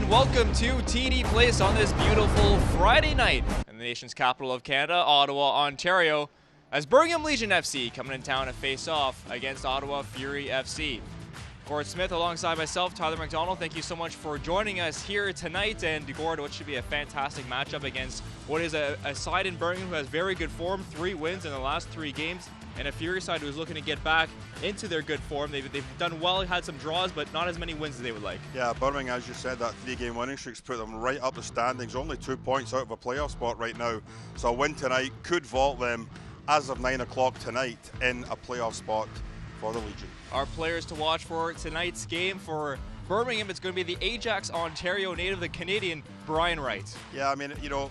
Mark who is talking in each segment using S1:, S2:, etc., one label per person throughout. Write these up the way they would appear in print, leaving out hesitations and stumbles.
S1: and welcome to TD Place on this beautiful Friday night in the nation's capital of Canada, Ottawa, Ontario, as Birmingham Legion FC coming in town to face off against Ottawa Fury FC. Gord Smith alongside myself, Tyler McDonald, thank you so much for joining us here tonight. And Gord, what should be a fantastic matchup against what is a side in Birmingham who has very good form, 3 wins in the last 3 games, and a Fury side who's looking to get back into their good form. They've done well, had some draws, but not as many wins as they would like. Yeah,
S2: Birmingham, as you said, that 3-game winning streak's put them right up the standings, only 2 points out of a playoff spot right now. So a win tonight could vault them as of 9 o'clock tonight in a playoff spot for the Legion.
S1: Our players to watch for tonight's game for Birmingham, it's going to be the Ajax, Ontario native, the Canadian Brian Wright.
S2: Yeah, I mean, you know,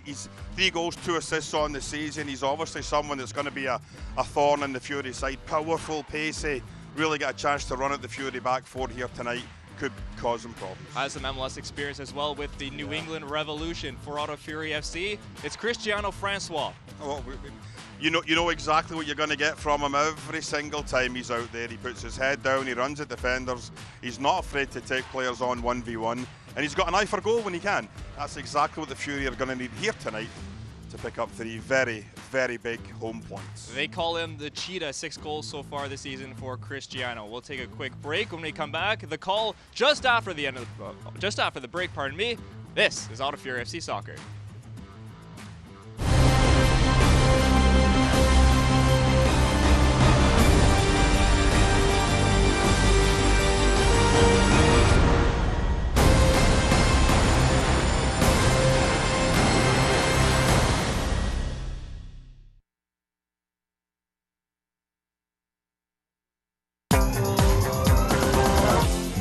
S2: he's 3 goals, 2 assists on the season. He's obviously someone that's going to be a thorn in the Fury side. Powerful, pacey, really get a chance to run at the Fury back 4 here tonight. Could cause some problems.
S1: Has some MLS experience as well with the New England Revolution for Ottawa Fury FC. It's Cristiano Francois.
S2: Well, you know exactly what you're going to get from him every single time he's out there. He puts his head down, he runs at defenders, he's not afraid to take players on 1v1, and he's got an eye for goal when he can. That's exactly what the Fury are going to need here tonight to pick up 3 very, very big home points.
S1: They call him the Cheetah, 6 goals so far this season for Cristiano. We'll take a quick break. When we come back, the call just after the break, pardon me. This is Ottawa Fury FC Soccer.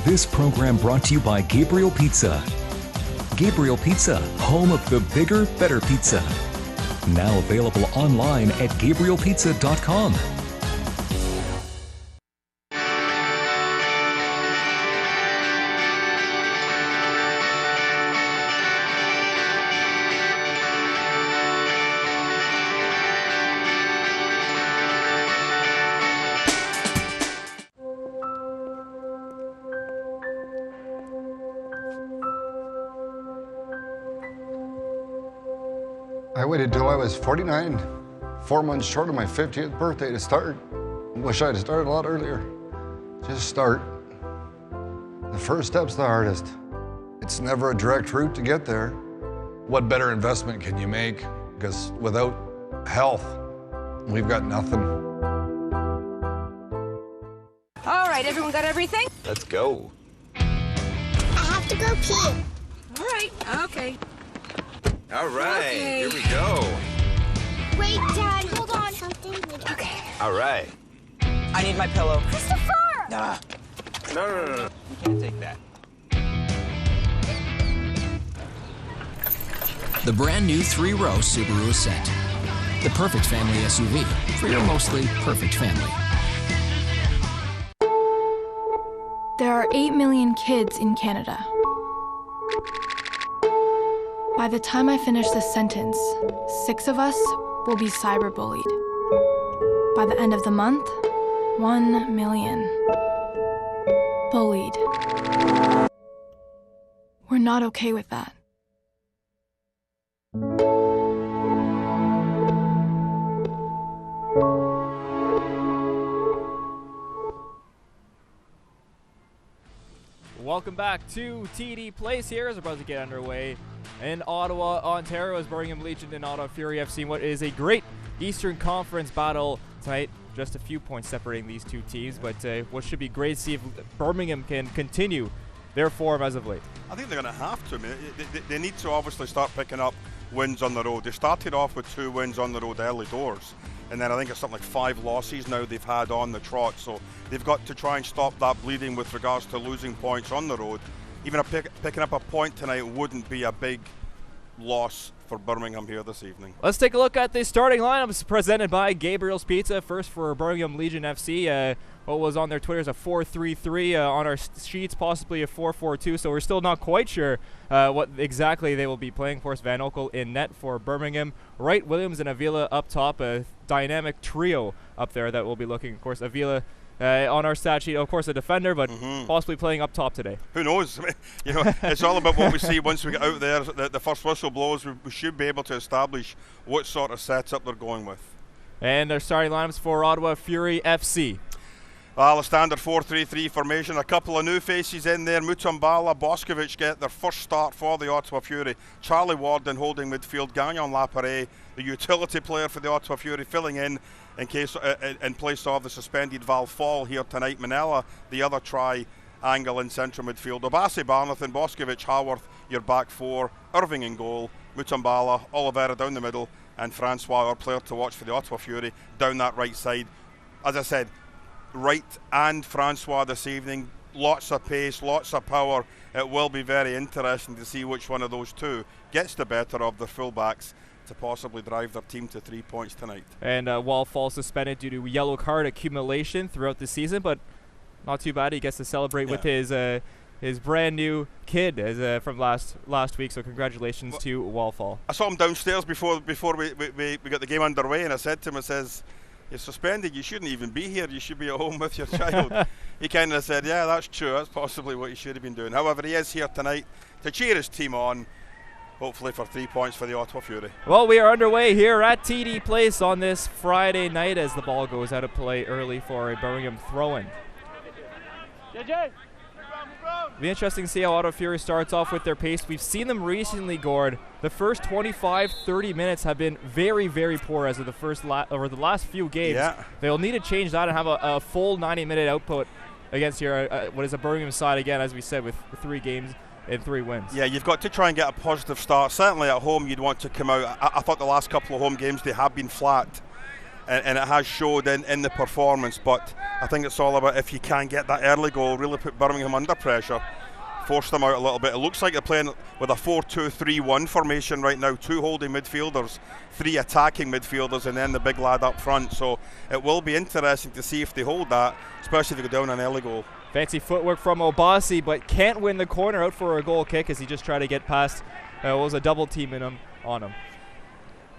S3: This program brought to you by Gabriel Pizza. Gabriel Pizza, home of the bigger, better pizza. Now available online at gabrielpizza.com.
S4: I waited till I was 49, 4 months short of my 50th birthday to start. Wish I'd started a lot earlier. Just start. The first step's the hardest. It's never a direct route to get there. What better investment can you make? Because without health, we've got nothing.
S5: All right, everyone got everything?
S6: Let's go.
S7: I have to go pee.
S5: All right, okay.
S6: All right,
S5: Okay.
S6: Here we go.
S7: Wait, Dad, hold on. Something.
S5: Okay.
S6: All right.
S8: I need my pillow.
S7: Christopher!
S6: No. You
S8: Can't take that.
S9: The brand new 3-row Subaru Ascent. The perfect family SUV for your mostly perfect family.
S10: There are 8 million kids in Canada. By the time I finish this sentence, 6 of us will be cyberbullied. By the end of the month, 1 million. Bullied. We're not okay with that.
S1: Welcome back to TD Place here as we're about to get underway in Ottawa, Ontario, as Birmingham Legion and Ottawa Fury FC. What is a great Eastern Conference battle tonight. Just a few points separating these 2 teams, but what should be great to see if Birmingham can continue their form as of late.
S2: I think they're going to have to. I mean, they need to obviously start picking up wins on the road. They started off with 2 wins on the road early doors, and then I think it's something like 5 losses now they've had on the trot. So they've got to try and stop that bleeding with regards to losing points on the road. Even picking up a point tonight wouldn't be a big loss for Birmingham here this evening.
S1: Let's take a look at the starting lineups presented by Gabriel's Pizza. First for Birmingham Legion FC, what was on their Twitter is a 4-3-3, on our sheets possibly a 4-4-2, so we're still not quite sure what exactly they will be playing. Of course, Van Oekel in net for Birmingham. Wright, Williams, and Avila up top, a dynamic trio up there that will be looking. Of course, Avila on our stat sheet. Of course, a defender, but possibly playing up top today.
S2: Who knows? You know, it's all about what we see once we get out there. The first whistle blows, we should be able to establish what sort of setup they're going with.
S1: And their starting lineups for Ottawa Fury FC.
S2: A standard 4-3-3 formation. A couple of new faces in there. Mutumbala, Boskovic get their first start for the Ottawa Fury. Charlie Warden holding midfield. Gagnon Lapare, the utility player for the Ottawa Fury, filling in case in place of the suspended Val Fall here tonight. Manella, the other triangle in central midfield. Obasi, Barnathan, Boskovic, Haworth, your back four. Irving in goal. Mutumbala, Oliveira down the middle, and Francois, our player to watch for the Ottawa Fury, down that right side. As I said, Wright and Francois this evening, lots of pace, lots of power. It will be very interesting to see which one of those two gets the better of the fullbacks to possibly drive their team to 3 points tonight. And
S1: Wallfall suspended due to yellow card accumulation throughout the season, but not too bad. He gets to celebrate with his brand new kid from last week, so congratulations to Wallfall.
S2: I saw him downstairs before we got the game underway, and I said to him, I says, "You're suspended, you shouldn't even be here, you should be at home with your child." He kind of said, yeah, that's true, that's possibly what he should have been doing. However, he is here tonight to cheer his team on, hopefully for 3 points for the Ottawa Fury.
S1: Well, we are underway here at TD Place on this Friday night as the ball goes out of play early for a Birmingham throw-in. It'll be interesting to see how Ottawa Fury starts off with their pace. We've seen them recently, Gord. The first 25-30 minutes have been very, very poor as of the last few games.
S2: Yeah.
S1: They'll need to change that and have a full 90-minute output against here. What is a Birmingham side, again, as we said, with 3 games and 3 wins.
S2: Yeah, you've got to try and get a positive start. Certainly at home you'd want to come out. I thought the last couple of home games they have been flat. And it has showed in the performance, but I think it's all about if you can get that early goal, really put Birmingham under pressure, force them out a little bit. It looks like they're playing with a 4-2-3-1 formation right now, 2 holding midfielders, 3 attacking midfielders, and then the big lad up front. So it will be interesting to see if they hold that, especially if they go down an early goal.
S1: Fancy footwork from Obasi, but can't win the corner, out for a goal kick as he just tried to get past. It was a double team on him.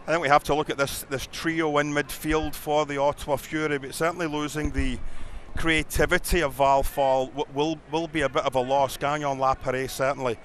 S2: I think we have to look at this trio in midfield for the Ottawa Fury, but certainly losing the creativity of Val Fall will be a bit of a loss. Gagnon Lapare certainly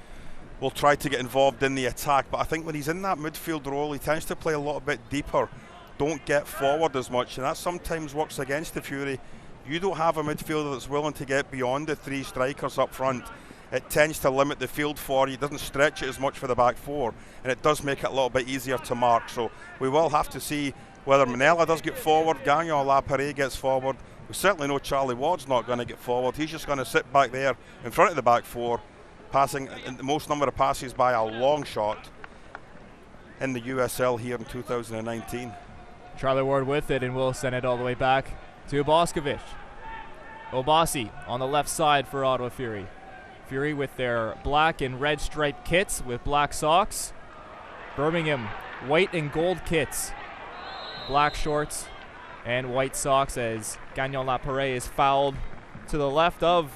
S2: will try to get involved in the attack, but I think when he's in that midfield role, he tends to play a little bit deeper, don't get forward as much, and that sometimes works against the Fury. You don't have a midfielder that's willing to get beyond the 3 strikers up front. It tends to limit the field for you, doesn't stretch it as much for the back 4, and it does make it a little bit easier to mark. So we will have to see whether Manella does get forward, Gagnon Lapare gets forward. We certainly know Charlie Ward's not going to get forward. He's just going to sit back there in front of the back 4, passing the most number of passes by a long shot in the USL here in 2019.
S1: Charlie Ward with it, and we'll send it all the way back to Boskovic. Obasi on the left side for Ottawa Fury. Fury with their black and red striped kits with black socks. Birmingham white and gold kits, black shorts and white socks, as Gagnon Lapare is fouled to the left of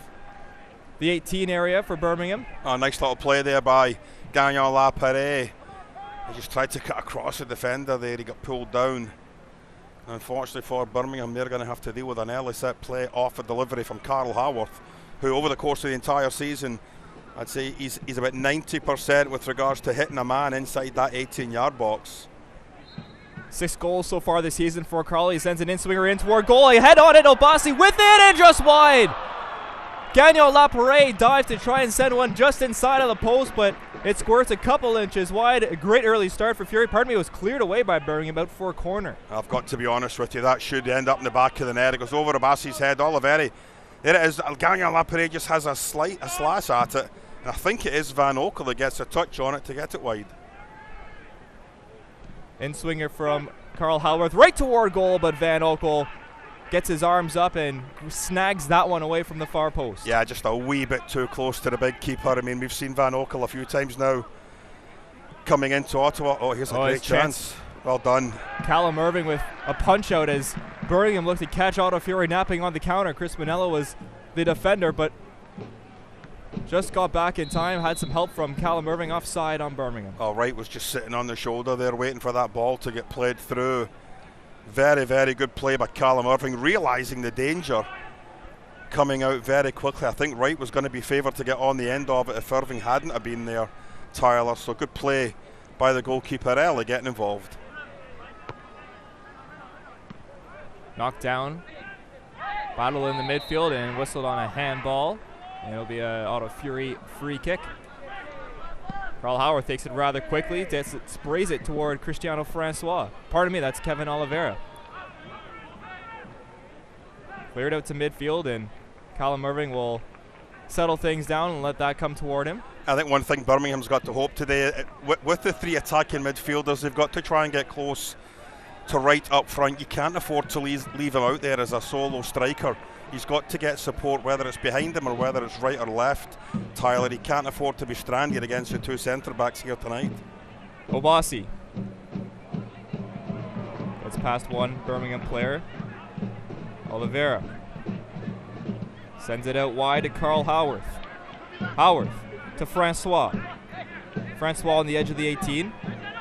S1: the 18 area for Birmingham.
S2: Oh, nice little play there by Gagnon Lapare. He just tried to cut across the defender there, he got pulled down. Unfortunately for Birmingham, they're going to have to deal with an early set play off a delivery from Carl Haworth, who over the course of the entire season, I'd say he's about 90% with regards to hitting a man inside that 18-yard box.
S1: 6 goals so far this season for Carl. He sends an in-swinger in toward goal. He head on it, Obasi with it and just wide. Gagnon Lapare dives to try and send one just inside of the post, but it squirts a couple inches wide. A great early start for Fury. Pardon me, it was cleared away by Birmingham out for a corner.
S2: I've got to be honest with you, that should end up in the back of the net. It goes over Obasi's head. Oliveira, there it is. Gagnon Lapare just has a slash at it, and I think it is Van Okel that gets a touch on it to get it wide.
S1: In-swinger from Carl Haworth right toward goal, but Van Okel gets his arms up and snags that one away from the far post.
S2: Yeah, just a wee bit too close to the big keeper. I mean, we've seen Van Okel a few times now coming into Ottawa. Oh, here's a great chance. Well done.
S1: Callum Irving with a punch out as Birmingham looked to catch Ottawa Fury napping on the counter. Chris Manella was the defender, but just got back in time. Had some help from Callum Irving offside on Birmingham.
S2: Oh, Wright was just sitting on the shoulder there waiting for that ball to get played through. Very, very good play by Callum Irving, realising the danger coming out very quickly. I think Wright was going to be favoured to get on the end of it if Irving hadn't have been there, Tyler. So good play by the goalkeeper early, getting involved.
S1: Knocked down. Battle in the midfield and whistled on a handball. And it'll be a Ottawa Fury free kick. Carl Howard takes it rather quickly, sprays it toward Cristiano Francois. Pardon me, that's Kevin Oliveira. Cleared out to midfield, and Callum Irving will settle things down and let that come toward him.
S2: I think one thing Birmingham's got to hope today, with the 3 attacking midfielders, they've got to try and get close to Wright up front. You can't afford to leave him out there as a solo striker. He's got to get support, whether it's behind him or whether it's right or left. Tyler, he can't afford to be stranded against the 2 centre-backs here tonight.
S1: Obasi gets past one Birmingham player. Oliveira sends it out wide to Carl Howarth. Howarth to Francois. Francois on the edge of the 18.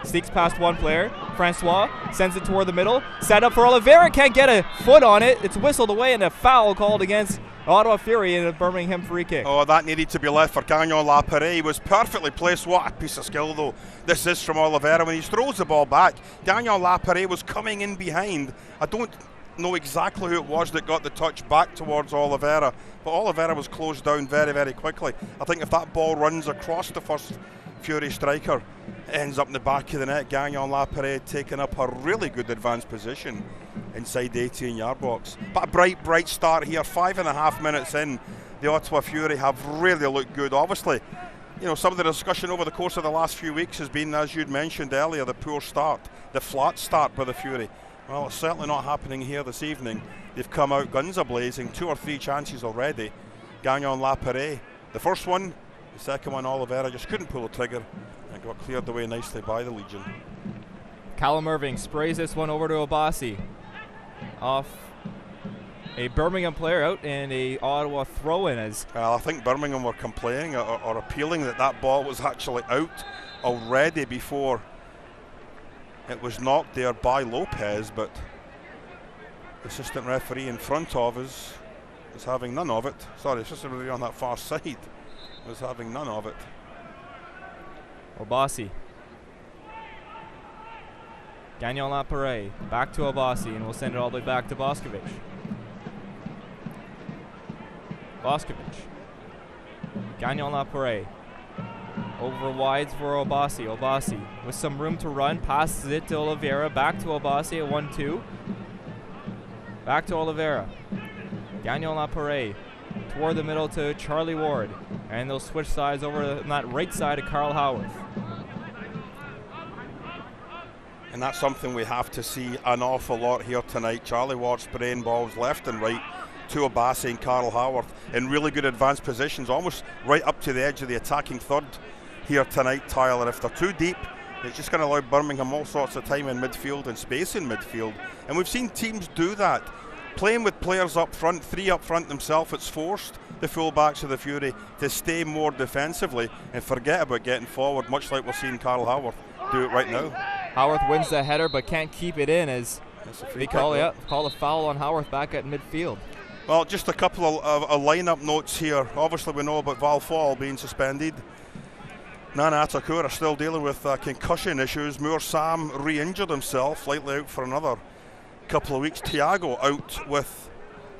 S1: Sneaks past one player. Francois sends it toward the middle. Set up for Oliveira. Can't get a foot on it. It's whistled away and a foul called against Ottawa Fury in a Birmingham free kick.
S2: Oh, that needed to be left for Gagnon Lapare. He was perfectly placed. What a piece of skill, though, this is from Oliveira. When he throws the ball back, Gagnon Lapare was coming in behind. I don't know exactly who it was that got the touch back towards Oliveira, but Oliveira was closed down very, very quickly. I think if that ball runs across the first Fury striker, it ends up in the back of the net. Gagnon Lapare taking up a really good advanced position inside the 18-yard box. But a bright start here. 5.5 minutes in, the Ottawa Fury have really looked good. Obviously, you know, some of the discussion over the course of the last few weeks has been, as you'd mentioned earlier, the poor start, the flat start by the Fury. Well, it's certainly not happening here this evening. They've come out guns a-blazing, 2 or 3 chances already. Gagnon Lapare, the first one, the second one, Oliveira just couldn't pull the trigger and got cleared away nicely by the Legion.
S1: Callum Irving sprays this one over to Obasi. Off a Birmingham player out and a Ottawa throw-in.
S2: Well, I think Birmingham were complaining or appealing that ball was actually out already before it was knocked there by Lopez, but the assistant referee in front of us is having none of it. Sorry, assistant referee on that far side was having none of it.
S1: Obasi. Gagnon Lapare back to Obasi, and we'll send it all the way back to Boskovic. Gagnon Lapare. Over wides for Obasi. Obasi with some room to run, passes it to Oliveira, back to Obasi at 1-2. Back to Oliveira. Gagnon Lapare toward the middle to Charlie Ward, and they'll switch sides over on that right side to Carl Howarth.
S2: And that's something we have to see an awful lot here tonight. Charlie Ward spraying balls left and right to Obasi and Carl Howarth in really good advanced positions, almost right up to the edge of the attacking third here tonight, Tyler. If they're too deep, it's just going to allow Birmingham all sorts of time in midfield and space in midfield. And we've seen teams do that. Playing with players up front, 3 up front themselves, it's forced the full-backs of the Fury to stay more defensively and forget about getting forward, much like we're seeing Carl Howarth do it right now.
S1: Howarth wins the header but can't keep it in as they call a foul on Howarth back at midfield.
S2: Well, just a couple of line-up notes here. Obviously, we know about Val Fall being suspended. Nana Atakura still dealing with concussion issues. Moore Sam re-injured himself, likely out for another couple of weeks. Thiago out with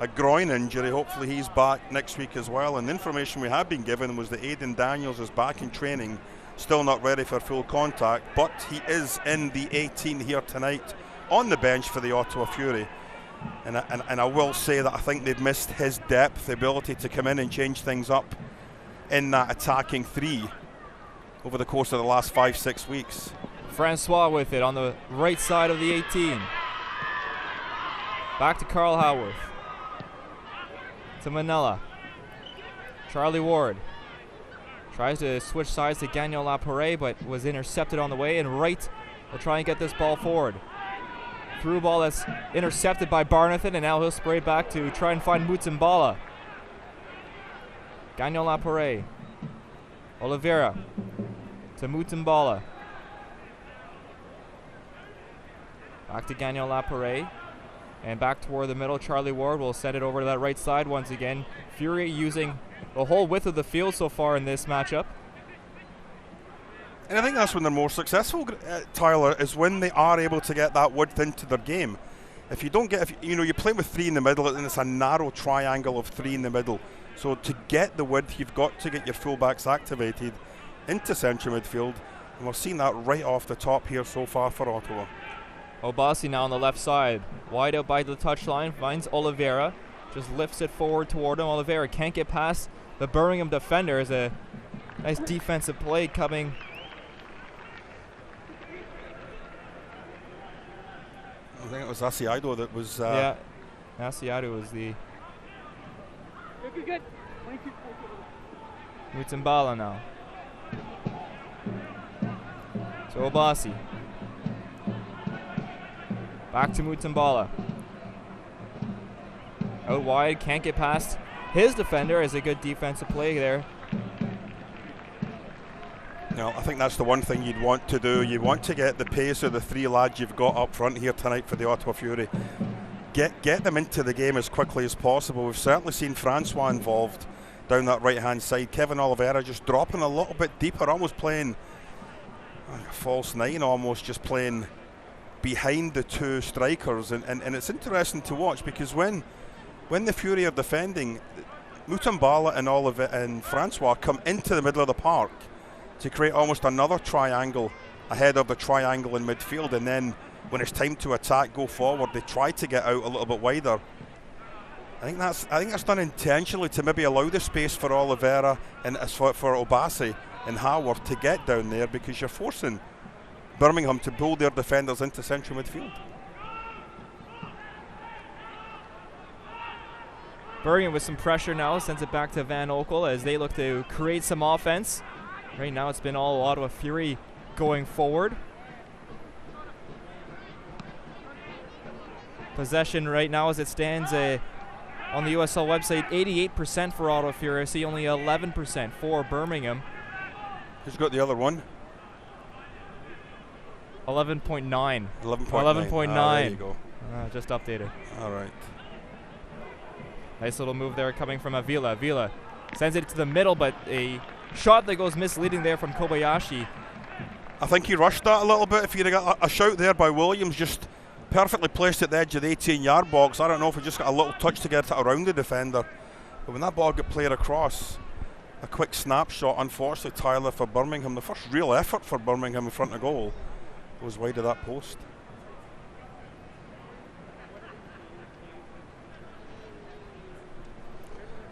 S2: a groin injury. Hopefully he's back next week as well. And the information we have been given was that Aidan Daniels is back in training, still not ready for full contact, but he is in the 18 here tonight on the bench for the Ottawa Fury. And I will say that I think they've missed his depth, the ability to come in and change things up in that attacking 3 over the course of the last 5-6 weeks.
S1: Francois with it on the right side of the 18. Back to Carl Howarth. To Manella. Charlie Ward tries to switch sides to Gagnon Lapare, but was intercepted on the way, and Wright will try and get this ball forward. Through ball that's intercepted by Barnathan, and now he'll spray back to try and find Mutsimbala. Gagnon Lapare. Oliveira to Mutsimbala. Back to Gagnon Lapare. And back toward the middle, Charlie Ward will send it over to that right side once again. Fury using the whole width of the field so far in this matchup.
S2: And I think that's when they're more successful, Tyler, is when they are able to get that width into their game. If you don't get, you play with three in the middle, and it's a narrow triangle of three in the middle. So to get the width, you've got to get your fullbacks activated into central midfield. And we're seeing that right off the top here so far for Ottawa.
S1: Obasi now on the left side. Wide out by the touchline, finds Oliveira. Just lifts it forward toward him. Oliveira can't get past the Birmingham defender. Is a nice defensive play coming.
S2: I think it was Asiaido that was...
S1: yeah, Asiaido was the...
S11: Good.
S1: Mutsambala now. So Obasi. Back to Mutsambala. Out wide, can't get past his defender. Is a good defensive play there.
S2: No, I think that's the one thing you'd want to do. You want to get the pace of the three lads you've got up front here tonight for the Ottawa Fury. Get them into the game as quickly as possible. We've certainly seen Francois involved down that right-hand side. Kevin Oliveira just dropping a little bit deeper, almost playing a false nine, almost just playing behind the two strikers. And it's interesting to watch because when the Fury are defending, Mutsambala and Francois come into the middle of the park to create almost another triangle ahead of the triangle in midfield, and then when it's time to attack, go forward, they try to get out a little bit wider. I think that's done intentionally to maybe allow the space for Oliveira and for Obasi and Howard to get down there, because you're forcing Birmingham to pull their defenders into central midfield.
S1: Birmingham with some pressure now, sends it back to Van Oekel as they look to create some offense. Right now it's been all Ottawa Fury going forward. Possession right now as it stands on the USL website, 88% for Ottawa Fury. I see only 11% for Birmingham.
S2: Who's got the other one?
S1: 11.9.
S2: 11.9. There you go.
S1: Just updated.
S2: All right.
S1: Nice little move there coming from Avila. Avila sends it to the middle, but a shot that goes misleading there from Kobayashi.
S2: I think he rushed that a little bit. If you'd got a shout there by Williams, just perfectly placed at the edge of the 18-yard box. I don't know if he just got a little touch to get it around the defender. But when that ball got played across, a quick snapshot, unfortunately, Tyler, for Birmingham. The first real effort for Birmingham in front of goal was wide of that post.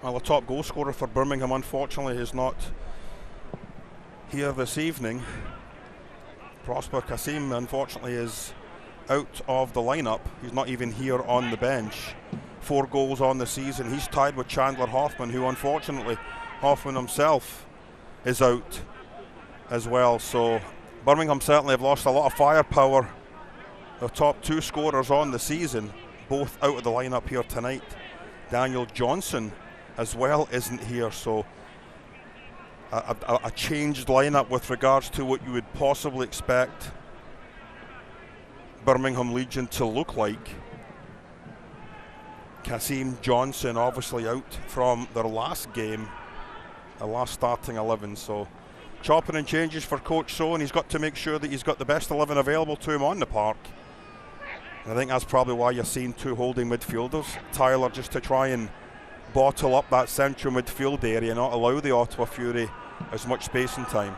S2: Well, the top goal scorer for Birmingham, unfortunately, is not here this evening. Prosper Kasim, unfortunately, is out of the lineup. He's not even here on the bench. 4 goals on the season. He's tied with Chandler Hoffman, who unfortunately, Hoffman himself is out as well. So Birmingham certainly have lost a lot of firepower. The top 2 scorers on the season, both out of the lineup here tonight. Daniel Johnson as well isn't here, so a changed lineup with regards to what you would possibly expect Birmingham Legion to look like. Kasim Johnson obviously out from their last game, the last starting 11, so chopping and changes for Coach So, and he's got to make sure that he's got the best 11 available to him on the park. And I think that's probably why you're seeing 2 holding midfielders, Tyler, just to try and bottle up that central midfield area, not allow the Ottawa Fury as much space and time.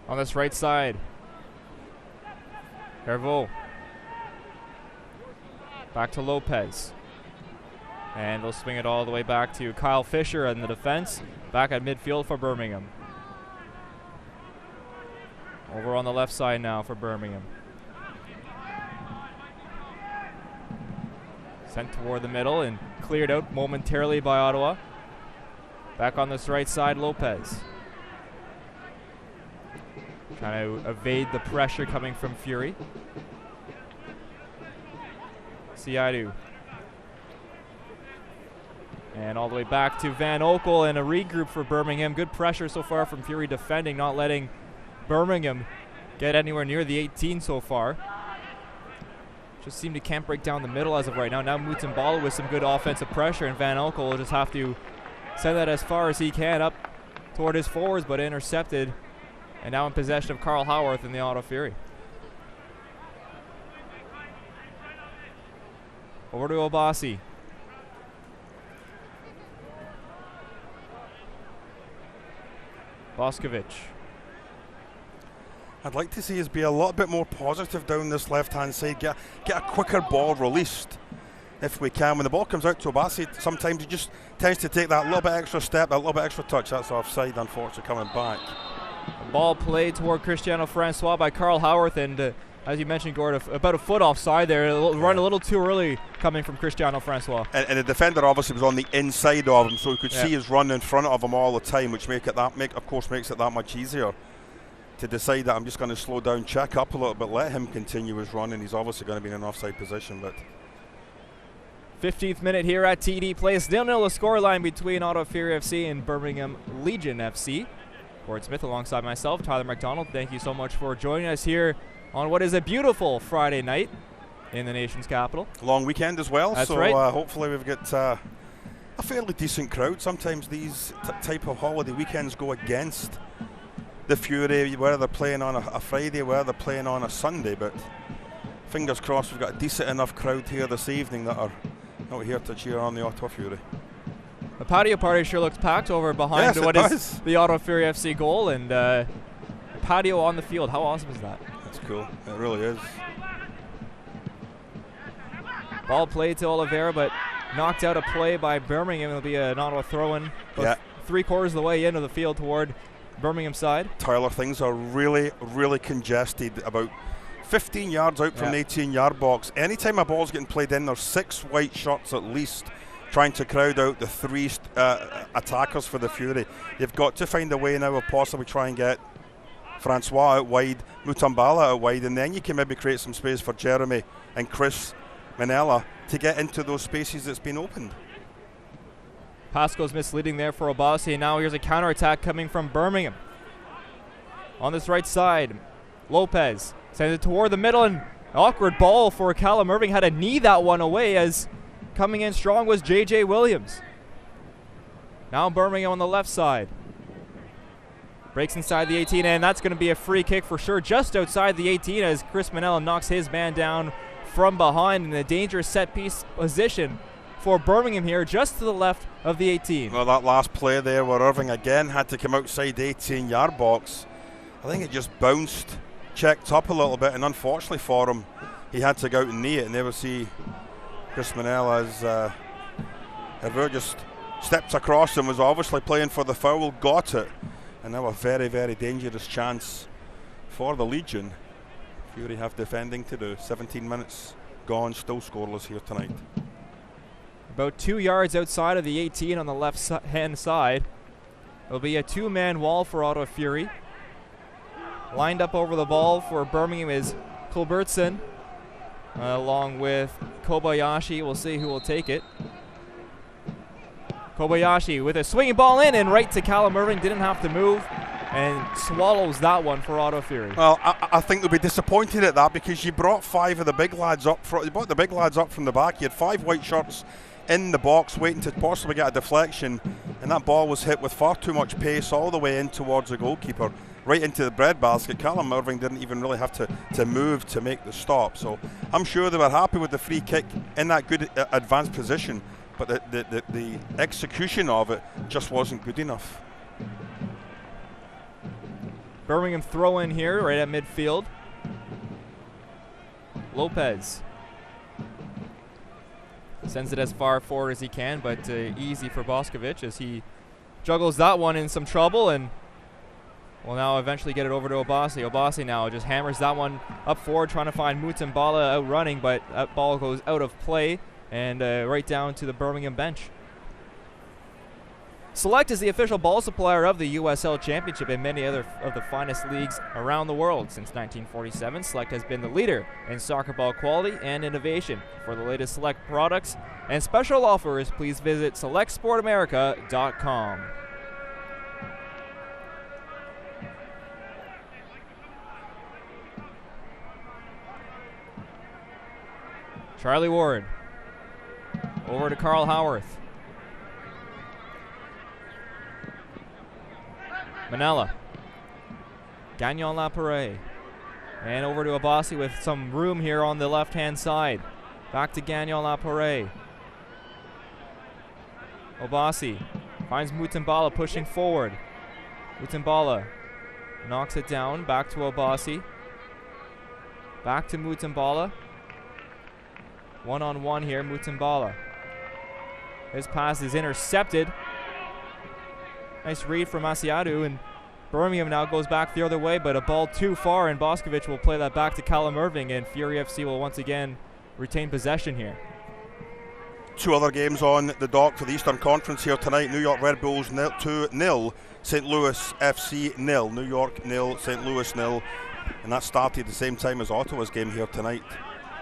S1: On this right side, Herveau. Back to Lopez. And they'll swing it all the way back to Kyle Fisher in the defense. Back at midfield for Birmingham. Over on the left side now for Birmingham. Sent toward the middle and cleared out momentarily by Ottawa. Back on this right side, Lopez. Trying to evade the pressure coming from Fury. Siadu. And all the way back to Van Oekel and a regroup for Birmingham. Good pressure so far from Fury defending, not letting Birmingham get anywhere near the 18 so far. just seem to can't break down the middle as of right now. Now Mutambala with some good offensive pressure, and Van Elkel will just have to send that as far as he can up toward his forwards, but intercepted. And now in possession of Carl Howarth in the Ottawa Fury. Over to Obasi. Boskovic.
S2: I'd like to see us be a little bit more positive down this left-hand side. Get a quicker ball released if we can. When the ball comes out to Obasi, sometimes he just tends to take that little bit extra step, that little bit extra touch. That's offside, unfortunately, coming back.
S1: A ball played toward Cristiano Francois by Carl Howarth, and as you mentioned, Gord, about a foot offside there. Run a little too early coming from Cristiano Francois.
S2: And the defender obviously was on the inside of him, so you could see his run in front of him all the time, which makes it that much easier to decide that I'm just going to slow down, check up a little bit, let him continue his run, and he's obviously going to be in an offside position. But
S1: 15th minute here at TD Place. 0-0 the scoreline between Ottawa Fury FC and Birmingham Legion FC. Gord Smith alongside myself, Tyler McDonald. Thank you so much for joining us here on what is a beautiful Friday night in the nation's capital.
S2: Long weekend as well.
S1: That's
S2: so
S1: right.
S2: Hopefully we've got a fairly decent crowd. Sometimes these type of holiday weekends go against the Fury, whether they're playing on a Friday, whether they're playing on a Sunday, but fingers crossed we've got a decent enough crowd here this evening that are out here to cheer on the Ottawa Fury.
S1: The patio party sure looks packed over behind what is the Ottawa Fury FC goal, and patio on the field. How awesome is that?
S2: That's cool. It really is.
S1: Ball played to Oliveira, but knocked out of play by Birmingham. It'll be an Ottawa throw-in. Three-quarters of the way into the field toward Birmingham side.
S2: Tyler, things are really, really congested. About 15 yards out from the 18-yard box. Anytime a ball's getting played in, there's 6 white shirts at least trying to crowd out the 3 attackers for the Fury. You've got to find a way now of possibly try and get Francois out wide, Mutambala out wide, and then you can maybe create some space for Jeremy and Chris Manella to get into those spaces that's been opened.
S1: Pasco's misleading there for Obasi, and now here's a counterattack coming from Birmingham. On this right side, Lopez sends it toward the middle, and awkward ball for Callum Irving. Had to knee that one away, as coming in strong was J.J. Williams. Now Birmingham on the left side. Breaks inside the 18, and that's going to be a free kick for sure, just outside the 18, as Chris Manella knocks his man down from behind in a dangerous set-piece position for Birmingham here, just to the left of the 18.
S2: Well, that last play there where Irving again had to come outside the 18-yard box, I think it just bounced, checked up a little bit, and unfortunately for him, he had to go out and knee it, and there we see Chris Manella as Herveur just stepped across and was obviously playing for the foul, got it, and now a very, very dangerous chance for the Legion. Fury have defending to do. 17 minutes gone, still scoreless here tonight.
S1: About 2 yards outside of the 18 on the left-hand side. It'll be a 2-man wall for Ottawa Fury. Lined up over the ball for Birmingham is Kulbertson, along with Kobayashi. We'll see who will take it. Kobayashi with a swinging ball in, and right to Callum Irving. Didn't have to move, and swallows that one for Ottawa Fury.
S2: Well, I think they'll be disappointed at that, because you brought 5 of the big lads up front. You brought the big lads up from the back. You had 5 white shirts in the box waiting to possibly get a deflection, and that ball was hit with far too much pace all the way in towards the goalkeeper, right into the breadbasket. Callum Irving didn't even really have to move to make the stop, so I'm sure they were happy with the free kick in that good advanced position, but the execution of it just wasn't good enough.
S1: Birmingham throw in here right at midfield. Lopez sends it as far forward as he can, but easy for Boskovic as he juggles that one in some trouble, and will now eventually get it over to Obasi. Obasi now just hammers that one up forward, trying to find Mutambala out running, but that ball goes out of play and right down to the Birmingham bench. Select is the official ball supplier of the USL Championship and many other of the finest leagues around the world. Since 1947, Select has been the leader in soccer ball quality and innovation. For the latest Select products and special offers, please visit selectsportamerica.com. Charlie Ward. Over to Carl Howarth. Manella. Gagnon Lapare. And over to Abassi with some room here on the left-hand side. Back to Gagnon Lapare. Obasi finds Mutambala pushing forward. Mutambala knocks it down. Back to Obasi. Back to Mutambala. One-on-one here, Mutambala. His pass is intercepted. Nice read from Asiadu, and Birmingham now goes back the other way, but a ball too far, and Boscovich will play that back to Callum Irving, and Fury FC will once again retain possession here.
S2: Two other games on the dock for the Eastern Conference here tonight. New York Red Bulls 2-0, St. Louis FC 0. New York 0, St. Louis 0. And that started at the same time as Ottawa's game here tonight.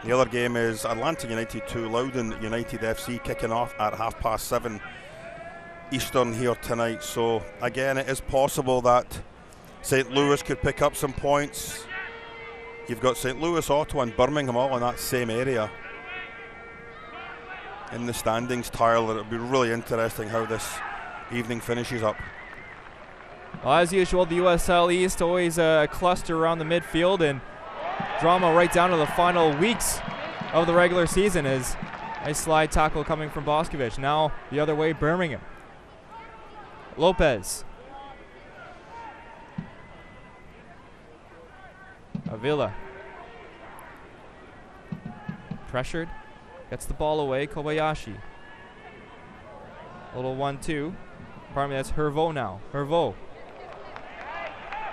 S2: The other game is Atlanta United 2, Loudoun United FC, kicking off at 7:30 Eastern here tonight. So again, it is possible that St. Louis could pick up some points. You've got St. Louis, Ottawa and Birmingham all in that same area in the standings, Tyler. It'll be really interesting how this evening finishes up.
S1: Well, as usual, the USL East always a cluster around the midfield, and drama right down to the final weeks of the regular season. As a slide tackle coming from Boscovich. Now the other way, Birmingham. Lopez. Avila. Pressured. Gets the ball away. Kobayashi. Little 1-2. Pardon me, that's Hervo now. Hervo.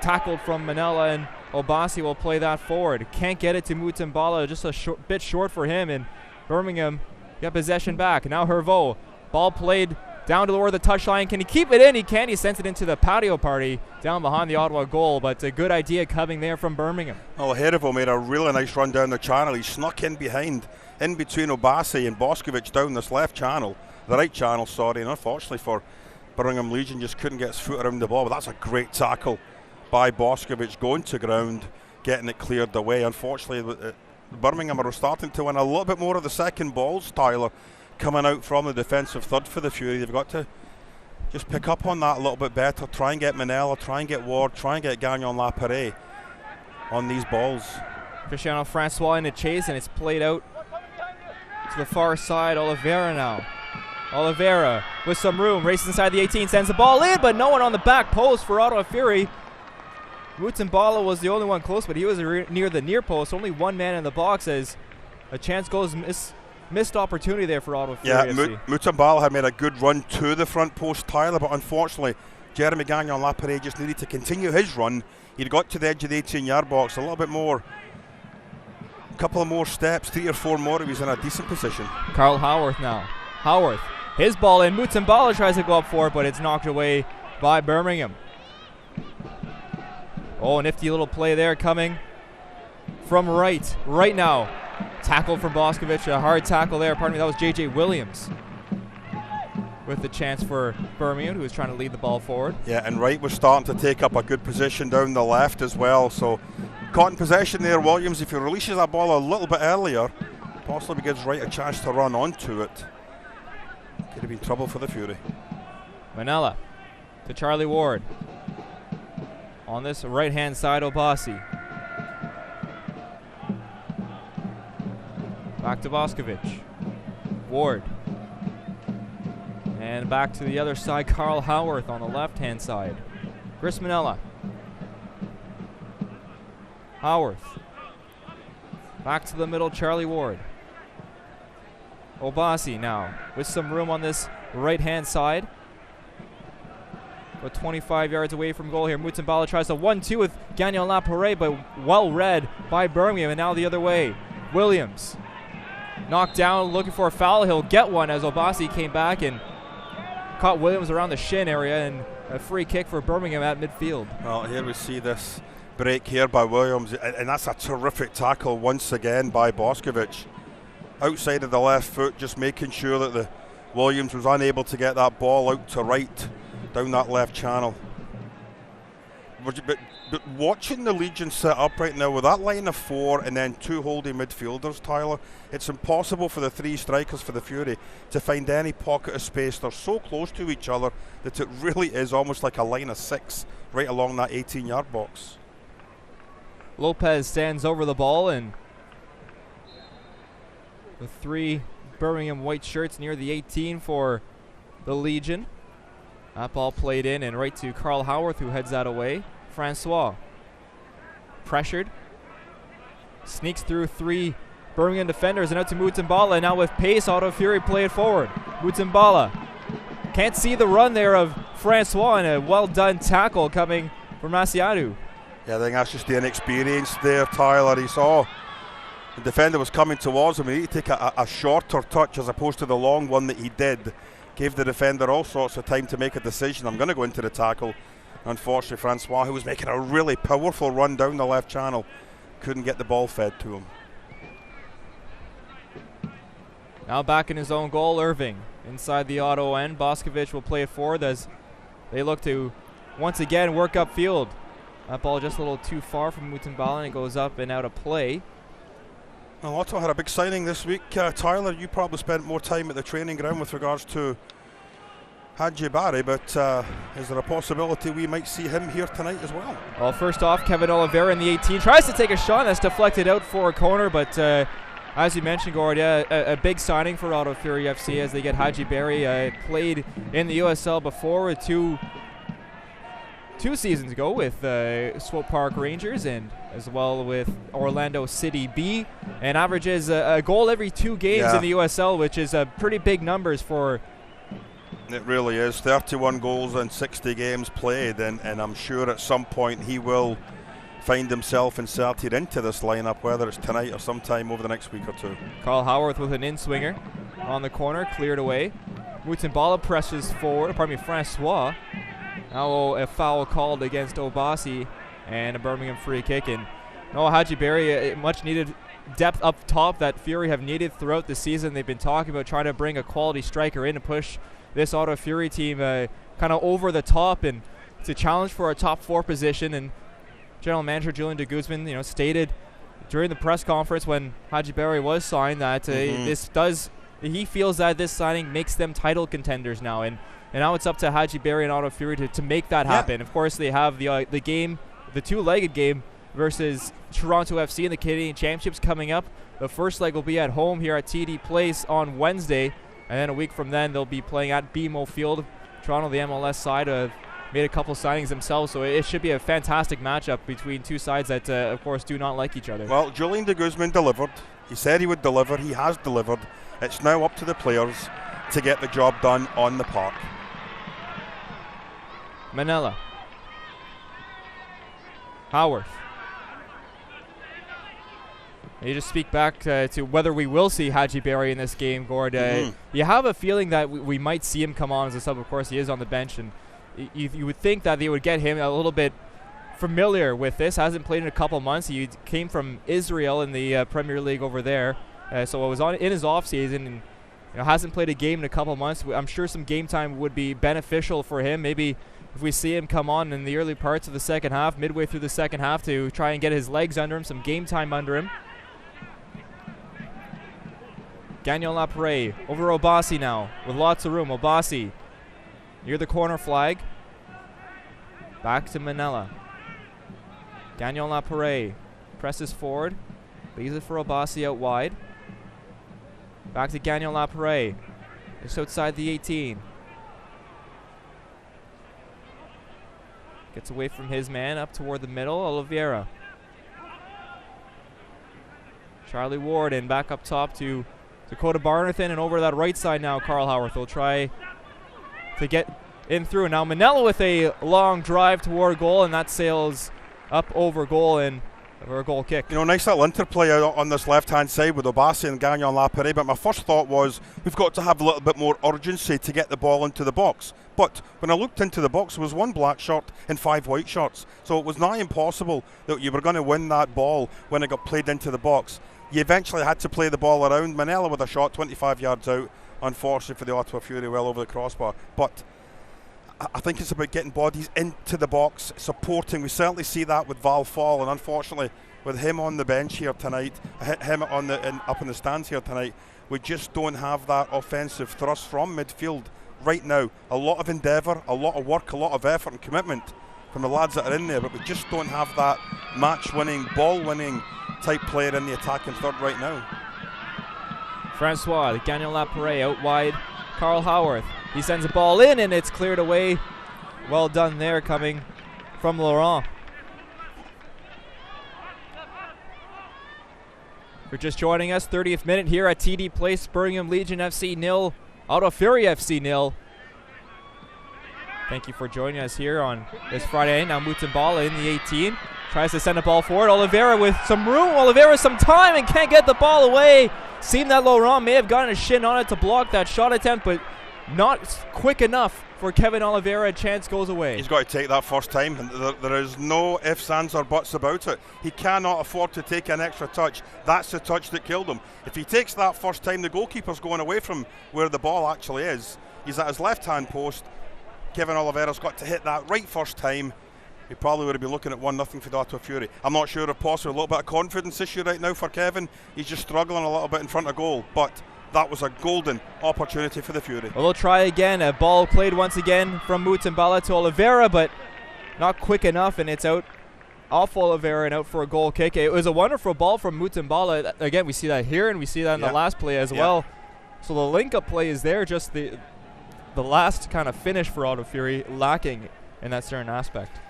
S1: Tackled from Manella, and Obasi will play that forward. Can't get it to Mutambala, just a bit short for him, and Birmingham got possession back. Now Hervo. Ball played down toward the touchline. Can he keep it in? He can. He sends it into the patio party down behind the Ottawa goal, but a good idea coming there from Birmingham.
S2: Well, Hervo made a really nice run down the channel. He snuck in behind, in between Obasi and Boscovich down this left channel, the right channel, sorry, and unfortunately for Birmingham Legion, just couldn't get his foot around the ball, but that's a great tackle by Boscovich, going to ground, getting it cleared away. Unfortunately, Birmingham are starting to win a little bit more of the second balls, Tyler, coming out from the defensive third for the Fury. They've got to just pick up on that a little bit better, try and get Manella, try and get Ward, try and get Gagnon Lapare on these balls.
S1: Cristiano Francois in the chase, and it's played out to the far side. Oliveira now. Oliveira with some room, races inside the 18, sends the ball in, but no one on the back post for Ottawa Fury. Mutambala was the only one close, but he was near the near post. Only one man in the box as a chance goes missed opportunity there for Ottawa Fury.
S2: Yeah, Mutambala had made a good run to the front post, Tyler, but unfortunately Jeremy Gagnon Lapare just needed to continue his run. He'd got to the edge of the 18-yard box a little bit more, a couple of more steps, 3 or 4 more, he was in a decent position.
S1: Carl Howarth now. Howarth, his ball in. Mutambala tries to go up for it, but it's knocked away by Birmingham. Oh, nifty little play there coming from right now. Tackle from Boscovich, a hard tackle there. Pardon me, that was J.J. Williams with the chance for Birmingham, who was trying to lead the ball forward.
S2: Yeah, and Wright was starting to take up a good position down the left as well. So caught in possession there, Williams. If he releases that ball a little bit earlier, possibly gives Wright a chance to run onto it. Could have been trouble for the Fury.
S1: Manella to Charlie Ward. On this right-hand side, Obasi. Back to Boscovich. Ward. And back to the other side, Carl Howarth on the left-hand side. Chris Manella. Howarth. Back to the middle, Charlie Ward. Obasi now with some room on this right-hand side. But 25 yards away from goal here. Mutambala tries a 1-2 with Gagnon Lapare, but well read by Birmingham. And now the other way. Williams knocked down, looking for a foul. He'll get one as Obasi came back and caught Williams around the shin area, and a free kick for Birmingham at midfield.
S2: Well, here we see this break here by Williams, and that's a terrific tackle once again by Boscovich. Outside of the left foot, just making sure that the Williams was unable to get that ball out to right down that left channel. But watching the Legion set up right now with that line of 4 and then 2 holding midfielders, Tyler, it's impossible for the 3 strikers for the Fury to find any pocket of space. They're so close to each other that it really is almost like a line of 6 right along that 18-yard box.
S1: Lopez stands over the ball, and the 3 Birmingham white shirts near the 18 for the Legion. That ball played in and right to Carl Howarth, who heads that away. Francois pressured, sneaks through 3 Birmingham defenders and out to Mutambala. And now with pace, Auto Fury play it forward. Mutambala can't see the run there of Francois, and a well done tackle coming from Asiatu.
S2: Yeah, I think that's just the inexperience there, Tyler. He saw the defender was coming towards him. He needed to take a shorter touch as opposed to the long one that he did. Gave the defender all sorts of time to make a decision. I'm going to go into the tackle. Unfortunately, Francois, who was making a really powerful run down the left channel, couldn't get the ball fed to him.
S1: Now back in his own goal, Irving inside the Ottawa end. Boscovich will play it forward as they look to once again work upfield. That ball just a little too far from Mutambala, and it goes up and out of play.
S2: Well, Ottawa had a big signing this week. Tyler, you probably spent more time at the training ground with regards to Hadji Barry, but is there a possibility we might see him here tonight as well?
S1: Well, first off, Kevin Oliveira in the 18 tries to take a shot. That's deflected out for a corner, but as you mentioned, Gord, a big signing for Auto Fury FC as they get Hadji Barry. Played in the USL before with two seasons ago with Swope Park Rangers and as well with Orlando City B, and averages a goal every 2 games in the USL, which is pretty big numbers for.
S2: It really is. 31 goals in 60 games played, and I'm sure at some point he will find himself inserted into this lineup, whether it's tonight or sometime over the next week or 2.
S1: Carl Howarth with an in-swinger on the corner, cleared away. Mutambala presses forward, Francois. Now a foul called against Obasi and a Birmingham free kick. And Hadji Barry, much needed depth up top that Fury have needed throughout the season. They've been talking about trying to bring a quality striker in to push this Auto Fury team kind of over the top and to challenge for a top 4 position. And General Manager Julian de Guzman, stated during the press conference when Hadji Barry was signed that he feels that this signing makes them title contenders now. And now it's up to Hadji Barry and Auto Fury to make that happen. Of course, they have the game, the 2-legged game versus Toronto FC in the Canadian Championships coming up. The first leg will be at home here at TD Place on Wednesday, and then a week from then they'll be playing at BMO Field. Toronto, the MLS side, made a couple signings themselves, so it should be a fantastic matchup between 2 sides that, of course, do not like each other.
S2: Well, Julian de Guzman delivered. He said he would deliver. He has delivered. It's now up to the players to get the job done on the park.
S1: Manella. Howarth. You just speak back to whether we will see Hadji Barry in this game, Gord. You have a feeling that we might see him come on as a sub. Of course, he is on the bench, and you would think that they would get him a little bit familiar with this. Hasn't played in a couple months. He came from Israel in the Premier League over there, so it was in his off season, and hasn't played a game in a couple months. I'm sure some game time would be beneficial for him. Maybe if we see him come on in the early parts of the second half, midway through the second half, to try and get his legs under him, some game time under him. Gagnon Lapre over Obasi now with lots of room. Obasi near the corner flag. Back to Manella. Gagnon Lapre presses forward. Leaves it for Obasi out wide. Back to Gagnon Lapre. Just outside the 18. Gets away from his man up toward the middle. Oliveira. Charlie Ward and back up top to Dakota Barnathan, and over that right side now Carl Howarth will try to get in through. Now Manella with a long drive toward goal, and that sails up over goal and for a goal kick.
S2: Nice little interplay on this left-hand side with Obasi and Gagnon Lapre, but my first thought was we've got to have a little bit more urgency to get the ball into the box. But when I looked into the box, there was 1 black shirt and 5 white shirts. So it was nigh impossible that you were going to win that ball when it got played into the box. You eventually had to play the ball around. Manella with a shot 25 yards out, unfortunately for the Ottawa Fury, well over the crossbar. But I think it's about getting bodies into the box, supporting. We certainly see that with Val Fall, and unfortunately with him on the bench here tonight, him on up in the stands here tonight, we just don't have that offensive thrust from midfield right now. A lot of endeavour, a lot of work, a lot of effort and commitment from the lads that are in there, but we just don't have that match-winning, ball-winning type player in the attacking third right now.
S1: Francois, Daniel Lapare out wide, Carl Howarth. He sends a ball in and it's cleared away. Well done there coming from Laurent. If you're just joining us, 30th minute here at TD Place, Birmingham Legion FC 0, Ottawa Fury FC 0. Thank you for joining us here on this Friday night. Now Mutumbala in the 18. Tries to send a ball forward. Oliveira with some room. Oliveira some time and can't get the ball away. Seemed that Laurent may have gotten a shin on it to block that shot attempt, but not quick enough for Kevin Oliveira. A chance goes away.
S2: He's got to take that first time. And there is no ifs, ands or buts about it. He cannot afford to take an extra touch. That's the touch that killed him. If he takes that first time, the goalkeeper's going away from where the ball actually is. He's at his left-hand post. Kevin Oliveira's got to hit that right first time. He probably would have been looking at 1-0 for the Ottawa Fury. I'm not sure if possibly a little bit of confidence issue right now for Kevin. He's just struggling a little bit in front of goal, but that was a golden opportunity for the Fury.
S1: Well, they'll try again. A ball played once again from Mutumbala to Oliveira, but not quick enough, and it's out off Oliveira and out for a goal kick. It was a wonderful ball from Mutumbala. Again, we see that here, and we see that in the last play as well. So the link-up play is there, just the last kind of finish for Ottawa Fury lacking in that certain aspect.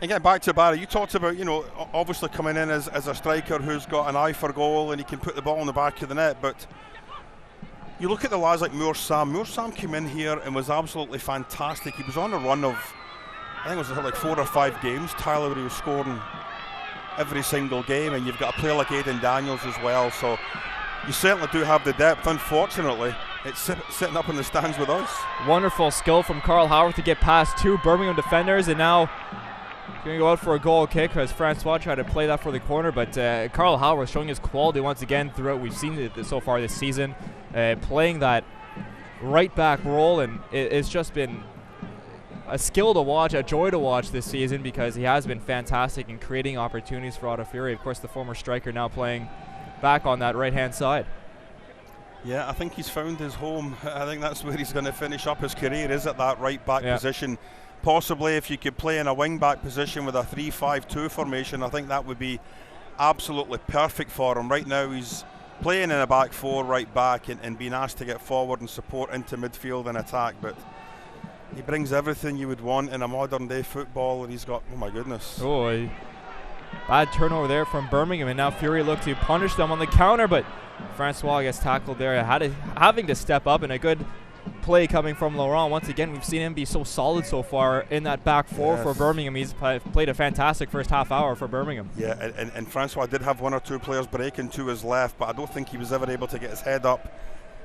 S2: Again, back to Barry, you talked about, you know, obviously coming in as a striker who's got an eye for goal and he can put the ball in the back of the net, but you look at the lads like Moore Sam. Moore Sam came in here and was absolutely fantastic. He was on a run of, I think it was like 4 or 5 games, Tyler, where he was scoring every single game, and you've got a player like Aidan Daniels as well, so you certainly do have the depth. Unfortunately, it's sitting up in the stands with us. Wonderful skill from Carl Howarth to get past 2 Birmingham defenders, and now going to go out for a goal kick as Francois tried to play that for the corner, but Carl Howarth showing his quality once again throughout. We've seen it so far this season, playing that right back role, and it's just been a skill to watch, a joy to watch this season, because he has been fantastic in creating opportunities for Ottawa Fury. Of course, the former striker now playing back on that right-hand side. Yeah, I think he's found his home. I think that's where he's going to finish up his career, is at that right-back position. Possibly if you could play in a wing-back position with a 3-5-2 formation, I think that would be absolutely perfect for him. Right now he's playing in a back 4 right back and being asked to get forward and support into midfield and attack, but he brings everything you would want in a modern-day football, and he's got, oh my goodness. Oh, bad turnover there from Birmingham, and now Fury look to punish them on the counter, but Francois gets tackled there, having to step up, and a good play coming from Laurent. Once again, we've seen him be so solid so far in that back 4 for Birmingham. He's played a fantastic first half hour for Birmingham. Yeah, and Francois did have 1 or 2 players breaking to his left, but I don't think he was ever able to get his head up,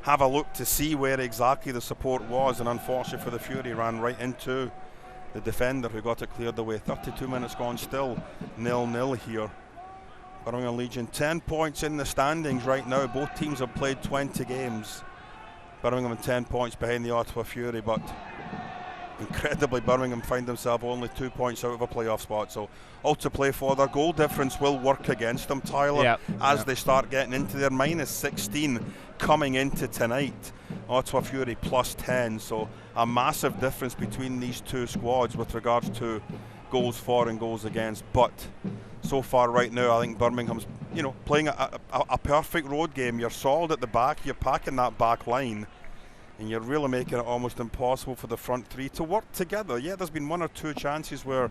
S2: have a look to see where exactly the support was, and unfortunately for the Fury, ran right into the defender who got it cleared away. 32 minutes gone, still 0-0 here. Birmingham Legion 10 points in the standings right now. Both teams have played 20 games. Birmingham 10 points behind the Ottawa Fury, but incredibly Birmingham find themselves only 2 points out of a playoff spot, so all to play for. Their goal difference will work against them, Tyler, as they start getting into their -16 coming into tonight. Ottawa Fury +10, so a massive difference between these two squads with regards to goals for and goals against. But so far right now, I think Birmingham's, you know, playing a perfect road game. You're solid at the back, you're packing that back line, and you're really making it almost impossible for the front 3 to work together. Yeah, there's been 1 or 2 chances where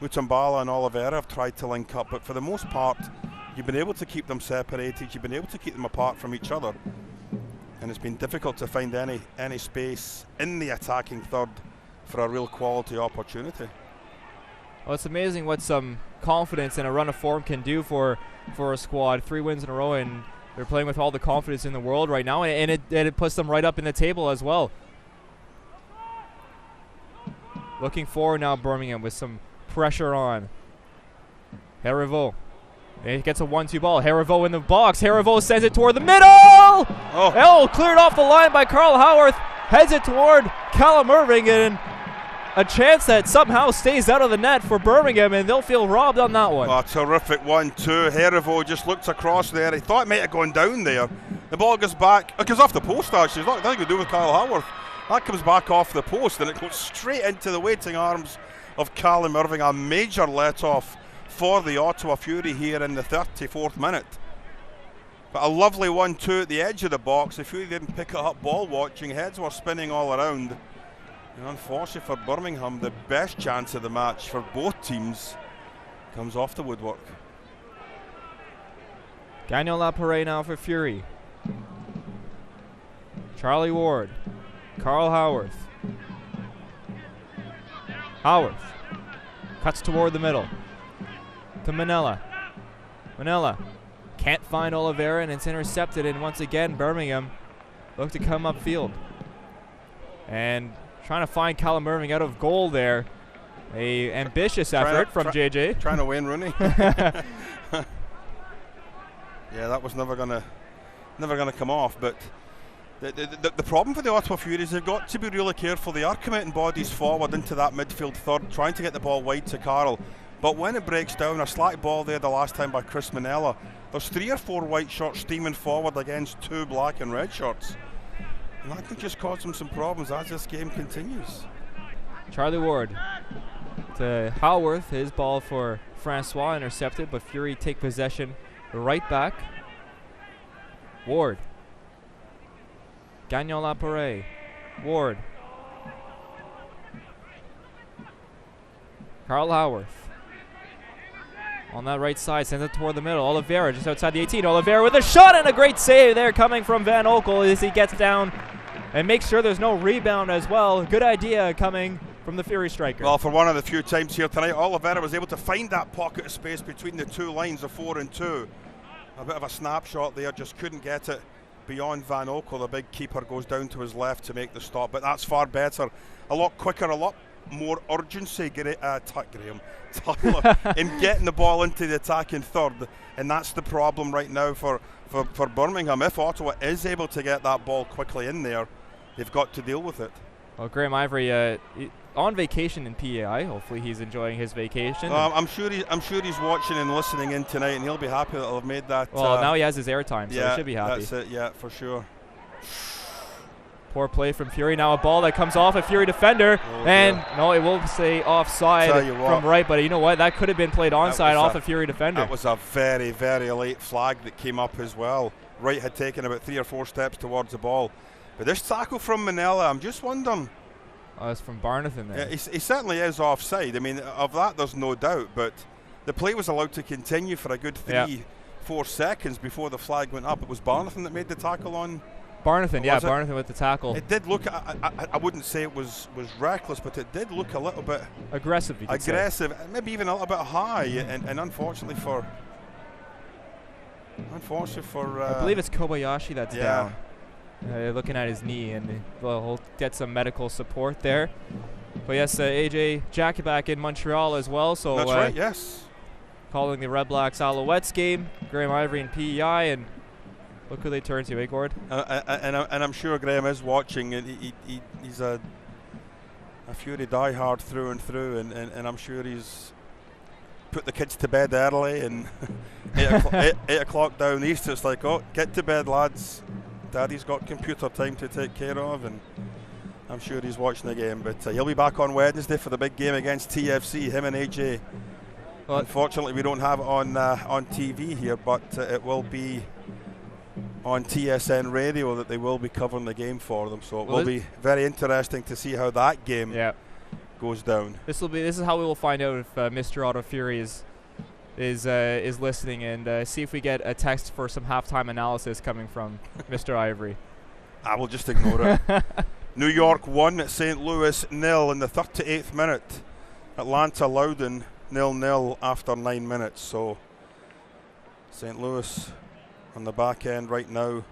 S2: Mutumbala and Oliveira have tried to link up, but for the most part, you've been able to keep them separated, you've been able to keep them apart from each other, and it's been difficult to find any space in the attacking third for a real quality opportunity. Well, it's amazing what some confidence and a run of form can do for a squad. 3 wins in a row, and they're playing with all the confidence in the world right now, and it puts them right up in the table as well. Looking forward now, Birmingham, with some pressure on. Heriveau. He gets a 1-2 ball. Heriveau in the box. Heriveau sends it toward the middle. Oh, cleared off the line by Carl Howarth. Heads it toward Callum Irving, and
S1: a chance that somehow stays out of the net for Birmingham, and they'll feel robbed on that one.
S2: Oh, terrific 1-2. Herivo just looks across there. He thought it might have gone down there. The ball goes back. It goes off the post, actually. It's not nothing to do with Kyle Haworth. That comes back off the post, and it goes straight into the waiting arms of Callum Irving. A major let-off for the Ottawa Fury here in the 34th minute. But a lovely 1-2 at the edge of the box. The Fury didn't pick it up ball watching. Heads were spinning all around. And unfortunately for Birmingham, the best chance of the match for both teams comes off the woodwork.
S1: Daniel Laparé now for Fury. Charlie Ward. Carl Haworth. Haworth cuts toward the middle to Manella. Manella can't find Oliveira, and it's intercepted, and once again Birmingham look to come upfield. And trying to find Callum Irving out of goal there. A ambitious effort from JJ.
S2: Trying to Wayne Rooney. Yeah, that was never gonna come off. But the problem for the Ottawa Fury is they've got to be really careful. They are committing bodies forward into that midfield third, trying to get the ball wide to Carl. But when it breaks down, a slack ball there the last time by Chris Manella, there's 3 or 4 white shirts steaming forward against 2 black and red shirts. And that could just cause them some problems as this game continues.
S1: Charlie Ward to Haworth. His ball for Francois, intercepted, but Fury take possession right back. Ward. Gagnon Laparé. Ward. Carl Haworth. On that right side, sends it toward the middle. Oliveira just outside the 18. Oliveira with a shot and a great save there coming from Van Oekel as he gets down and makes sure there's no rebound as well. Good idea coming from the Fury striker.
S2: Well, for one of the few times here tonight, Oliveira was able to find that pocket of space between the 2 lines of 4 and 2. A bit of a snapshot there, just couldn't get it beyond Van Oekel. The big keeper goes down to his left to make the stop, but that's far better. A lot quicker, a lot more urgency, Graham Tyler, in getting the ball into the attacking third, and that's the problem right now for Birmingham. If Ottawa is able to get that ball quickly in there, they've got to deal with it.
S1: Well, Graham Ivory on vacation in PEI. Hopefully he's enjoying his vacation.
S2: I'm sure he's watching and listening in tonight, and he'll be happy that I've made that.
S1: Well, now he has his airtime, so
S2: yeah,
S1: he should be happy.
S2: That's it, yeah, for sure.
S1: Poor play from Fury. Now a ball that comes off a Fury defender, no, it will say offside from right, but you know what? That could have been played onside off a Fury defender.
S2: That was a very, very late flag that came up as well. Wright had taken about 3 or 4 steps towards the ball. But this tackle from Manella, I'm just wondering.
S1: Oh, it's from Barnathan there.
S2: Yeah, he certainly is offside. I mean, of that there's no doubt, but the play was allowed to continue for a good 3-4 seconds before the flag went up. It was Barnathan that made the tackle on
S1: Barnathan, yeah, Barnathan with the tackle.
S2: It did look, I wouldn't say it was reckless, but it did look a little bit
S1: aggressive,
S2: maybe even a little bit high, and unfortunately for
S1: I believe it's Kobayashi that's down. Looking at his knee, and he'll get some medical support there. But yes, AJ Jack back in Montreal as well. So
S2: that's right, yes.
S1: Calling the Red Blacks Alouettes game, Graham Ivory and PEI, and look who they turn to, Gord?
S2: And I'm sure Graham is watching, and he's a Fury diehard through and through, and I'm sure he's put the kids to bed early, and 8 o'clock down east, it's like, oh, get to bed, lads. Daddy's got computer time to take care of, and I'm sure he's watching the game. But he'll be back on Wednesday for the big game against TFC, him and AJ. Well, unfortunately, we don't have it on TV here, but it will be on TSN radio that they will be covering the game for them. So it will be very interesting to see how that game goes down.
S1: This is how we will find out if Mr. Otto Fury is listening, and see if we get a text for some halftime analysis coming from Mr. Ivory.
S2: I will just ignore it. New York 1, St. Louis 0 in the 38th minute. Atlanta Loudon 0-0 after 9 minutes. So St. Louis on the back end right now,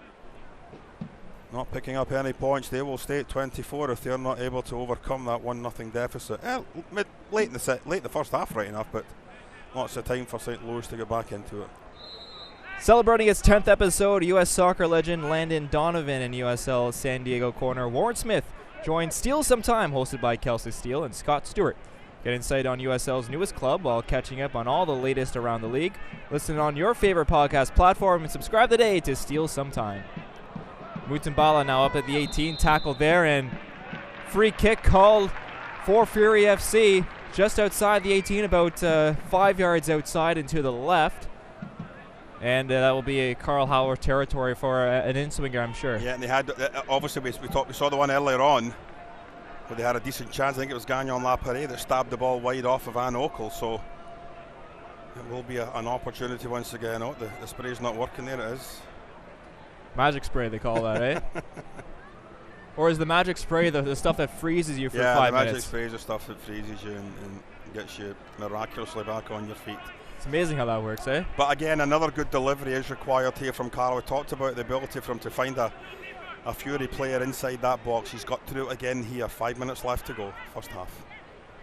S2: not picking up any points. They will stay at 24 if they're not able to overcome that 1-0 deficit. Late in the first half, right enough, but lots of time for St. Louis to get back into it.
S1: Celebrating its 10th episode, U.S. soccer legend Landon Donovan in USL San Diego corner. Warren Smith join Steal Sometime, hosted by Kelsey Steele and Scott Stewart. Get insight on USL's newest club while catching up on all the latest around the league. Listen on your favorite podcast platform and subscribe today to Steal Sometime. Mutumbala now up at the 18, tackle there, and free kick called for Fury FC just outside the 18, about 5 yards outside and to the left. And that will be a Carl Howard territory for an in-swinger, I'm sure.
S2: Yeah, and they had, obviously, we saw the one earlier on where they had a decent chance. I think it was Gagnon Lapare that stabbed the ball wide off of Van Okel. So it will be an opportunity once again. Oh, the spray's not working. There it is.
S1: Magic spray, they call that, eh? Or is the magic spray the stuff that freezes you for 5 minutes?
S2: Yeah, the magic spray is the stuff that freezes you and gets you miraculously back on your feet.
S1: It's amazing how that works, eh?
S2: But again, another good delivery is required here from Carl. We talked about the ability for him to find a Fury player inside that box. He's got to do it again here. 5 minutes left to go, first half.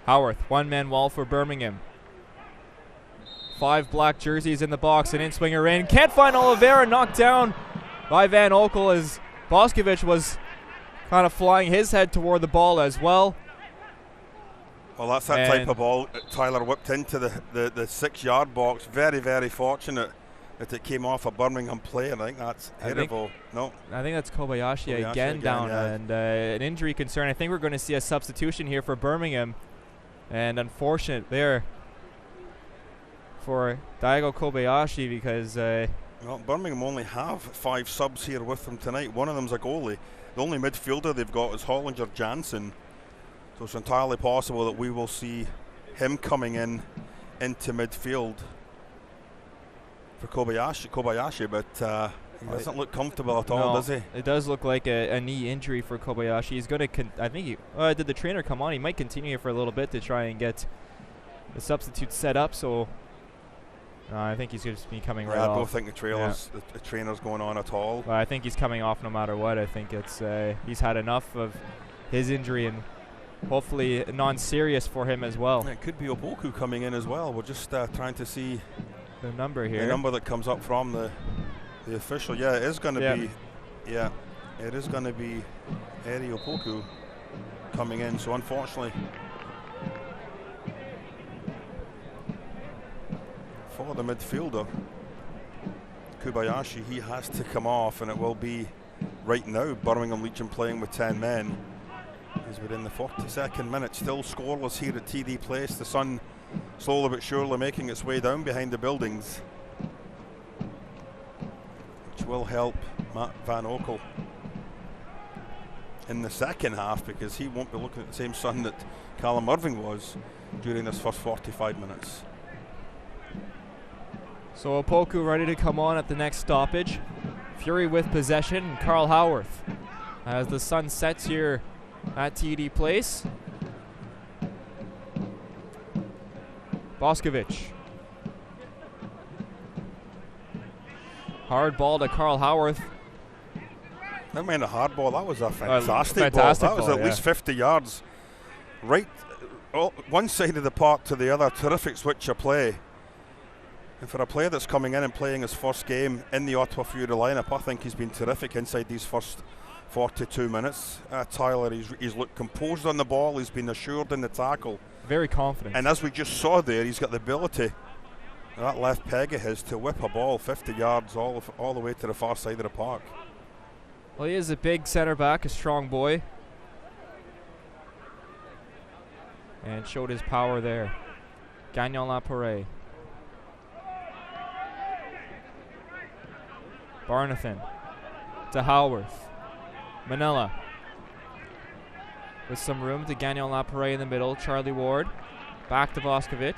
S1: Howarth, one-man wall for Birmingham. 5 black jerseys in the box, an in-swinger in. Can't find Oliveira, knocked down by Van Okel as Boskovic was kind of flying his head toward the ball as well.
S2: Well, that's that type of ball Tyler whipped into the 6-yard box. Very, very fortunate that it came off a Birmingham player. I think that's Herivo. No.
S1: I think that's Kobayashi again down,
S2: yeah.
S1: And an injury concern. I think we're going to see a substitution here for Birmingham. And unfortunate there for Daigo Kobayashi because...
S2: well, Birmingham only have 5 subs here with them tonight. One of them's a goalie. The only midfielder they've got is Hollinger Jansen. So it's entirely possible that we will see him coming into midfield for Kobayashi, but he doesn't look comfortable at all, does he?
S1: It does look like a knee injury for Kobayashi. He's going to, I think, did the trainer come on? He might continue here for a little bit to try and get the substitute set up. So I think he's going to be coming right off.
S2: I don't think the trainer's going on at all.
S1: Well, I think he's coming off no matter what. I think it's he's had enough of his injury and hopefully non-serious for him as well.
S2: It could be Opoku coming in as well. We're just trying to see
S1: the number here.
S2: The number that comes up from the official. Yeah, it is going to be. Yeah, it is going to be Eri Opoku coming in. So unfortunately, for the midfielder Kobayashi, he has to come off, and it will be right now Birmingham Legion playing with 10 men. As we're in the 42nd minute, still scoreless here at TD Place. The sun slowly but surely making its way down behind the buildings, which will help Matt Van Okel in the second half, because he won't be looking at the same sun that Callum Irving was during this first 45 minutes.
S1: So Opoku ready to come on at the next stoppage. Fury with possession, and Carl Howarth as the sun sets here at TD Place. Boskovic. Hard ball to Carl Howarth.
S2: That meant a hard ball. That was a fantastic ball. That was at least 50 yards. Right, one side of the park to the other. Terrific switch of play. And for a player that's coming in and playing his first game in the Ottawa Fury lineup, I think he's been terrific inside these first 42 minutes. Tyler, he's looked composed on the ball. He's been assured in the tackle.
S1: Very confident.
S2: And as we just saw there, he's got the ability, that left peg of his, to whip a ball 50 yards all the way to the far side of the park.
S1: Well, he is a big center back, a strong boy. And showed his power there. Gagnon Lapare. Barnathan to Howarth. Manila with some room to Gagnon Lapare in the middle. Charlie Ward back to Boskovic.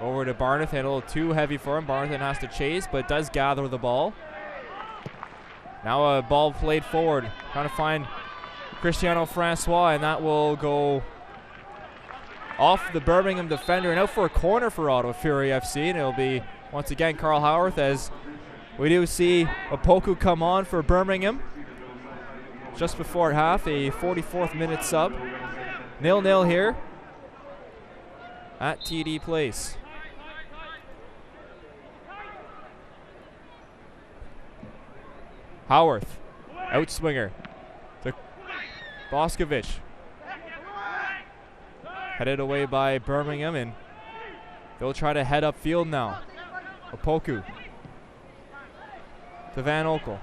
S1: Over to Barnathan, a little too heavy for him. Barnathan has to chase, but does gather the ball. Now a ball played forward, trying to find Cristiano Francois, and that will go off the Birmingham defender and out for a corner for Ottawa Fury FC, and it'll be once again Carl Howarth, as we do see Opoku come on for Birmingham just before half, a 44th minute sub. 0-0 here at TD Place. Howarth, outswinger to Boscovich. Headed away by Birmingham, and they'll try to head upfield now. Opoku to Van Oekel.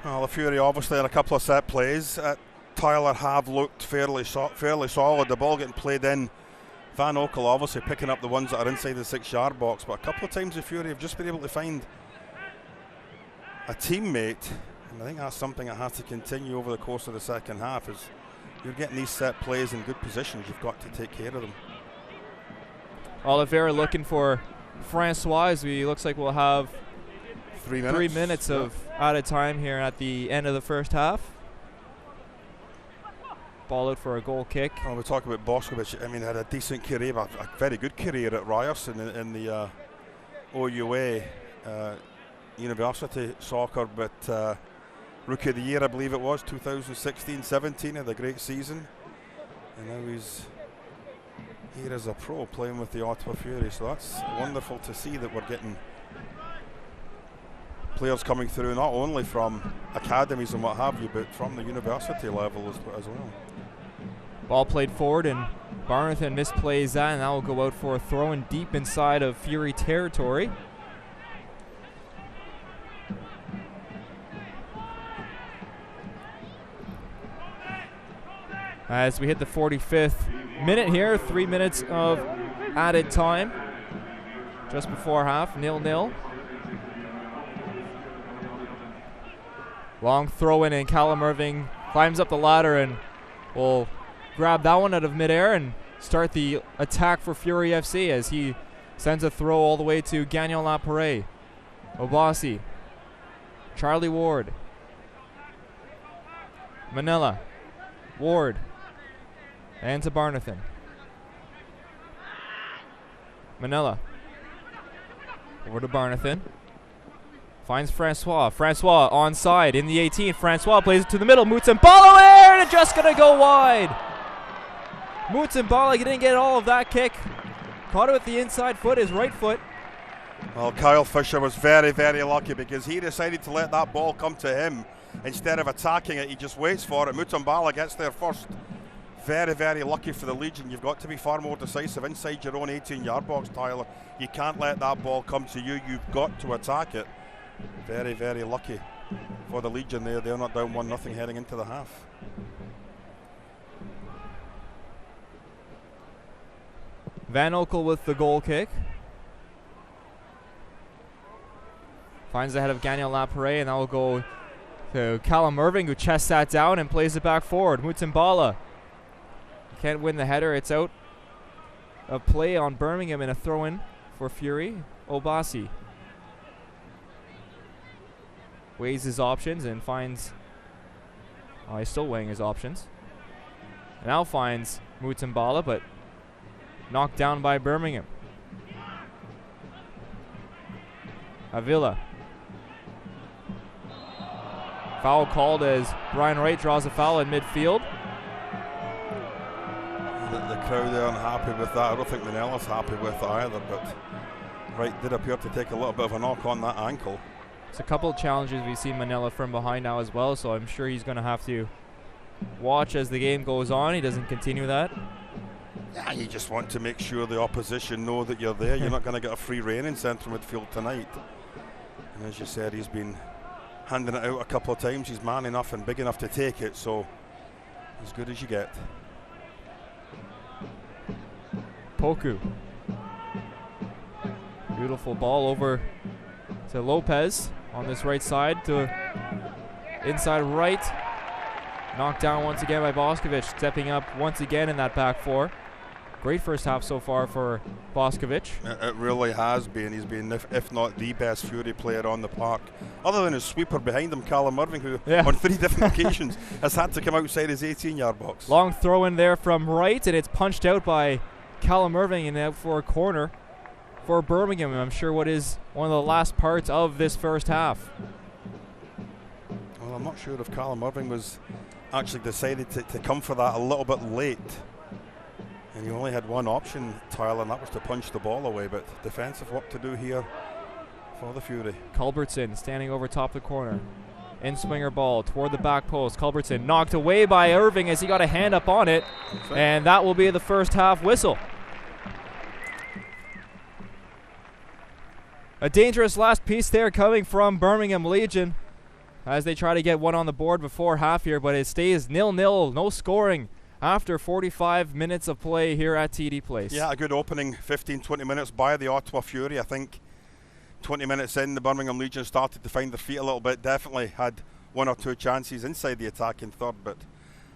S2: Well, the Fury obviously had a couple of set plays. Tyler have looked fairly solid. The ball getting played in. Van Oekel obviously picking up the ones that are inside the 6-yard box, but a couple of times the Fury have just been able to find a teammate, and I think that's something that has to continue over the course of the second half. Is you're getting these set plays in good positions, you've got to take care of them.
S1: Oliveira looking for Francois. Looks like we'll have
S2: 3 minutes.
S1: 3 minutes of added time here at the end of the first half. Ball out for a goal kick.
S2: Well, we talk about Boscovich. I mean, had a decent career, a very good career at Ryerson in the OUA University soccer, but Rookie of the Year, I believe it was, 2016-17, had a great season. And now he's here as a pro playing with the Ottawa Fury, so that's wonderful to see that we're getting players coming through not only from academies and what have you, but from the university level as well.
S1: Ball played forward, and Barnathan misplays that, and that will go out for a throw in deep inside of Fury territory. As we hit the 45th minute here, 3 minutes of added time just before half, 0-0. Long throw in, and Callum Irving climbs up the ladder and will grab that one out of midair and start the attack for Fury FC as he sends a throw all the way to Gagnon Lapare. Obasi, Charlie Ward, Manila, Ward, and to Barnathan. Manila, over to Barnathan. Finds Francois. Francois onside in the 18. Francois plays it to the middle. Mutsambala there, and it's just going to go wide. Mutsambala didn't get all of that kick. Caught it with the inside foot, his right foot.
S2: Well, Kyle Fisher was very, very lucky because he decided to let that ball come to him instead of attacking it. He just waits for it. Mutsambala gets there first. Very, very lucky for the Legion. You've got to be far more decisive inside your own 18-yard box, Tyler. You can't let that ball come to you. You've got to attack it. Very, very lucky for the Legion there. They're not down 1-0 heading into the half.
S1: Van Oekel with the goal kick. Finds the head of Gagnon Lapare, and that will go to Callum Irving, who chests that down and plays it back forward. Mutsambala can't win the header. It's out of play on Birmingham and a throw-in for Fury. Obasi weighs his options and finds... Oh, he's still weighing his options. Now finds Mutsambala, but knocked down by Birmingham. Avila. Foul called as Brian Wright draws a foul in midfield.
S2: The crowd are unhappy with that. I don't think Manila's happy with it either, but Wright did appear to take a little bit of a knock on that ankle.
S1: It's a couple of challenges we've seen Manila from behind now as well, so I'm sure he's going to have to watch as the game goes on. He doesn't continue that.
S2: Yeah, you just want to make sure the opposition know that you're there. You're not going to get a free rein in central midfield tonight. And as you said, he's been handing it out a couple of times. He's man enough and big enough to take it, so as good as you get.
S1: Poku. Beautiful ball over to Lopez on this right side to inside right. Knocked down once again by Boscovich, stepping up once again in that back four. Great first half so far for Boscovich.
S2: It really has been. He's been, if not the best Fury player on the park. Other than his sweeper behind him, Callum Irving, who on 3 different occasions has had to come outside his 18-yard box.
S1: Long throw in there from Wright, and it's punched out by Callum Irving and out for a corner for Birmingham. I'm sure what is one of the last parts of this first half.
S2: Well, I'm not sure if Callum Irving was actually decided to come for that a little bit late. And he only had one option, Tyler, and that was to punch the ball away. But defensive work to do here for the Fury.
S1: Culbertson standing over top of the corner. In-swinger ball toward the back post. Culbertson knocked away by Irving as he got a hand up on it. And that will be the first half whistle. A dangerous last piece there coming from Birmingham Legion as they try to get one on the board before half here, but it stays 0-0, no scoring after 45 minutes of play here at TD Place.
S2: Yeah, a good opening 15-20 minutes by the Ottawa Fury. I think 20 minutes in, the Birmingham Legion started to find their feet a little bit. Definitely had one or two chances inside the attacking third, but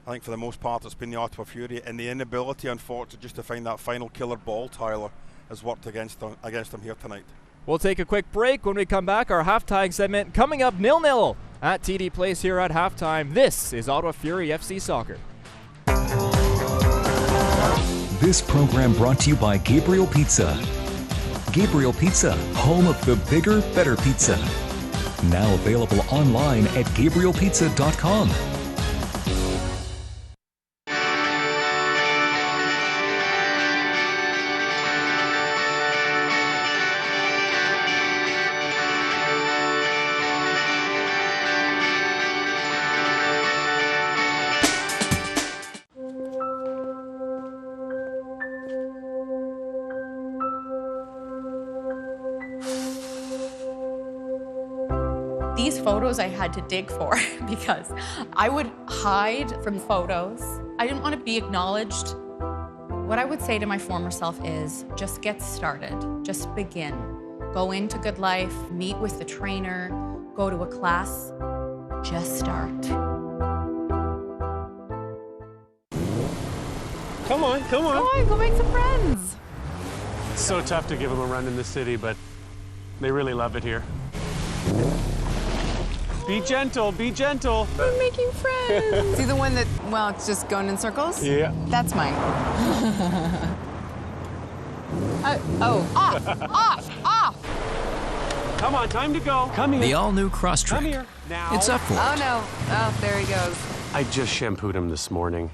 S2: I think for the most part it's been the Ottawa Fury, and the inability, unfortunately, just to find that final killer ball, Tyler, has worked against them here tonight.
S1: We'll take a quick break. When we come back, our halftime segment coming up 0-0 at TD Place here at halftime. This is Ottawa Fury FC Soccer.
S3: This program brought to you by Gabriel Pizza. Gabriel Pizza, home of the bigger, better pizza. Now available online at GabrielPizza.com.
S12: These photos I had to dig for because I would hide from photos. I didn't want to be acknowledged. What I would say to my former self is just get started, just begin. Go into Good Life, meet with the trainer, go to a class, just start.
S13: Come on, come on.
S12: Come on, go make some friends.
S13: It's so tough to give them a run in the city, but they really love it here. Be gentle, be gentle.
S12: We're making friends. See the one that, well, it's just going in circles?
S13: Yeah.
S12: That's mine. Off.
S13: Come on, time to go. Come here.
S9: The all-new cross trick.
S13: Come here. Now.
S9: It's up for it.
S12: Oh, no. Oh, there he goes.
S13: I just shampooed him this morning.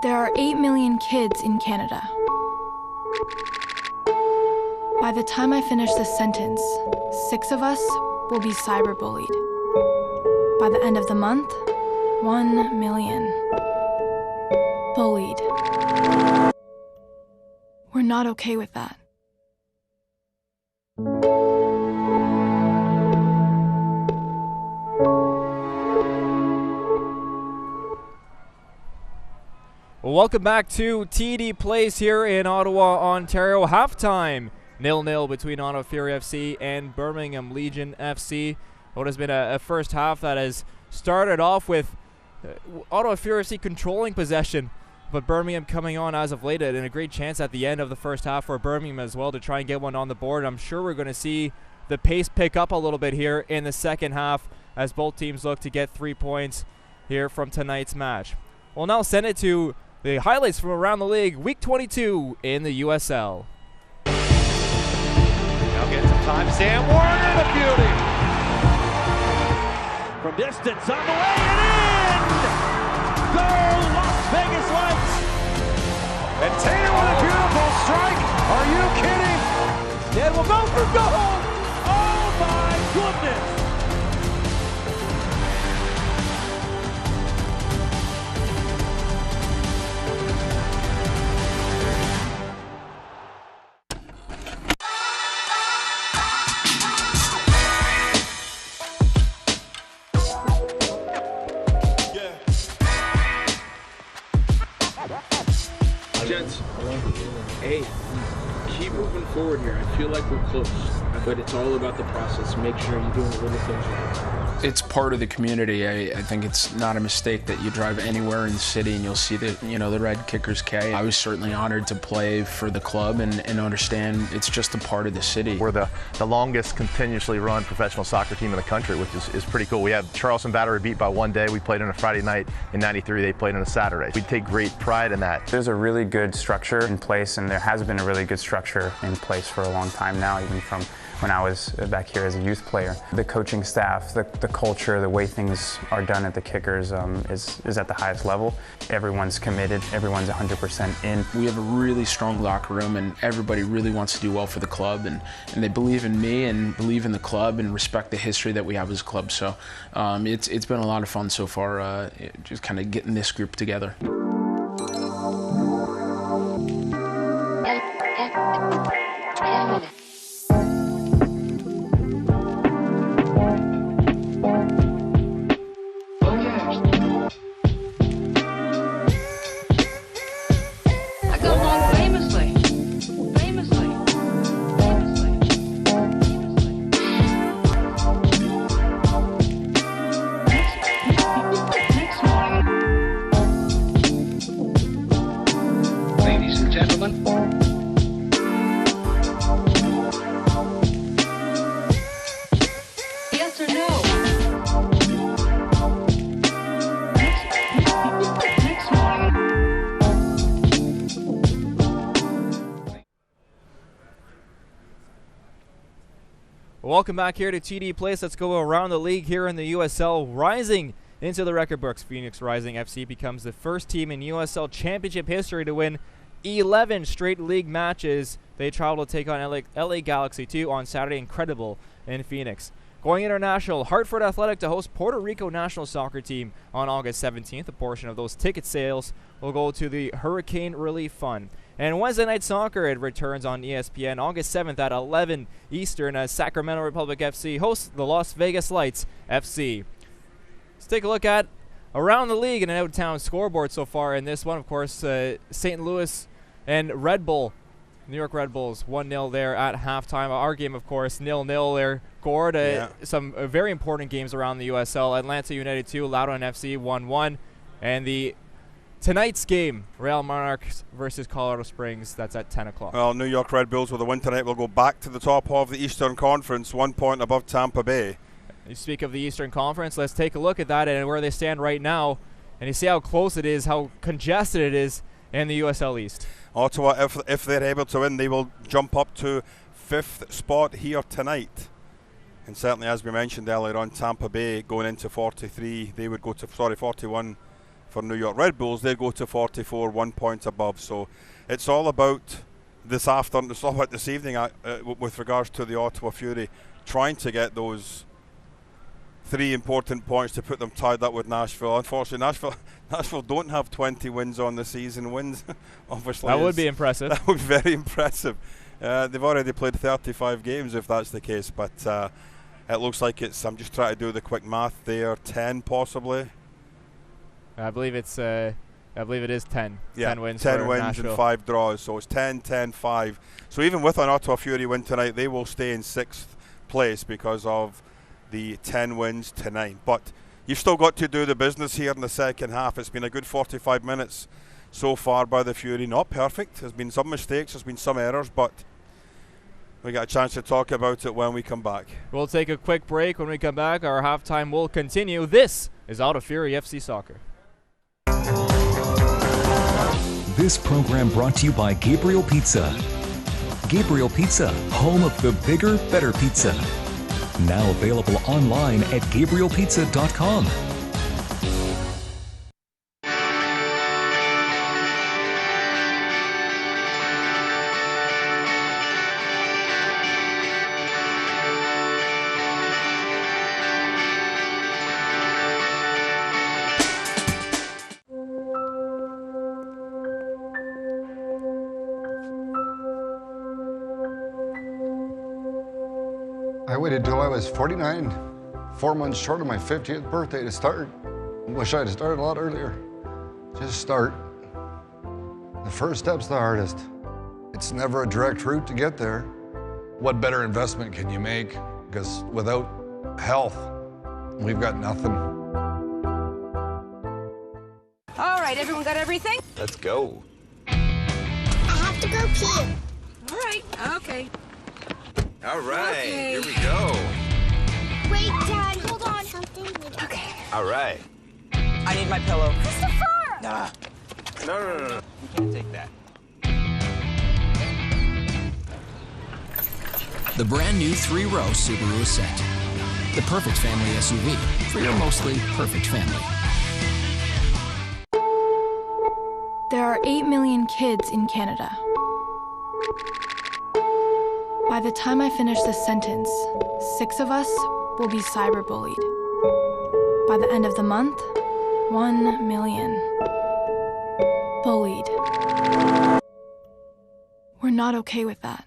S10: There are 8 million kids in Canada. By the time I finish this sentence, 6 of us will be cyberbullied. By the end of the month, 1 million. Bullied. We're not okay with that.
S1: Well, welcome back to TD Place here in Ottawa, Ontario. Halftime 0-0 between Ottawa Fury FC and Birmingham Legion FC. What has been a first half that has started off with Ottawa Fury FC controlling possession, but Birmingham coming on as of late, and a great chance at the end of the first half for Birmingham as well to try and get one on the board. I'm sure we're going to see the pace pick up a little bit here in the second half as both teams look to get 3 points here from tonight's match. We'll now send it to the highlights from around the league, Week 22 in the USL.
S14: Now get some time, Sam Warner, the beauty. From distance, on the way and in! Goal, Las Vegas Lights! And Taylor with a beautiful strike. Are you kidding? It will go for goal! Oh my goodness!
S15: Gents, hey, keep moving forward here. I feel like we're close, but it's all about the process. Make sure you're doing the little things right.
S16: It's part of the community. I think it's not a mistake that you drive anywhere in the city and you'll see the red Kickers K. I was certainly honored to play for the club and understand it's just a part of the city.
S17: We're the longest continuously run professional soccer team in the country, which is pretty cool. We have Charleston Battery beat by one day. We played on a Friday night. In '93, they played on a Saturday. We take great pride in that.
S18: There's a really good structure in place, and there has been a really good structure culture in place for a long time now, even from when I was back here as a youth player. The coaching staff, the culture, the way things are done at the Kickers is at the highest level. Everyone's committed, everyone's 100% in.
S16: We have a really strong locker room, and everybody really wants to do well for the club, and they believe in me and believe in the club and respect the history that we have as a club. So it's been a lot of fun so far, just kind of getting this group together.
S1: Welcome back here to TD Place. Let's go around the league here in the USL. Rising into the record books, Phoenix Rising FC becomes the first team in USL Championship history to win 11 straight league matches. They travel to take on LA Galaxy 2 on Saturday. Incredible in Phoenix. Going international, Hartford Athletic to host Puerto Rico national soccer team on August 17th. A portion of those ticket sales will go to the Hurricane Relief Fund. And Wednesday Night Soccer, it returns on ESPN August 7th at 11 Eastern as Sacramento Republic FC hosts the Las Vegas Lights FC. Let's take a look at around the league and an out-of-town scoreboard so far in this one. Of course, St. Louis and Red Bull, New York Red Bulls 1-0 there at halftime. Our game, of course, 0-0 there. Gord, some very important games around the USL. Atlanta United 2, Loudoun FC 1-1. And the tonight's game, Real Monarchs versus Colorado Springs, that's at 10 o'clock.
S2: Well, New York Red Bulls with a win tonight will go back to the top of the Eastern Conference, 1 point above Tampa Bay.
S1: You speak of the Eastern Conference, let's take a look at that and where they stand right now. And you see how close it is, how congested it is in the USL East.
S2: Ottawa, if they're able to win, they will jump up to 5th spot here tonight. And certainly, as we mentioned earlier on, Tampa Bay going into 43, they would go to 41 for New York Red Bulls. They'd go to 44, 1 point above. So it's all about this afternoon, it's all about this evening with regards to the Ottawa Fury, trying to get those 3 important points to put them tied up with Nashville. Unfortunately, Nashville don't have 20 wins on the season. Wins, obviously.
S1: That would be impressive.
S2: That would be very impressive. They've already played 35 games if that's the case, but it looks like it's, I'm just trying to do the quick math there, 10 possibly.
S1: I believe it is 10.
S2: Yeah,
S1: 10 wins
S2: 10
S1: for
S2: wins
S1: Nashville.
S2: and 5 draws, so it's 10-10-5. So even with an Ottawa Fury win tonight, they will stay in 6th place because of the 10 wins to 9. But you've still got to do the business here in the second half. It's been a good 45 minutes so far by the Fury. Not perfect. There's been some mistakes, there's been some errors, but we got a chance to talk about it when we come back.
S1: We'll take a quick break. When we come back, our halftime will continue. This is Out of Fury FC Soccer.
S3: This program brought to you by Gabriel Pizza. Gabriel Pizza, home of the bigger, better pizza. Now available online at GabrielPizza.com.
S4: I waited till I was 49, 4 months short of my 50th birthday to start. Wish I'd started a lot earlier. Just start. The first step's the hardest. It's never a direct route to get there. What better investment can you make? Because without health, we've got nothing.
S5: All right, everyone got everything?
S6: Let's go.
S7: I have to go pee.
S5: All right, okay.
S6: All right,
S5: Okay.
S6: here we go.
S7: Wait, Dad, hold on. Something.
S5: Okay.
S6: All right.
S8: I need my pillow.
S7: Christopher!
S6: No.
S8: You can't take that.
S9: The brand new 3-row Subaru Ascent. The perfect family SUV for your mostly perfect family.
S10: There are 8 million kids in Canada. By the time I finish this sentence, 6 of us will be cyberbullied. By the end of the month, 1 million. Bullied. We're not okay with that.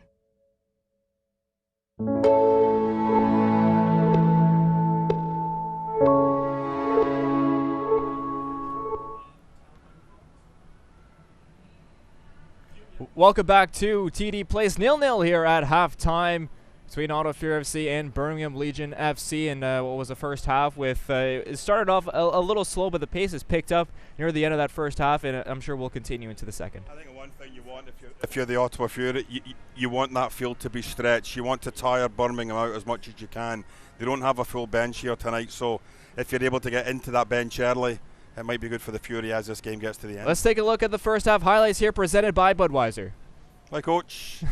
S1: Welcome back to TD Place 0-0 here at halftime between Ottawa Fury FC and Birmingham Legion FC. And what was the first half with, it started off a little slow, but the pace has picked up near the end of that first half, and I'm sure we'll continue into the second.
S2: I think the one thing you want if you're the Ottawa Fury, you want that field to be stretched. You want to tire Birmingham out as much as you can. They don't have a full bench here tonight, so if you're able to get into that bench early, it might be good for the Fury as this game gets to the end.
S1: Let's take a look at the first half highlights here, presented by Budweiser.
S2: My coach.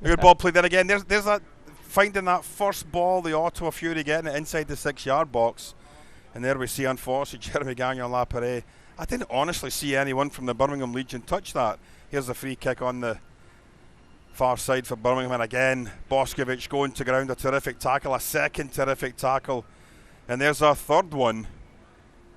S2: A good ball played there again. There's that, finding that first ball, the Ottawa Fury getting it inside the 6-yard box. And there we see, unfortunately, Jeremy Gagnon-Lapierre. I didn't honestly see anyone from the Birmingham Legion touch that. Here's a free kick on the far side for Birmingham. And again, Boskovic going to ground, a terrific tackle, a second terrific tackle. And there's our third one.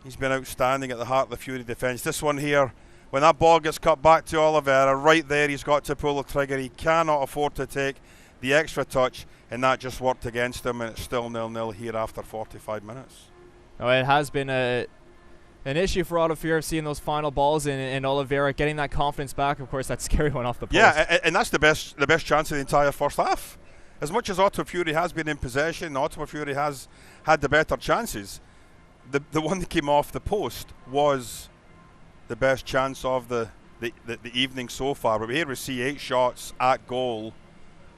S2: He's been outstanding at the heart of the Fury defence. This one here, when that ball gets cut back to Oliveira, right there he's got to pull the trigger. He cannot afford to take the extra touch, and that just worked against him, and it's still 0-0 here after 45 minutes.
S1: Oh, it has been an issue for Ottawa Fury FC in those final balls, and Oliveira getting that confidence back. Of course, that scary one off the post.
S2: Yeah, and that's the best chance of the entire first half. As much as Ottawa Fury has been in possession, Ottawa Fury has had the better chances. The one that came off the post was the best chance of the evening so far. But here we see 8 shots at goal,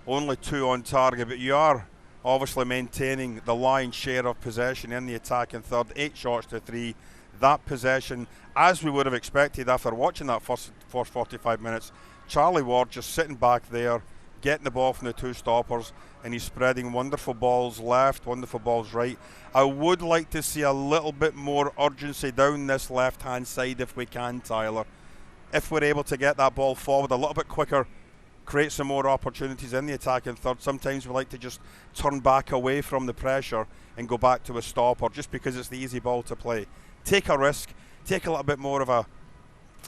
S2: only 2 on target. But you are obviously maintaining the lion's share of possession in the attacking third. 8 shots to 3. That possession, as we would have expected after watching that first 45 minutes. Charlie Ward just sitting back there, getting the ball from the 2 stoppers, and he's spreading wonderful balls left, wonderful balls right. I would like to see a little bit more urgency down this left-hand side if we can, Tyler. If we're able to get that ball forward a little bit quicker, create some more opportunities in the attacking third. Sometimes we like to just turn back away from the pressure and go back to a stopper just because it's the easy ball to play. Take a risk, take a little bit more of a,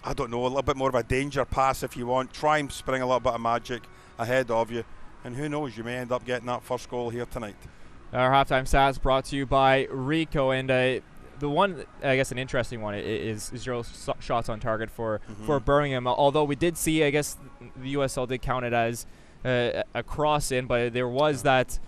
S2: a little bit more of a danger pass if you want. Try and spring a little bit of magic ahead of you. And who knows, you may end up getting that first goal here tonight.
S1: Our halftime stats brought to you by Rico, and the one, I guess, an interesting one is 0 shots on target for Birmingham. Although we did see, I guess, the USL did count it as a cross in, but there was that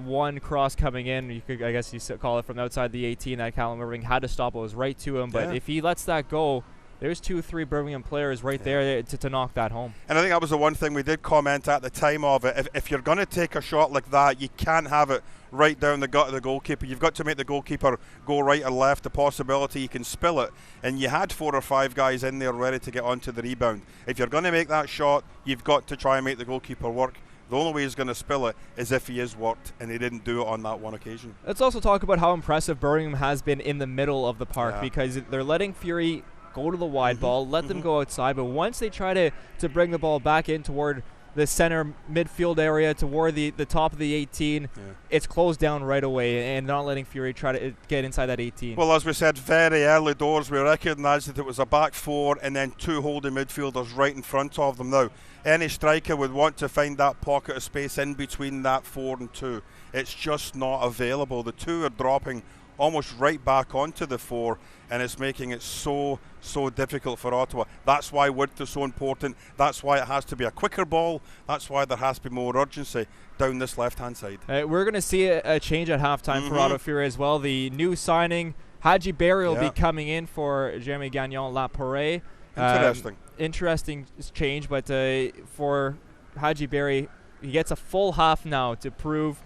S1: one cross coming in. You could, I guess, you call it from outside the 18 that Callum Irving had to stop. It was right to him, but if he lets that go, there's 2-3 Birmingham players right there to knock that home. And
S2: I think that was the one thing we did comment at the time of it. If you're going to take a shot like that, you can't have it right down the gut of the goalkeeper. You've got to make the goalkeeper go right or left. The possibility he can spill it. And you had 4 or 5 guys in there ready to get onto the rebound. If you're going to make that shot, you've got to try and make the goalkeeper work. The only way he's going to spill it is if he is worked, and he didn't do it on that one occasion.
S1: Let's also talk about how impressive Birmingham has been in the middle of the park, because they're letting Fury go to the wide ball, let them go outside, but once they try to bring the ball back in toward the center midfield area, toward the top of the 18, it's closed down right away, and not letting Fury try to get inside that 18.
S2: Well, as we said, very early doors, we recognised that it was a back 4 and then 2 holding midfielders right in front of them. Now, any striker would want to find that pocket of space in between that 4 and 2. It's just not available. The 2 are dropping almost right back onto the 4, and it's making it so difficult for Ottawa. That's why width is so important. That's why it has to be a quicker ball. That's why there has to be more urgency down this left-hand side.
S1: We're going to see a change at halftime for Ottawa Fury as well. The new signing, Hadji Berry, will be coming in for Jeremy Gagnon-Lapierre. Interesting change, but for Hadji Berry, he gets a full half now to prove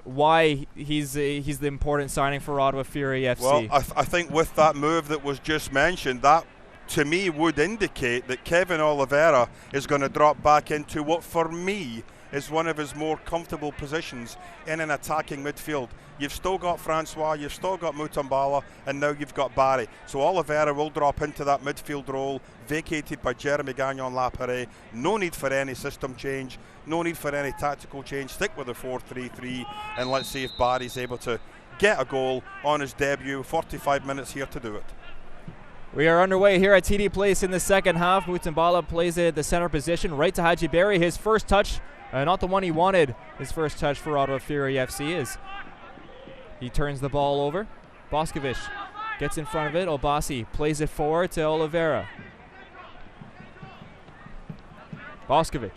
S1: why he's the important signing for Ottawa Fury FC.
S2: Well, I think with that move that was just mentioned, that to me would indicate that Kevin Oliveira is going to drop back into what for me is one of his more comfortable positions in an attacking midfield. You've still got Francois, you've still got Mutambala, and now you've got Barry. So Oliveira will drop into that midfield role, vacated by Jeremy Gagnon-Lapierre. No need for any system change, no need for any tactical change. Stick with the 4-3-3, and let's see if Barry's able to get a goal on his debut. 45 minutes here to do it.
S1: We are underway here at TD Place in the second half. Mutambala plays it at the center position, right to Hadji Barry. His first touch, not the one he wanted. His first touch for Ottawa Fury FC is he turns the ball over. Boskovic gets in front of it. Obasi plays it forward to Oliveira. Boskovic.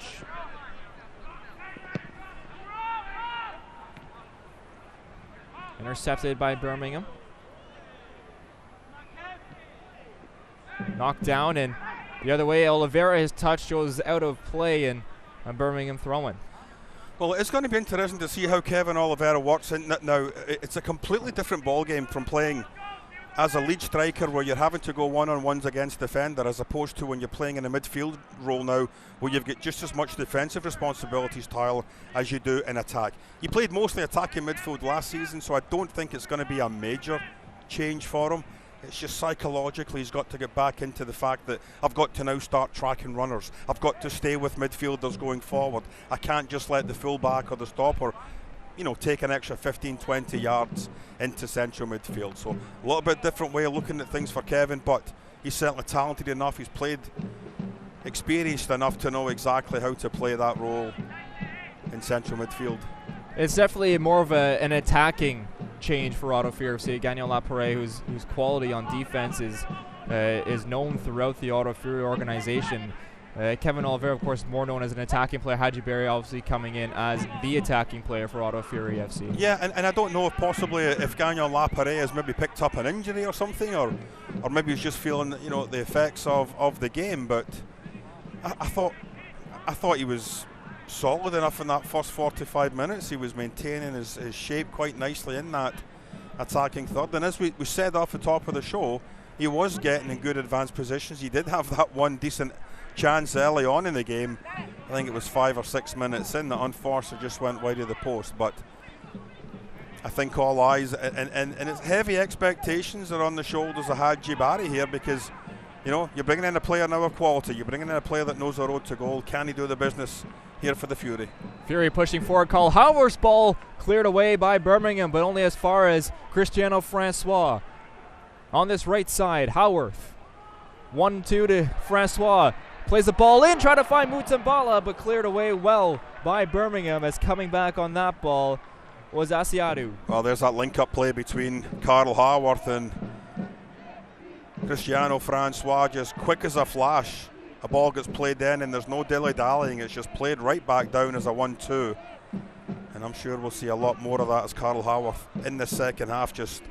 S1: Intercepted by Birmingham. Knocked down, and the other way, Oliveira, his touch goes out of play, and Birmingham throwing.
S2: Well, it's going to be interesting to see how Kevin Oliveira works in that now. It's a completely different ball game from playing as a lead striker where you're having to go one-on-ones against defender, as opposed to when you're playing in a midfield role now where you've got just as much defensive responsibilities, Tyler, as you do in attack. You played mostly attacking midfield last season, so I don't think it's going to be a major change for him. It's just psychologically he's got to get back into the fact that I've got to now start tracking runners. I've got to stay with midfielders going forward. I can't just let the fullback or the stopper, you know, take an extra 15, 20 yards into central midfield. So a little bit different way of looking at things for Kevin, but he's certainly talented enough. He's played, experienced enough to know exactly how to play that role in central midfield.
S1: It's definitely more of an attacking change for Ottawa Fury FC. Gagnon-Lapierre, whose quality on defense is known throughout the Ottawa Fury organization. Kevin Oliveira, of course, more known as an attacking player. Hadji Barry obviously coming in as the attacking player for Ottawa Fury FC. Yeah,
S2: and I don't know if possibly if Gagnon-Lapierre has maybe picked up an injury or something, or maybe he's just feeling, you know, the effects of the game. But I thought he was solid enough in that first 45 minutes. He was maintaining his shape quite nicely in that attacking third. And as we said off the top of the show, he was getting in good advanced positions. He did have that one decent chance early on in the game. I think it was 5 or 6 minutes in that unfortunately just went wide of the post. But I think all eyes and it's heavy expectations are on the shoulders of Hadji Barry here, because, you know, you're bringing in a player now of quality. You're bringing in a player that knows the road to goal. Can he do the business here for the Fury?
S1: Fury pushing forward. Carl Howarth's ball cleared away by Birmingham, but only as far as Cristiano Francois. On this right side, Howarth. 1-2 to Francois. Plays the ball in, trying to find Mutambala, but cleared away well by Birmingham, as coming back on that ball was Asiadu.
S2: Well, there's that link-up play between Carl Haworth and Cristiano Francois, just quick as a flash. A ball gets played in and there's no dilly-dallying. It's just played right back down as a 1-2. And I'm sure we'll see a lot more of that as Carl Haworth in the second half just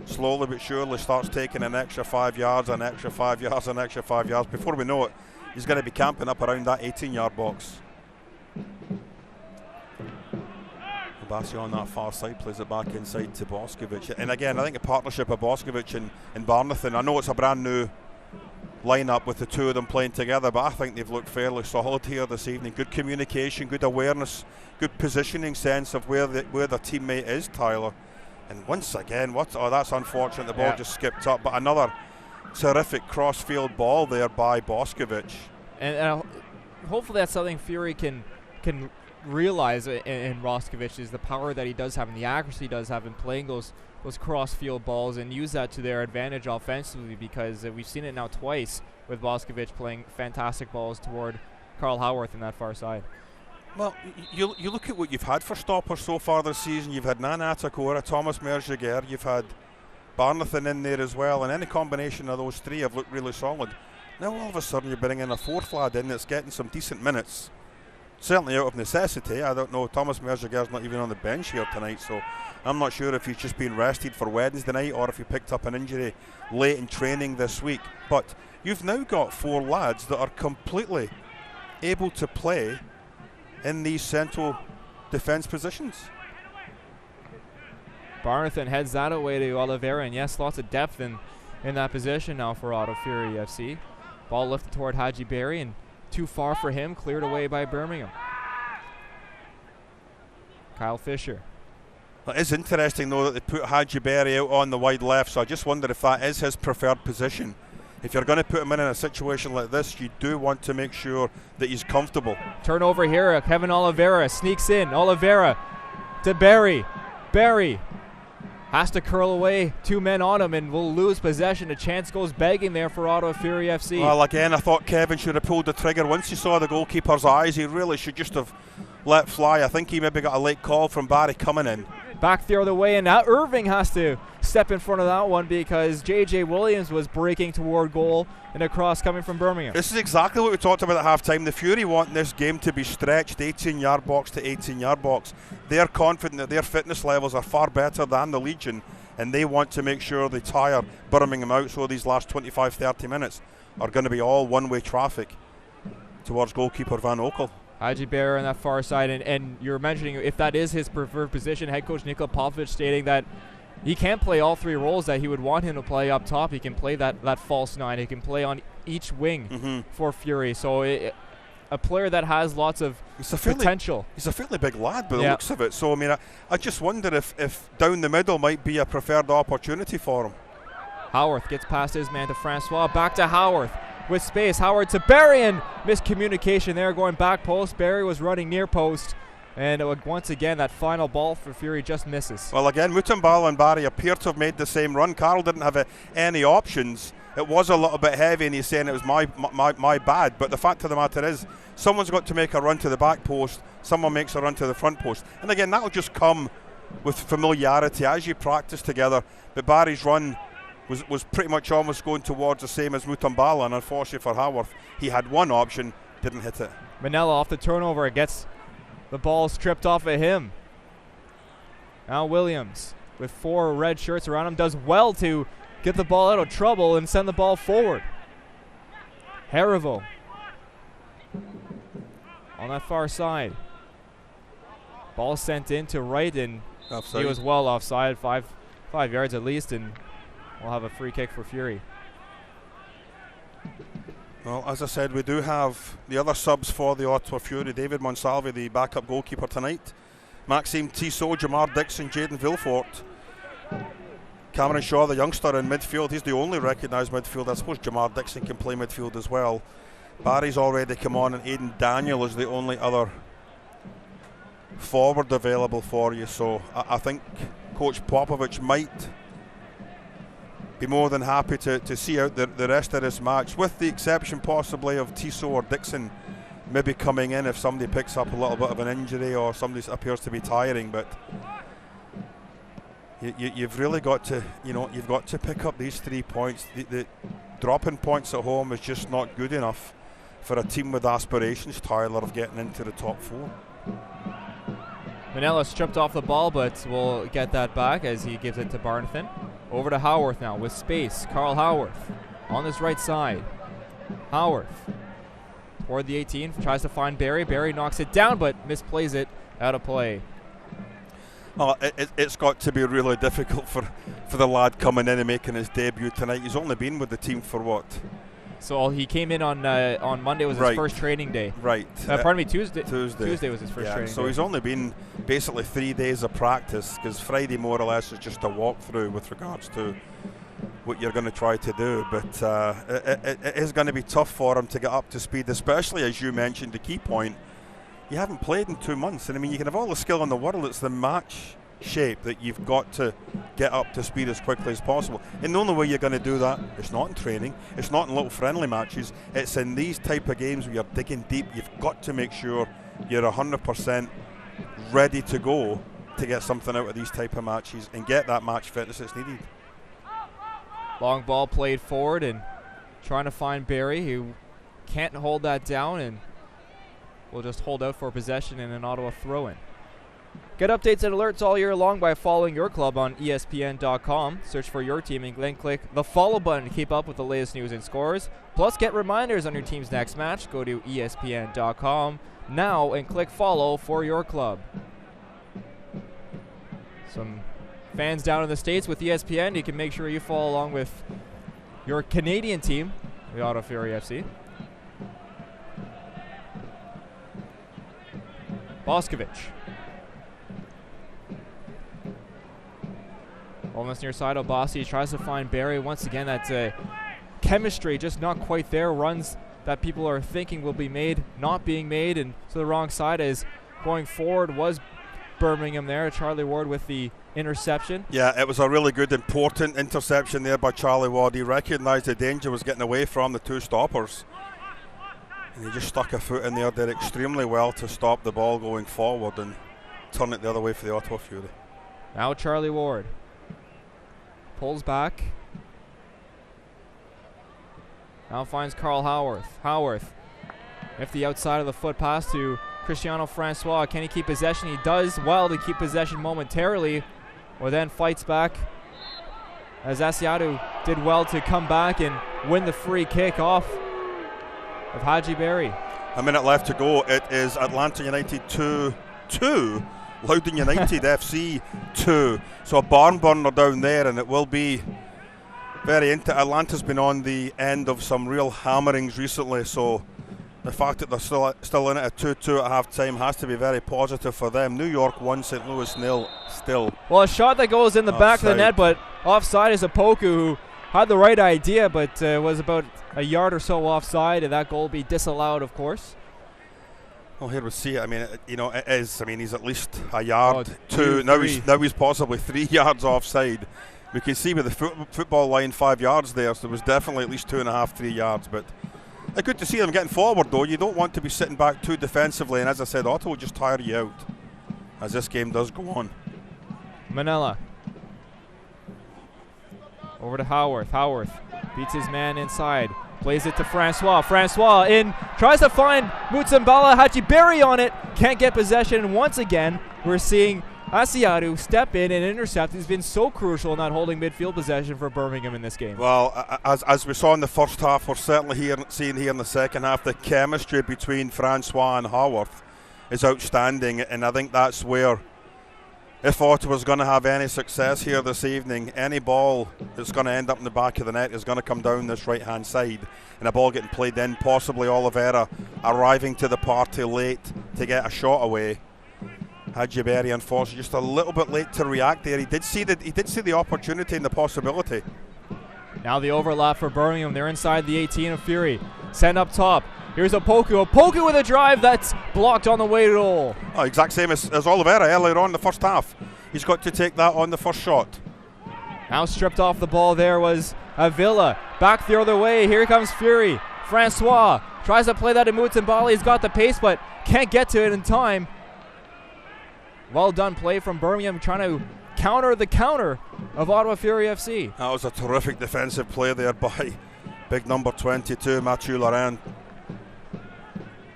S2: slowly but surely starts taking an extra 5 yards, an extra 5 yards, an extra 5 yards. Before we know it, he's going to be camping up around that 18-yard box. Obasi on that far side plays it back inside to Boskovic. And again, I think a partnership of Boskovic and Barnathan, I know it's a brand new lineup with the two of them playing together, but I think they've looked fairly solid here this evening. Good communication, good awareness, good positioning sense of where the teammate is, Tyler. And once again, that's unfortunate, the ball just skipped up, but another terrific cross-field ball there by Boskovic.
S1: And hopefully that's something Fury can realize in Boskovic, is the power that he does have and the accuracy he does have in playing those cross-field balls, and use that to their advantage offensively, because we've seen it now twice with Boskovic playing fantastic balls toward Carl Haworth in that far side.
S2: Well, you look at what you've had for stoppers so far this season. You've had Nana Atakora, Thomas Merjager, you've had Barnathan in there as well, and any combination of those three have looked really solid. Now all of a sudden you bring in a fourth lad in that's getting some decent minutes, certainly out of necessity. I don't know, Thomas Merjager's not even on the bench here tonight, so I'm not sure if he's just been rested for Wednesday night or if he picked up an injury late in training this week. But you've now got four lads that are completely able to play in these central defence positions.
S1: Barnathan heads that away to Oliveira, and yes, lots of depth in that position now for Ottawa Fury FC. Ball lifted toward Hadji Barry, and too far for him, cleared away by Birmingham. Kyle Fisher.
S2: It is interesting, though, that they put Hadji Berry out on the wide left, so I just wonder if that is his preferred position. If you're going to put him in a situation like this, you do want to make sure that he's comfortable.
S1: Turnover here. Kevin Oliveira sneaks in. Oliveira to Berry. Berry has to curl away. 2 men on him and will lose possession. A chance goes begging there for Ottawa Fury FC.
S2: Well, again, I thought Kevin should have pulled the trigger. Once he saw the goalkeeper's eyes, he really should just have let fly. I think he maybe got a late call from Barry coming in.
S1: Back the other way, and now Irving has to step in front of that one because J.J. Williams was breaking toward goal and a cross coming from Birmingham.
S2: This is exactly what we talked about at half-time. The Fury want this game to be stretched 18-yard box to 18-yard box. They're confident that their fitness levels are far better than the Legion, and they want to make sure they tire Birmingham out, so these last 25-30 minutes are going to be all one-way traffic towards goalkeeper Van Okel.
S1: Hadji Berry on that far side, and you're mentioning if that is his preferred position, head coach Nikola Popovic stating that he can't play all 3 roles that he would want him to play up top. He can play that false 9. He can play on each wing for Fury. So a player that has lots of potential.
S2: He's a fairly big lad by the looks of it. So, I mean, I just wonder if down the middle might be a preferred opportunity for him.
S1: Howarth gets past his man to Francois. Back to Howarth. With space, Howard to Berry, and miscommunication there going back post. Berry was running near post, and once again that final ball for Fury just misses.
S2: Well, again, Mutambala and Barry appear to have made the same run. Carroll didn't have any options. It was a little bit heavy, and he's saying it was my bad, but the fact of the matter is someone's got to make a run to the back post, someone makes a run to the front post, and again that'll just come with familiarity as you practice together. But Barry's run was pretty much almost going towards the same as Mutambala, and unfortunately for Haworth, he had one option, didn't hit it.
S1: Manella off the turnover, it gets the ball stripped off of him. Now Williams, with 4 red shirts around him, does well to get the ball out of trouble and send the ball forward. Harivo on that far side. Ball sent in to right, and
S2: offside.
S1: He was well offside, 5 yards at least, and we'll have a free kick for Fury.
S2: Well, as I said, we do have the other subs for the Ottawa Fury. David Monsalve, the backup goalkeeper tonight. Maxime Tissot, Jamar Dixon, Jaden Vilfort. Cameron Shaw, the youngster, in midfield. He's the only recognised midfield. I suppose Jamar Dixon can play midfield as well. Barry's already come on, and Aidan Daniel is the only other forward available for you. So I think Coach Popovic might be more than happy to see out the rest of this match, with the exception possibly of Tissot or Dixon maybe coming in if somebody picks up a little bit of an injury or somebody appears to be tiring. But you've really got to, you've got to pick up these 3 points. The dropping points at home is just not good enough for a team with aspirations, Tyler, of getting into the top 4.
S1: Manella stripped off the ball, but we'll get that back as he gives it to Barnathan. Over to Howarth now with space. Carl Howarth on his right side. Howarth toward the 18, tries to find Barry. Barry knocks it down, but misplays it out of play.
S2: Well, it's got to be really difficult for the lad coming in and making his debut tonight. He's only been with the team for what?
S1: So he came in on Monday, was his first training day.
S2: Right.
S1: Pardon me, Tuesday.
S2: Tuesday
S1: was his first training day.
S2: So he's only been basically 3 days of practice, because Friday more or less is just a walkthrough with regards to what you're going to try to do. But it is going to be tough for him to get up to speed, especially as you mentioned, the key point. You haven't played in 2 months, and I mean, you can have all the skill in the world. It's the match shape that you've got to get up to speed as quickly as possible, and the only way you're going to do that, it's not in training, it's not in little friendly matches, it's in these type of games where you're digging deep. You've got to make sure you're 100% ready to go to get something out of these type of matches and get that match fitness that's needed.
S1: Long ball played forward and trying to find Barry, who can't hold that down, and will just hold out for possession in an Ottawa throw-in. Get updates and alerts all year long by following your club on ESPN.com. Search for your team and then click the follow button to keep up with the latest news and scores. Plus, get reminders on your team's next match. Go to ESPN.com now and click follow for your club. Some fans down in the States with ESPN, you can make sure you follow along with your Canadian team, the Ottawa Fury FC. Boscovich Almost near side, Obasi tries to find Barry. Once again, that's chemistry just not quite there. Runs that people are thinking will be made, not being made, and to the wrong side as going forward was Birmingham there. Charlie Ward with the interception.
S2: Yeah, it was a really good, important interception there by Charlie Ward. He recognised the danger was getting away from the two stoppers. And he just stuck a foot in there, did extremely well to stop the ball going forward and turn it the other way for the Ottawa Fury.
S1: Now Charlie Ward pulls back. Now finds Carl Howarth. Howarth, if the outside of the foot pass to Cristiano Francois. Can he keep possession? He does well to keep possession momentarily, or then fights back as Asiatu did well to come back and win the free kick off of Haji Berry.
S2: A minute left to go. It is Atlanta United 2-2, Loudon United FC 2. So a barn burner down there, and it will be very into. Atlanta's been on the end of some real hammerings recently, so the fact that they're still in it at 2-2 at half time has to be very positive for them. New York 1, St. Louis 0 still.
S1: Well, a shot that goes in the back of the net, but offside is Opoku, who had the right idea, but was about a yard or so offside, and that goal be disallowed, of course.
S2: Well, here we see it. I mean, it is. I mean, he's at least a yard, two. Now he's possibly 3 yards offside. We can see with the football line 5 yards there, so there was definitely at least 2.5, 3 yards. But good to see them getting forward, though. You don't want to be sitting back too defensively, and as I said, Ottawa will just tire you out as this game does go on.
S1: Manella over to Howarth. Howarth beats his man inside. Plays it to Francois. Francois in, tries to find Mutsambala. Haji Berry on it. Can't get possession. And once again, we're seeing Asiatu step in and intercept. He's been so crucial in not holding midfield possession for Birmingham in this game.
S2: Well, as we saw in the first half, we're certainly seeing here in the second half, the chemistry between Francois and Haworth is outstanding. And I think that's where, if Ottawa's going to have any success here this evening, any ball that's going to end up in the back of the net is going to come down this right-hand side. And a ball getting played in, possibly Oliveira arriving to the party late to get a shot away. Haji Berry, unfortunately, just a little bit late to react there. He did see the opportunity and the possibility.
S1: Now the overlap for Birmingham. They're inside the 18 of Fury. Send up top. Here's Opoku. Opoku with a drive that's blocked on the way to goal.
S2: Oh, exact same as Oliveira earlier on in the first half. He's got to take that on the first shot.
S1: Now stripped off the ball there was Avila. Back the other way. Here comes Fury. Francois tries to play that to Mutsambali. He's got the pace but can't get to it in time. Well done play from Birmingham, trying to counter the counter of Ottawa Fury FC.
S2: That was a terrific defensive play there by big number 22, Mathieu Laurent.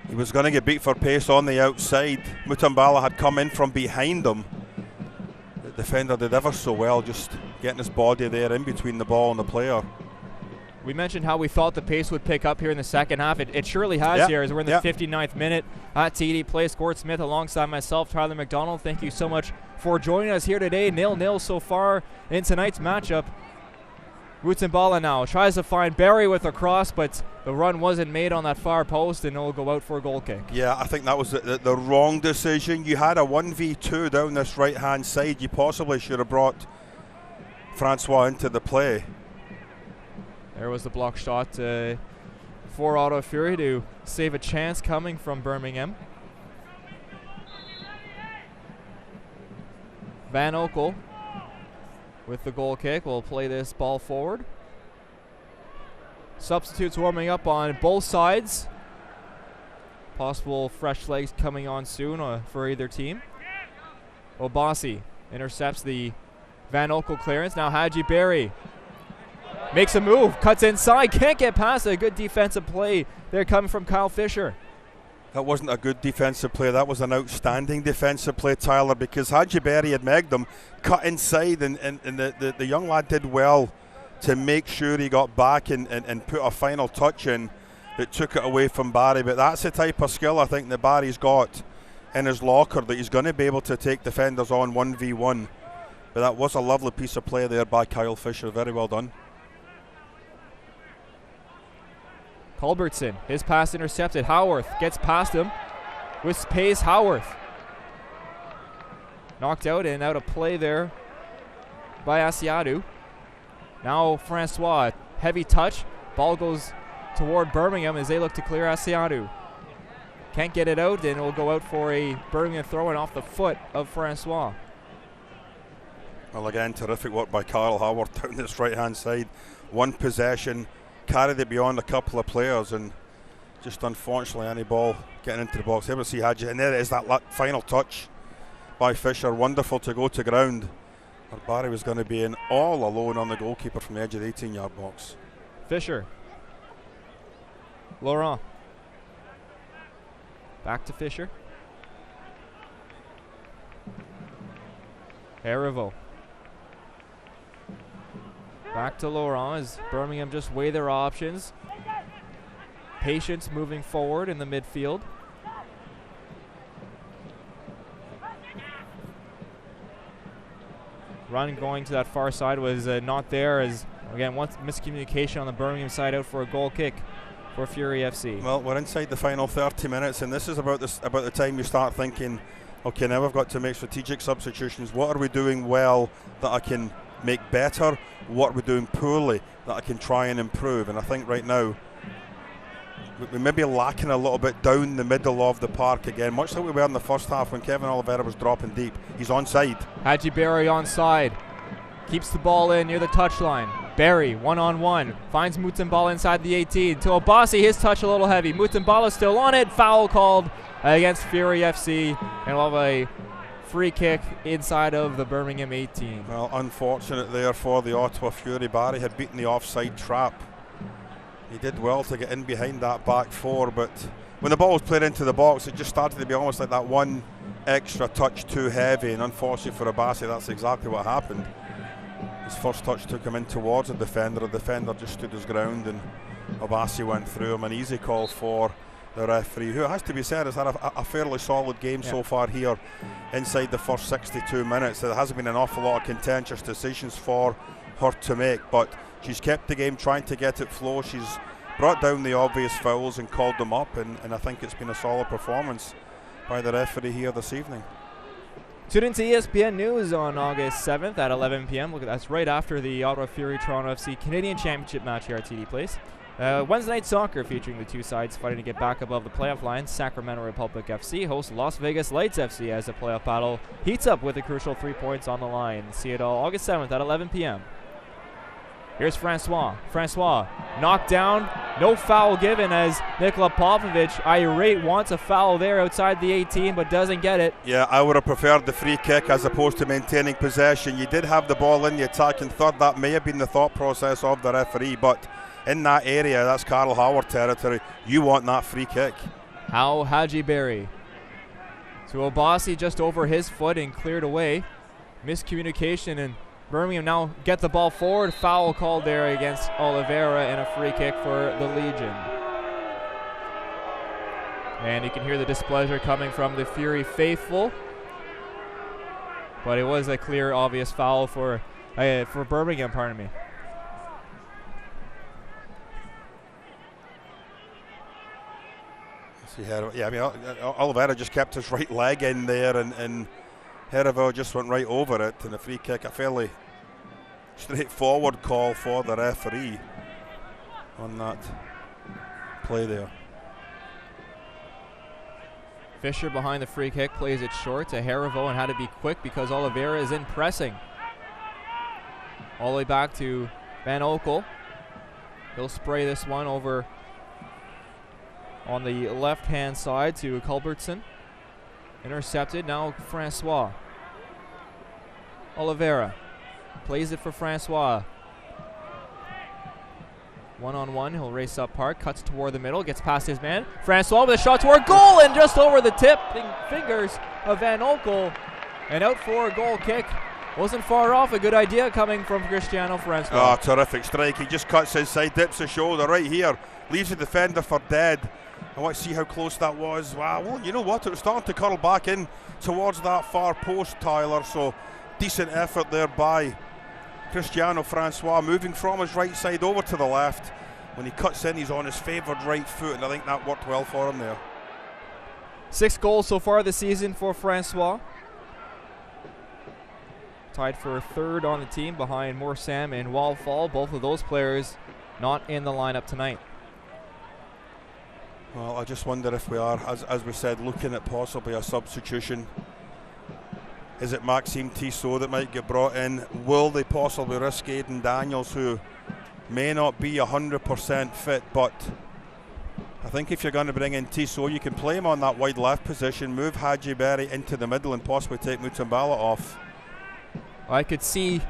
S2: He was going to get beat for pace on the outside. Mutsambala had come in from behind him. The defender did ever so well, just getting his body there in between the ball and the player.
S1: We mentioned how we thought the pace would pick up here in the second half. It surely has here as we're in the 59th minute at TD Place. Gord Smith alongside myself, Tyler McDonald. Thank you so much for joining us here today. 0-0 so far in tonight's matchup. Mutsambala now tries to find Barry with a cross, but the run wasn't made on that far post, and it'll go out for a goal kick.
S2: Yeah, I think that was the wrong decision. You had a 1v2 down this right-hand side. You possibly should have brought Francois into the play.
S1: There was the block shot for Ottawa Fury to save a chance coming from Birmingham. Van Okel with the goal kick will play this ball forward. Substitutes warming up on both sides. Possible fresh legs coming on soon for either team. Obasi intercepts the Van Okel clearance. Now Haji Berry makes a move, cuts inside, can't get past it. A good defensive play there coming from Kyle Fisher.
S2: That wasn't a good defensive play. That was an outstanding defensive play, Tyler, because Haji Berry had megged him, cut inside, and the young lad did well to make sure he got back and put a final touch in that took it away from Barry. But that's the type of skill I think that Barry's got in his locker, that he's going to be able to take defenders on 1v1. But that was a lovely piece of play there by Kyle Fisher. Very well done.
S1: Culbertson, his pass intercepted. Howarth gets past him with pace. Howarth knocked out and out of play there by Asiatu. Now Francois, heavy touch. Ball goes toward Birmingham as they look to clear Asiatu. Can't get it out, and it will go out for a Birmingham throw-in off the foot of Francois.
S2: Well, again, terrific work by Carl Howard down this right-hand side. One possession, carried it beyond a couple of players, and just unfortunately any ball getting into the box. Able to see Hadji, and there it is, that final touch by Fisher. Wonderful to go to ground. But Barry was going to be in all alone on the goalkeeper from the edge of the 18-yard box.
S1: Fisher. Laurent. Back to Fisher. Heriveau. Back to Laurent as Birmingham just weigh their options. Patience moving forward in the midfield. Run going to that far side was not there, as again once miscommunication on the Birmingham side, out for a goal kick for Fury FC.
S2: Well, we're inside the final 30 minutes, and this is about the time you start thinking, okay, now we've got to make strategic substitutions. What are we doing well that I can make better? What are we doing poorly that I can try and improve? And I think right now we may be lacking a little bit down the middle of the park again, much like we were in the first half when Kevin Oliveira was dropping deep. He's onside.
S1: Hadji Barry onside. Keeps the ball in near the touchline. Barry, one-on-one, finds Mutambala inside the 18. To Obasi, his touch a little heavy. Mutambala still on it. Foul called against Fury FC. And we'll have a free kick inside of the Birmingham 18.
S2: Well, unfortunate there for the Ottawa Fury. Barry had beaten the offside trap. He did well to get in behind that back four, but when the ball was played into the box, it just started to be almost like that one extra touch too heavy, and unfortunately for Obasi, that's exactly what happened. His first touch took him in towards the defender just stood his ground, and Obasi went through him. An easy call for the referee, who, has to be said, has had a fairly solid game so far here inside the first 62 minutes. There hasn't been an awful lot of contentious decisions for her to make, but she's kept the game trying to get it flow. She's brought down the obvious fouls and called them up, and I think it's been a solid performance by the referee here this evening.
S1: Tune into ESPN News on August 7th at 11 p.m. Look, that's right after the Ottawa Fury Toronto FC Canadian Championship match here at TD Place. Wednesday night soccer featuring the two sides fighting to get back above the playoff line. Sacramento Republic FC hosts Las Vegas Lights FC as the playoff battle heats up with a crucial 3 points on the line. See it all August 7th at 11 p.m. Here's Francois. Francois knocked down. No foul given as Nikola Popovic, irate, wants a foul there outside the 18 but doesn't get it.
S2: Yeah, I would have preferred the free kick as opposed to maintaining possession. You did have the ball in the attacking third. That may have been the thought process of the referee, but in that area, that's Carl Howard territory. You want that free kick.
S1: How Hadji Barry to Obasi just over his foot and cleared away. Miscommunication, and Birmingham now get the ball forward. Foul called there against Oliveira and a free kick for the Legion. And you can hear the displeasure coming from the Fury faithful. But it was a clear, obvious foul for Birmingham, pardon me.
S2: Yeah, I mean, Oliveira just kept his right leg in there, and Heriveau just went right over it, and a free kick, a fairly straightforward call for the referee on that play there.
S1: Fisher behind the free kick, plays it short to Heriveau, and had to be quick because Oliveira is in pressing. All the way back to Van Oekel. He'll spray this one over on the left-hand side to Culbertson. Intercepted, now Francois. Oliveira plays it for Francois. One-on-one, he'll race up park, cuts toward the middle, gets past his man. Francois with a shot toward goal, and just over the tipping fingers of Van Oekel. And out for a goal kick. Wasn't far off, a good idea coming from Cristiano Francois.
S2: Oh, terrific strike. He just cuts inside, dips the shoulder right here, leaves the defender for dead. I want to see how close that was. Wow, well, you know what? It was starting to curl back in towards that far post, Tyler. So, decent effort there by Cristiano Francois, moving from his right side over to the left. When he cuts in, he's on his favoured right foot, and I think that worked well for him there. 6
S1: goals so far this season for Francois. tied for third on the team behind Moorsam and Wildfall. Both of those players not in the lineup tonight.
S2: Well, I just wonder if we are, as we said, looking at possibly a substitution. Is it Maxime Tissot that might get brought in? Will they possibly risk Aidan Daniels, who may not be 100% fit, but I think if you're going to bring in Tissot, you can play him on that wide left position, move Hadji Berry into the middle and possibly take Mutambala off.
S1: I could see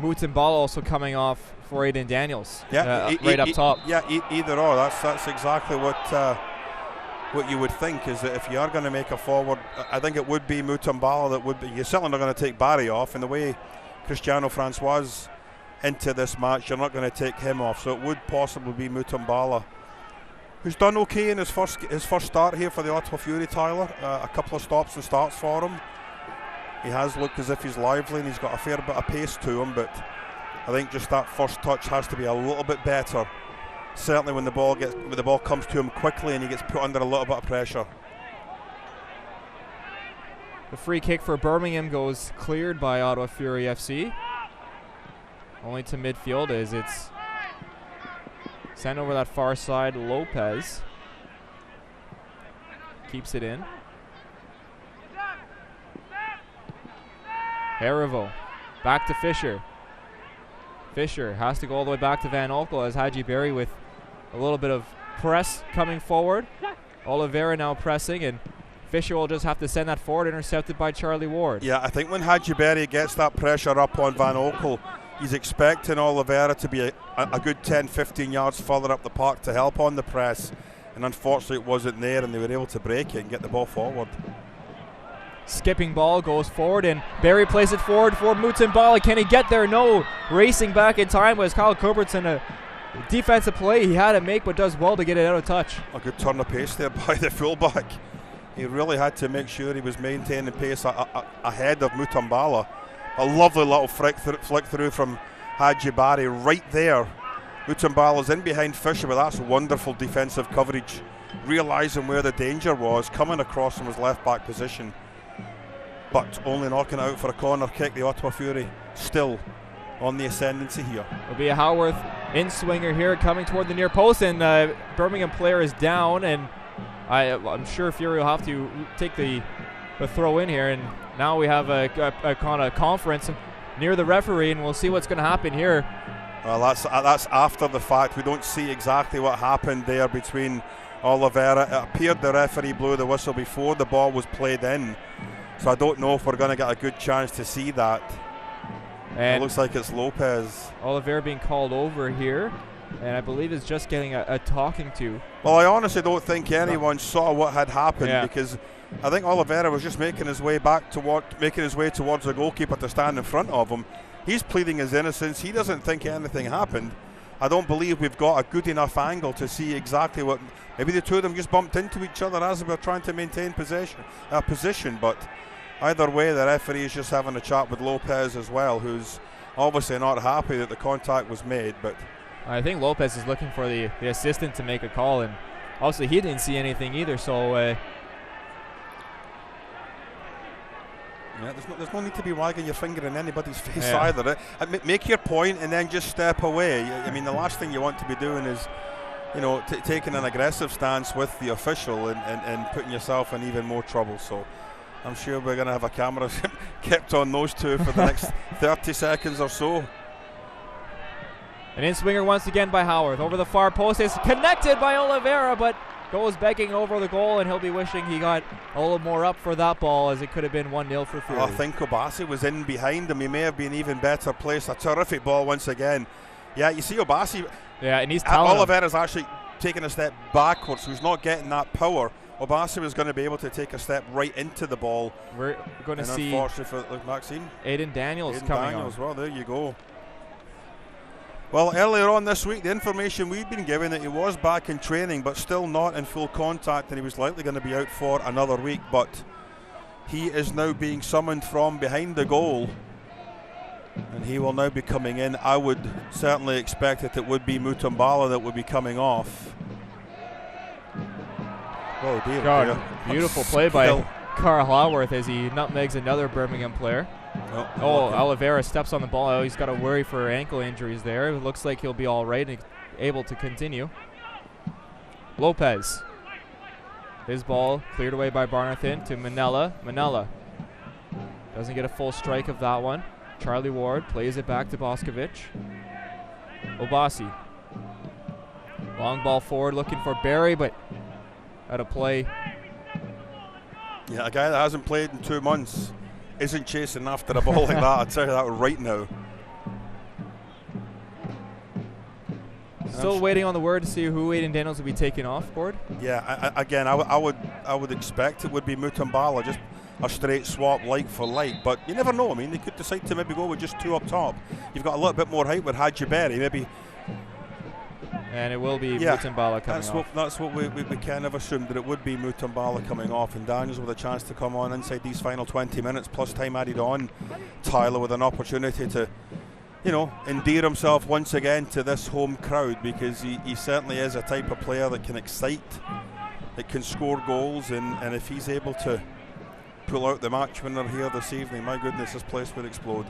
S1: Mutambala also coming off for Aidan Daniels, right up top.
S2: Yeah, either or. That's exactly what you would think, is that if you are going to make a forward, I think it would be Mutambala that would be. You're certainly not going to take Barry off, and the way Cristiano Francois into this match, you're not going to take him off. So it would possibly be Mutambala, who's done okay in his first start here for the Ottawa Fury, Tyler. A couple of stops and starts for him. He has looked as if he's lively and he's got a fair bit of pace to him, but I think just that first touch has to be a little bit better. Certainly when the ball comes to him quickly and he gets put under a little bit of pressure.
S1: The free kick for Birmingham goes cleared by Ottawa Fury FC. Only to midfield as it's sent over that far side. Lopez keeps it in. Harivo back to Fisher. Fisher has to go all the way back to Van Oekel as Hadji Berry with a little bit of press coming forward. Oliveira now pressing, and Fisher will just have to send that forward, intercepted by Charlie Ward.
S2: Yeah, I think when Hadji Berry gets that pressure up on Van Oekel, he's expecting Oliveira to be a good 10-15 yards further up the park to help on the press, and unfortunately it wasn't there, and they were able to break it and get the ball forward.
S1: Skipping ball goes forward, and Berry plays it forward for Mutambala. Can he get there? No. Racing back in time was Kyle Culbertson. A defensive play he had to make, but does well to get it out of touch.
S2: A good turn of pace there by the fullback. He really had to make sure he was maintaining pace ahead of Mutambala. A lovely little flick through from Hadji Berry right there. Mutambala's in behind Fisher, but that's wonderful defensive coverage. Realising where the danger was, coming across from his left back position, but only knocking it out for a corner kick. The Ottawa Fury still on the ascendancy here.
S1: It'll be a Howarth in-swinger here coming toward the near post, and Birmingham player is down, and I'm sure Fury will have to take the throw in here, and now we have a kind of conference near the referee, and we'll see what's going to happen here.
S2: Well, that's after the fact. We don't see exactly what happened there between Oliveira. It appeared the referee blew the whistle before the ball was played in, so I don't know if we're going to get a good chance to see that. And it looks like it's Lopez.
S1: Oliveira being called over here, and I believe is just getting a talking to.
S2: Well, I honestly don't think anyone saw what had happened, because I think Oliveira was just making his way towards the goalkeeper to stand in front of him. He's pleading his innocence. He doesn't think anything happened. I don't believe we've got a good enough angle to see exactly what. Maybe the two of them just bumped into each other as they were trying to maintain position. But either way, the referee is just having a chat with Lopez as well, who's obviously not happy that the contact was made. But
S1: I think Lopez is looking for the assistant to make a call, and obviously he didn't see anything either. So
S2: yeah, there's no need to be wagging your finger in anybody's face either. Make your point and then just step away. I mean, the last thing you want to be doing is, taking an aggressive stance with the official and putting yourself in even more trouble. So I'm sure we're going to have a camera kept on those two for the next 30 seconds or so.
S1: An in-swinger once again by Howarth. Over the far post. It's connected by Oliveira, but goes begging over the goal, and he'll be wishing he got a little more up for that ball, as it could have been 1-0 for Fury.
S2: I think Obasi was in behind him. He may have been even better placed. A terrific ball once again. Yeah, you see Obasi.
S1: Yeah, and he's telling
S2: Oliveira's actually taking a step backwards, so he's not getting that power. Obasi was going to be able to take a step right into the ball.
S1: We're going to see,
S2: unfortunately for Maxime,
S1: Aidan Daniels coming on.
S2: Well, there you go. Well, earlier on this week, the information we've been given that he was back in training, but still not in full contact, and he was likely going to be out for another week. But he is now being summoned from behind the goal, and he will now be coming in. I would certainly expect that it would be Mutambala that would be coming off. Oh dear!
S1: God, beautiful play by Carl Haworth as he nutmegs another Birmingham player. Oh, Oliveira steps on the ball. Oh, he's got to worry for ankle injuries there. It looks like he'll be all right and able to continue. Lopez. His ball cleared away by Barnathan to Manella. Manella doesn't get a full strike of that one. Charlie Ward plays it back to Boscovich. Obasi. Long ball forward looking for Barry, but out of play.
S2: Yeah, a guy that hasn't played in 2 months isn't chasing after a ball like that. I'll tell you that right now.
S1: Still waiting on the word to see who Aiden Daniels will be taking off board.
S2: Yeah, I would expect it would be Mutambala, just a straight swap like for like. But you never know. I mean, they could decide to maybe go with just 2 up top. You've got a little bit more height with Hadji Berry, maybe.
S1: And it will be Mutambala coming off.
S2: That's what we kind of assumed, that it would be Mutambala coming off, and Daniels with a chance to come on inside these final 20 minutes plus time added on. Tyler with an opportunity to, you know, endear himself once again to this home crowd, because he certainly is a type of player that can excite, that can score goals, and if he's able to pull out the match winner here this evening, my goodness, this place would explode.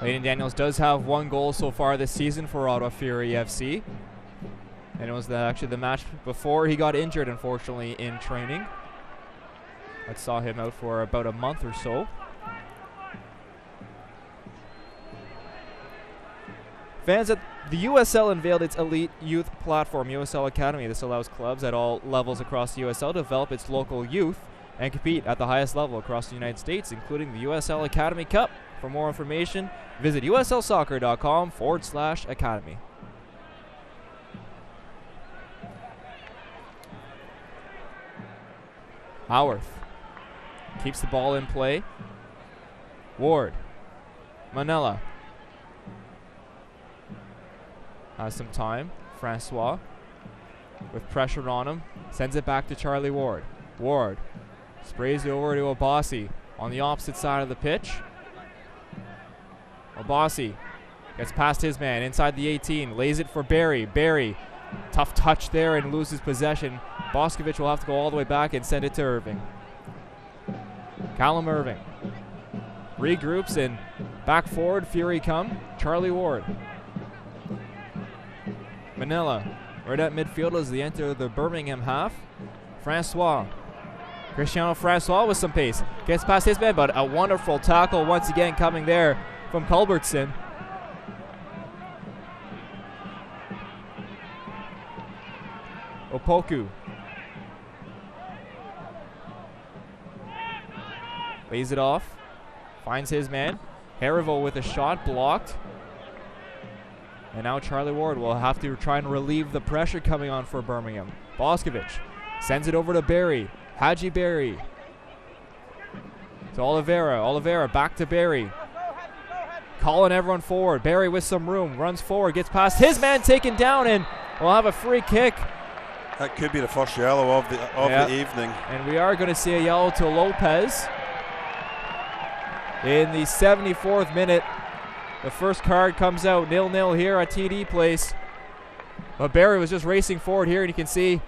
S1: Aiden Daniels does have 1 goal so far this season for Ottawa Fury FC. And it was actually the match before he got injured, unfortunately, in training. That saw him out for about a month or so. Fans at the USL unveiled its elite youth platform, USL Academy. This allows clubs at all levels across the USL to develop its local youth and compete at the highest level across the United States, including the USL Academy Cup. For more information, visit uslsoccer.com/academy. Howarth keeps the ball in play. Ward. Manella has some time. Francois with pressure on him. Sends it back to Charlie Ward. Ward sprays it over to Obasi on the opposite side of the pitch. Obasi gets past his man inside the 18. Lays it for Barry. Barry, tough touch there and loses possession. Boscovich will have to go all the way back and send it to Irving. Callum Irving regroups and back forward. Fury come. Charlie Ward. Manila right at midfield as they enter the Birmingham half. Francois. Cristiano Francois with some pace. Gets past his man, but a wonderful tackle once again coming there from Culbertson. Opoku. Lays it off. Finds his man. Harivo with a shot blocked. And now Charlie Ward will have to try and relieve the pressure coming on for Birmingham. Boscovich sends it over to Barry. Hadji Barry. To Oliveira. Oliveira back to Barry. Calling everyone forward. Barry with some room. Runs forward. Gets past his man, taken down, and we'll have a free kick.
S2: That could be the first yellow of the evening.
S1: And we are going to see a yellow to Lopez. In the 74th minute, the first card comes out 0-0 here at TD Place. But Barry was just racing forward here, and you can see,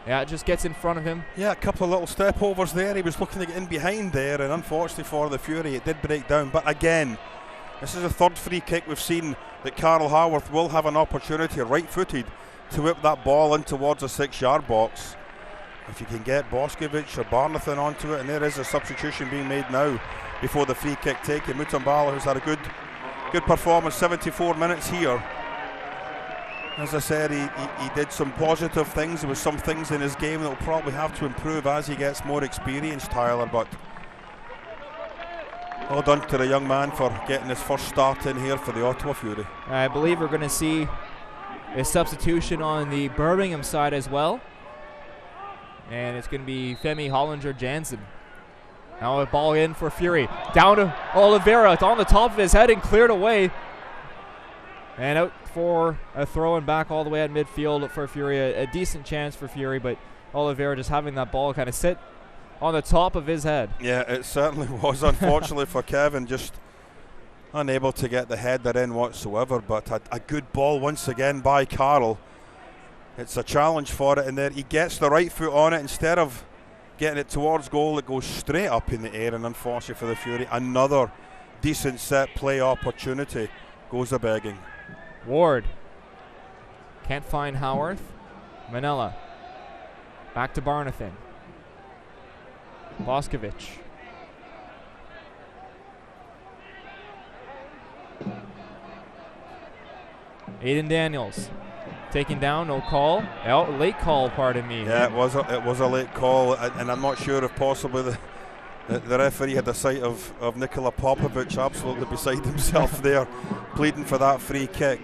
S1: it just gets in front of him.
S2: Yeah, a couple of little step overs there. He was looking to get in behind there, and unfortunately for the Fury, it did break down. But again, this is the third free kick we've seen that Carl Haworth will have an opportunity, right-footed, to whip that ball in towards the 6-yard box. If you can get Boscovich or Barnathan onto it, and there is a substitution being made now before the free kick taken. Mutambala, who's had a good performance, 74 minutes here. As I said, he did some positive things. There was some things in his game that will probably have to improve as he gets more experience, Tyler, but well done to the young man for getting his first start in here for the Ottawa Fury.
S1: I believe we're going to see a substitution on the Birmingham side as well. And it's going to be Femi Hollinger-Jansen. Now a ball in for Fury. Down to Oliveira. It's on the top of his head and cleared away. And out for a throw and back all the way at midfield for Fury. A decent chance for Fury, but Oliveira just having that ball kind of sit on the top of his head.
S2: Yeah, it certainly was. Unfortunately for Kevin, just unable to get the header in whatsoever, but a good ball once again by Carl. It's a challenge for it, and there he gets the right foot on it instead of getting it towards goal. It goes straight up in the air, and unfortunately for the Fury, another decent set play opportunity goes a-begging.
S1: Ward can't find Howarth. Manella back to Barnathan. Boscovich. Aiden Daniels taken down, no call. Oh, late call, pardon me.
S2: Yeah, it was a late call, and I'm not sure if possibly the referee had the sight of Nikola Popovic absolutely beside himself there, pleading for that free kick.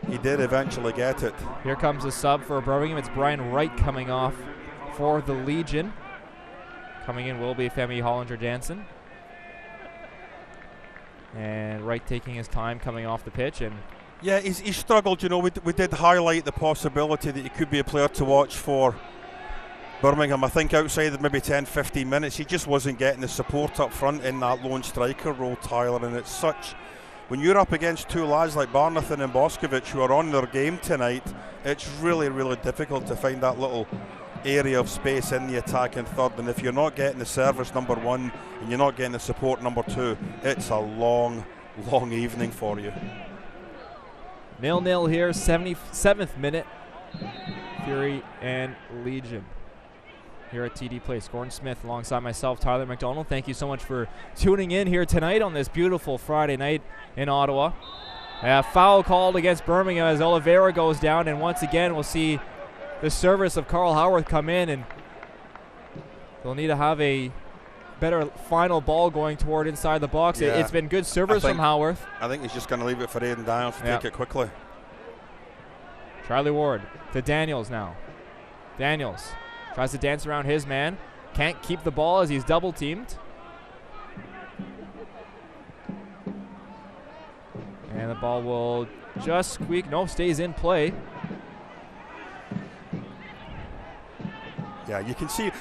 S2: He did eventually get it.
S1: Here comes a sub for Birmingham. It's Brian Wright coming off for the Legion. Coming in will be Femi Hollinger-Jansen. And Wright taking his time coming off the pitch. And
S2: yeah, he struggled. You know, we did highlight the possibility that he could be a player to watch for Birmingham. I think outside of maybe 10-15 minutes, he just wasn't getting the support up front in that lone striker role, Tyler. And it's such, when you're up against two lads like Barnathan and Boscovich who are on their game tonight, it's really, really difficult to find that little area of space in the attacking third. And if you're not getting the service number one and you're not getting the support number two, it's a long, long evening for you.
S1: 0-0 here, 77th minute. Fury and Legion here at TD Place. Gordon Smith alongside myself, Tyler McDonald. Thank you so much for tuning in here tonight on this beautiful Friday night in Ottawa. Foul called against Birmingham as Oliveira goes down, and once again we'll see the service of Carl Howarth come in, and they'll need to have a better final ball going toward inside the box.
S2: Yeah.
S1: It's been good service from Howarth.
S2: I think he's just going to leave it for Aiden Daniels to take it quickly.
S1: Charlie Ward to Daniels now. Daniels tries to dance around his man. Can't keep the ball as he's double teamed. And the ball will just squeak. No, stays in play.
S2: Yeah, you can see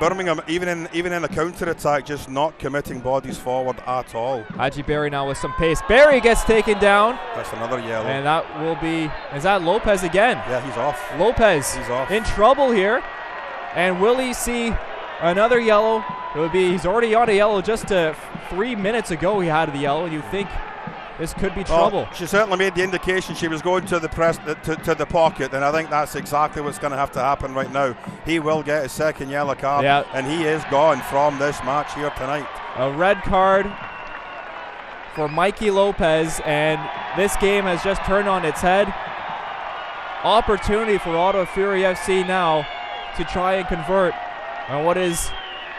S2: Birmingham, even in a counter-attack, just not committing bodies forward at all.
S1: Haji Berry now with some pace. Berry gets taken down.
S2: That's another yellow.
S1: And that will be, is that Lopez again?
S2: Yeah, he's off.
S1: Lopez
S2: he's off.
S1: In trouble here. And will he see another yellow? It would be, he's already on a yellow just 3 minutes ago he had the yellow. And you think this could be trouble.
S2: Well, she certainly made the indication she was going to the press to the pocket, and I think that's exactly what's going to have to happen right now. He will get his second yellow card, and he is gone from this match here tonight.
S1: A red card for Mikey Lopez, and this game has just turned on its head. Opportunity for Ottawa Fury FC now to try and convert on what is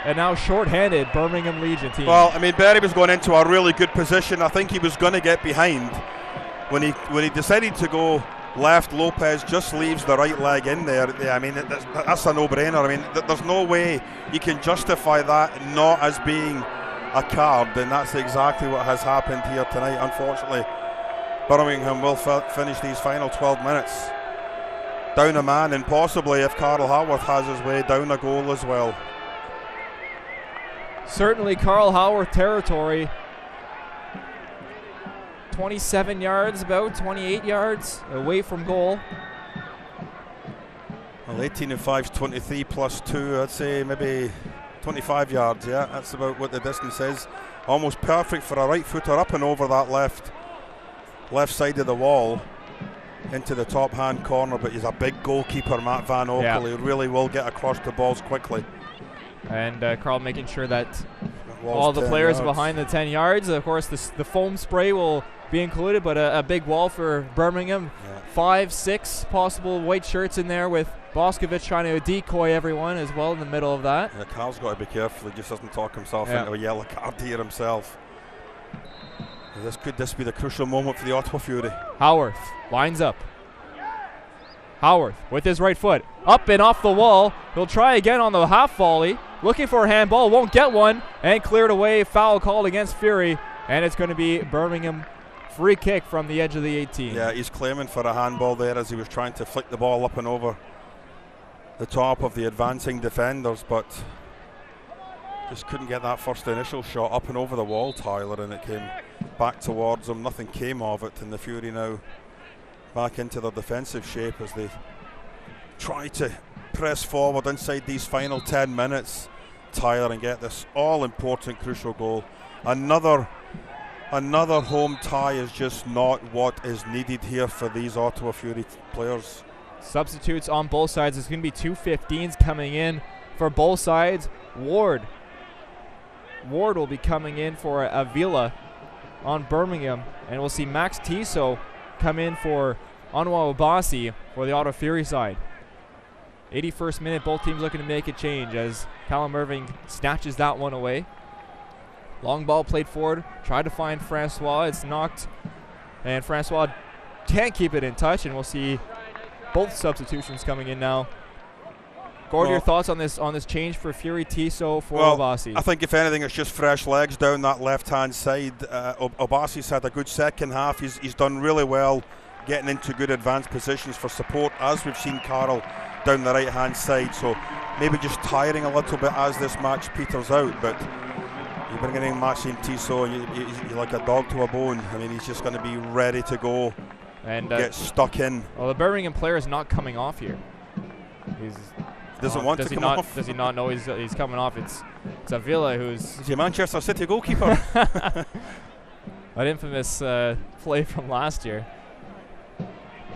S1: a now short-handed Birmingham Legion team.
S2: Well, I mean, Berry was going into a really good position. I think he was going to get behind. When he decided to go left, Lopez just leaves the right leg in there. Yeah, I mean, that's a no-brainer. I mean, there's no way you can justify that not as being a card, and that's exactly what has happened here tonight. Unfortunately, Birmingham will finish these final 12 minutes down a man, and possibly, if Carl Howarth has his way, down a goal as well.
S1: Certainly Carl Howarth territory. 27 yards, about 28 yards away from goal.
S2: Well, 18 and 5 is 23 plus 2. I'd say maybe 25 yards. Yeah, that's about what the distance is. Almost perfect for a right footer up and over that left side of the wall into the top hand corner. But he's a big goalkeeper, Matt Van Oekel. Yeah. He really will get across the balls quickly.
S1: And Carl making sure that all the players behind the 10 yards. Of course, the foam spray will be included, but a big wall for Birmingham. Yeah. 5, 6 possible white shirts in there with Boscovich trying to decoy everyone as well in the middle of that.
S2: Yeah, Carl's got to be careful. He just doesn't talk himself into a yellow card here himself. Could this be the crucial moment for the Ottawa Fury?
S1: Howarth lines up. Howarth with his right foot up and off the wall. He'll try again on the half volley, looking for a handball, won't get one, and cleared away. Foul called against Fury, and it's going to be Birmingham free kick from the edge of the 18.
S2: Yeah, he's claiming for a handball there as he was trying to flick the ball up and over the top of the advancing defenders, but just couldn't get that first initial shot up and over the wall, Tyler, and it came back towards him. Nothing came of it, and the Fury now back into their defensive shape as they try to press forward inside these final 10 minutes, Tyler, and get this all-important, crucial goal. Another home tie is just not what is needed here for these Ottawa Fury players.
S1: Substitutes on both sides. There's going to be two 15s coming in for both sides. Ward will be coming in for Avila on Birmingham, and we'll see Max Tissot come in for Anwar Obasi for the Ottawa Fury side. 81st minute, both teams looking to make a change as Callum Irving snatches that one away. Long ball played forward, tried to find Francois. It's knocked, and Francois can't keep it in touch, and we'll see both substitutions coming in now. Gord, your thoughts on this change for Fury, Tissot for Obasi?
S2: I think if anything, it's just fresh legs down that left-hand side. Obasi's had a good second half. He's done really well getting into good advanced positions for support, as we've seen Carl down the right-hand side. So maybe just tiring a little bit as this match peters out. But you bring in Maxime Tissot, and you're like a dog to a bone. I mean, he's just going to be ready to go and get stuck in.
S1: Well, the Birmingham player is not coming off here.
S2: Doesn't want to come off.
S1: Does he not know he's coming off? It's Avila who's...
S2: He's a Manchester City goalkeeper.
S1: An infamous play from last year.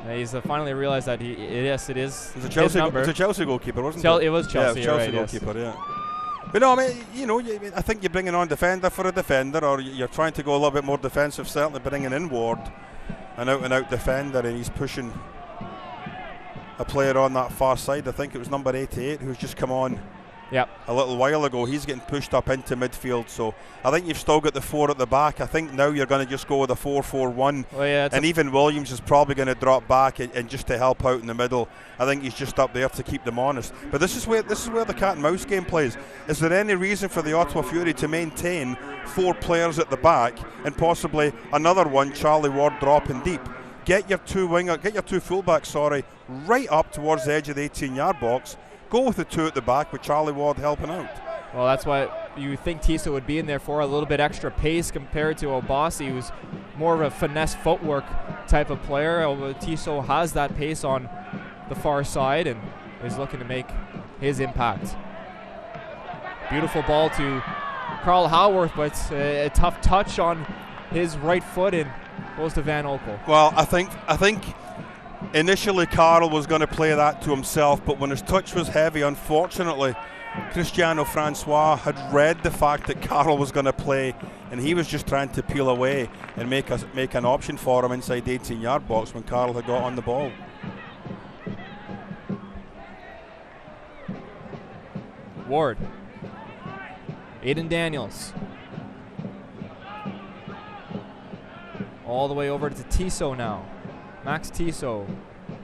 S1: He's finally realized that it is
S2: It's a Chelsea goalkeeper, wasn't it?
S1: It was Chelsea.
S2: Yeah, Chelsea goalkeeper, yeah. But no, I mean, I think you're bringing on defender for a defender, or you're trying to go a little bit more defensive, certainly bringing in Ward, an out-and-out defender, and he's pushing a player on that far side. I think it was number 88 who's just come on a little while ago. He's getting pushed up into midfield, so I think you've still got the four at the back. I think now you're going to just go with a 4-4-1, and even Williams is probably going to drop back and just to help out in the middle. I think he's just up there to keep them honest. But this is where the cat and mouse game plays. Is there any reason for the Ottawa Fury to maintain four players at the back and possibly another one, Charlie Ward, dropping deep? Get your two fullbacks, right up towards the edge of the 18-yard box. Go with the two at the back with Charlie Ward helping out.
S1: Well, that's what you think Tissot would be in there for, a little bit extra pace compared to Obasi, who's more of a finesse footwork type of player. Tissot has that pace on the far side and is looking to make his impact. Beautiful ball to Carl Howarth, but a tough touch on his right foot and goes to Van Oekel.
S2: Well, I think initially Carl was going to play that to himself, but when his touch was heavy, unfortunately, Cristiano Francois had read the fact that Carl was going to play, and he was just trying to peel away and make an option for him inside the 18-yard box when Carl had got on the ball.
S1: Ward. Aiden Daniels. All the way over to Tissot now. Max Tissot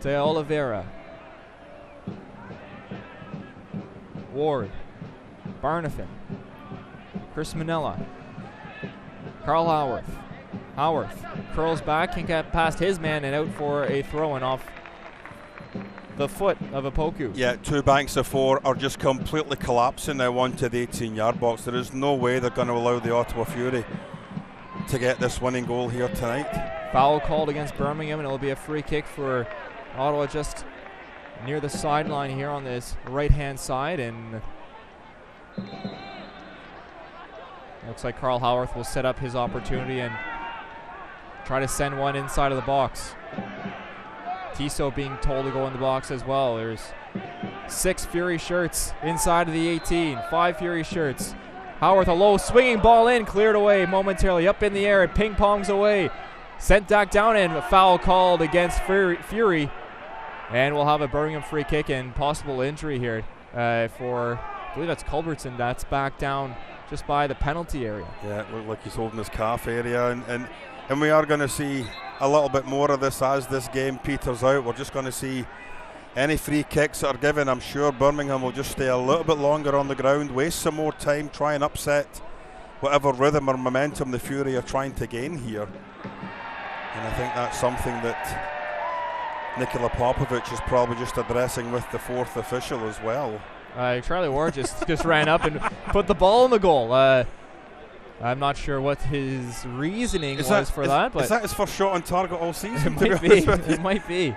S1: to Oliveira. Ward. Barnafin. Chris Manella. Carl Howarth. Howarth curls back, can't get past his man, and out for a throw-in off the foot of Opoku.
S2: Yeah, two banks of four are just completely collapsing now onto the 18-yard box. There is no way they're going to allow the Ottawa Fury to get this winning goal here tonight.
S1: Foul called against Birmingham, and it'll be a free kick for Ottawa just near the sideline here on this right-hand side, and looks like Carl Howarth will set up his opportunity and try to send one inside of the box. Tissot being told to go in the box as well. There's 6 Fury shirts inside of the 18, 5 Fury shirts. Howarth, a low swinging ball in, cleared away momentarily, up in the air, it ping-pongs away. Sent back down, and a foul called against Fury. And we'll have a Birmingham free kick and possible injury here for, I believe that's Culbertson, that's back down just by the penalty area.
S2: Yeah, it looked like he's holding his calf area, and we are going to see a little bit more of this as this game peters out. We're just going to see any free kicks that are given. I'm sure Birmingham will just stay a little bit longer on the ground, waste some more time, try and upset whatever rhythm or momentum the Fury are trying to gain here. And I think that's something that Nikola Popovic is probably just addressing with the fourth official as well.
S1: Charlie Ward just ran up and put the ball in the goal. I'm not sure what his reasoning was for that, but
S2: is that his first shot on target all season?
S1: It might be. It might be.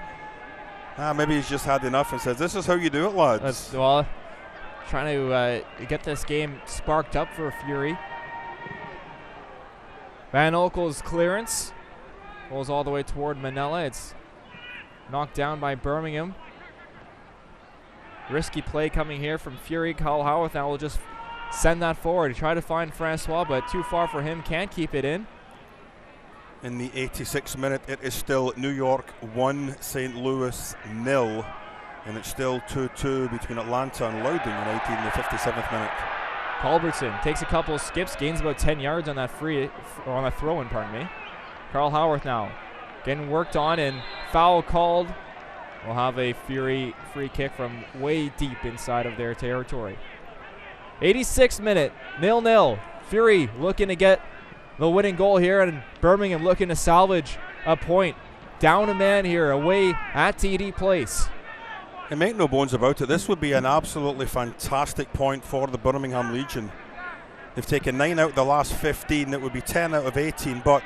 S2: Maybe he's just had enough and says, this is how you do it, lads.
S1: Well, trying to get this game sparked up for Fury. Van Okel's clearance goes all the way toward Manila. It's knocked down by Birmingham. Risky play coming here from Fury. Kyle Howarth now will just send that forward. Try to find Francois, but too far for him. Can't keep it in.
S2: In the 86th minute, it is still New York 1, St. Louis 0. And it's still 2-2 between Atlanta and Loudoun United in the 57th minute.
S1: Culbertson takes a couple of skips, gains about 10 yards on that throw-in, pardon me. Carl Howarth now getting worked on, and foul called. We'll have a Fury free kick from way deep inside of their territory. 86th minute, 0-0. Fury looking to get the winning goal here, and Birmingham looking to salvage a point. Down a man here, away at TD Place.
S2: And make no bones about it, this would be an absolutely fantastic point for the Birmingham Legion. They've taken 9 out of the last 15, it would be 10 out of 18, but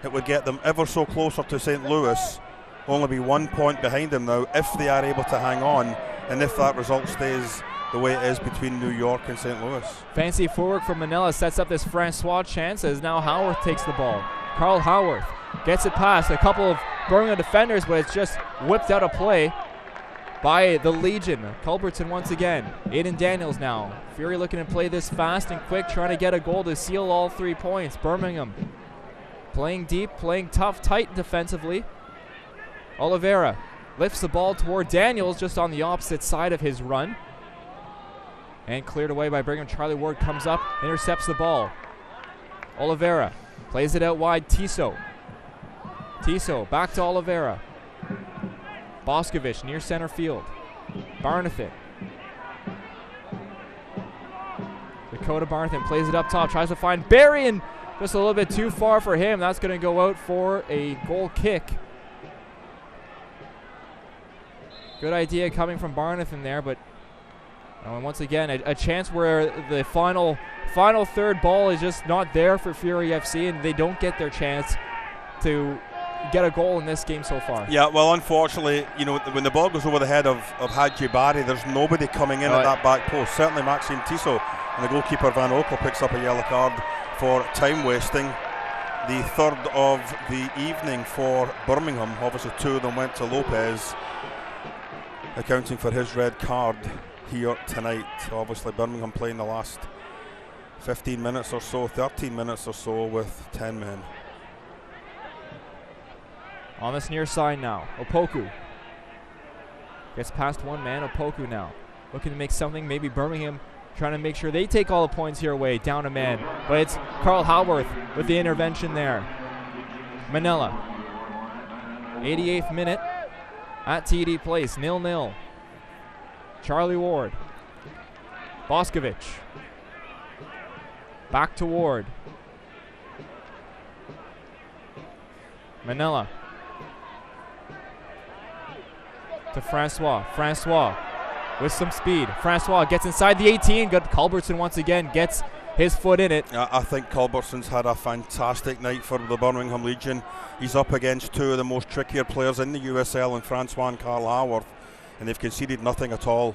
S2: it would get them ever so closer to St. Louis. Only be 1 point behind them now if they are able to hang on, and if that result stays the way it is between New York and St. Louis.
S1: Fancy footwork from Manila sets up this Francois chance as now Howarth takes the ball. Carl Howarth gets it past a couple of Birmingham defenders, but it's just whipped out of play by the Legion. Culbertson once again. Aiden Daniels now. Fury looking to play this fast and quick, trying to get a goal to seal all 3 points. Birmingham playing deep, playing tough, tight defensively. Oliveira lifts the ball toward Daniels, just on the opposite side of his run. And cleared away by Birmingham. Charlie Ward comes up, intercepts the ball. Oliveira plays it out wide. Tiso back to Oliveira. Boscovich near center field. Barnathan. Dakota Barnathan plays it up top, tries to find Barry, and just a little bit too far for him. That's going to go out for a goal kick. Good idea coming from Barnathan there, but once again, a chance where the final third ball is just not there for Fury FC, and they don't get their chance to get a goal in this game so far.
S2: Yeah, well, unfortunately, when the ball goes over the head of Hadji Barry, there's nobody coming in at that back post. Certainly Maxime Tissot, and the goalkeeper Van Okel picks up a yellow card for time wasting. The third of the evening for Birmingham. Obviously 2 of them went to Lopez, accounting for his red card here tonight. Obviously Birmingham playing the last 15 minutes or so, 13 minutes or so with 10 men.
S1: On this near side now, Opoku gets past 1 man. Opoku now looking to make something. Maybe Birmingham trying to make sure they take all the points here away. Down a man, but it's Carl Howarth with the intervention there. Manila, 88th minute at TD Place, 0-0. Charlie Ward, Boscovich, back to Ward. Manila to Francois with some speed. Francois gets inside the 18. Good. Culbertson once again gets his foot in it.
S2: I think Culbertson's had a fantastic night for the Birmingham Legion. He's up against 2 of the most trickier players in the USL, and Francois and Carl Howarth, and they've conceded nothing at all.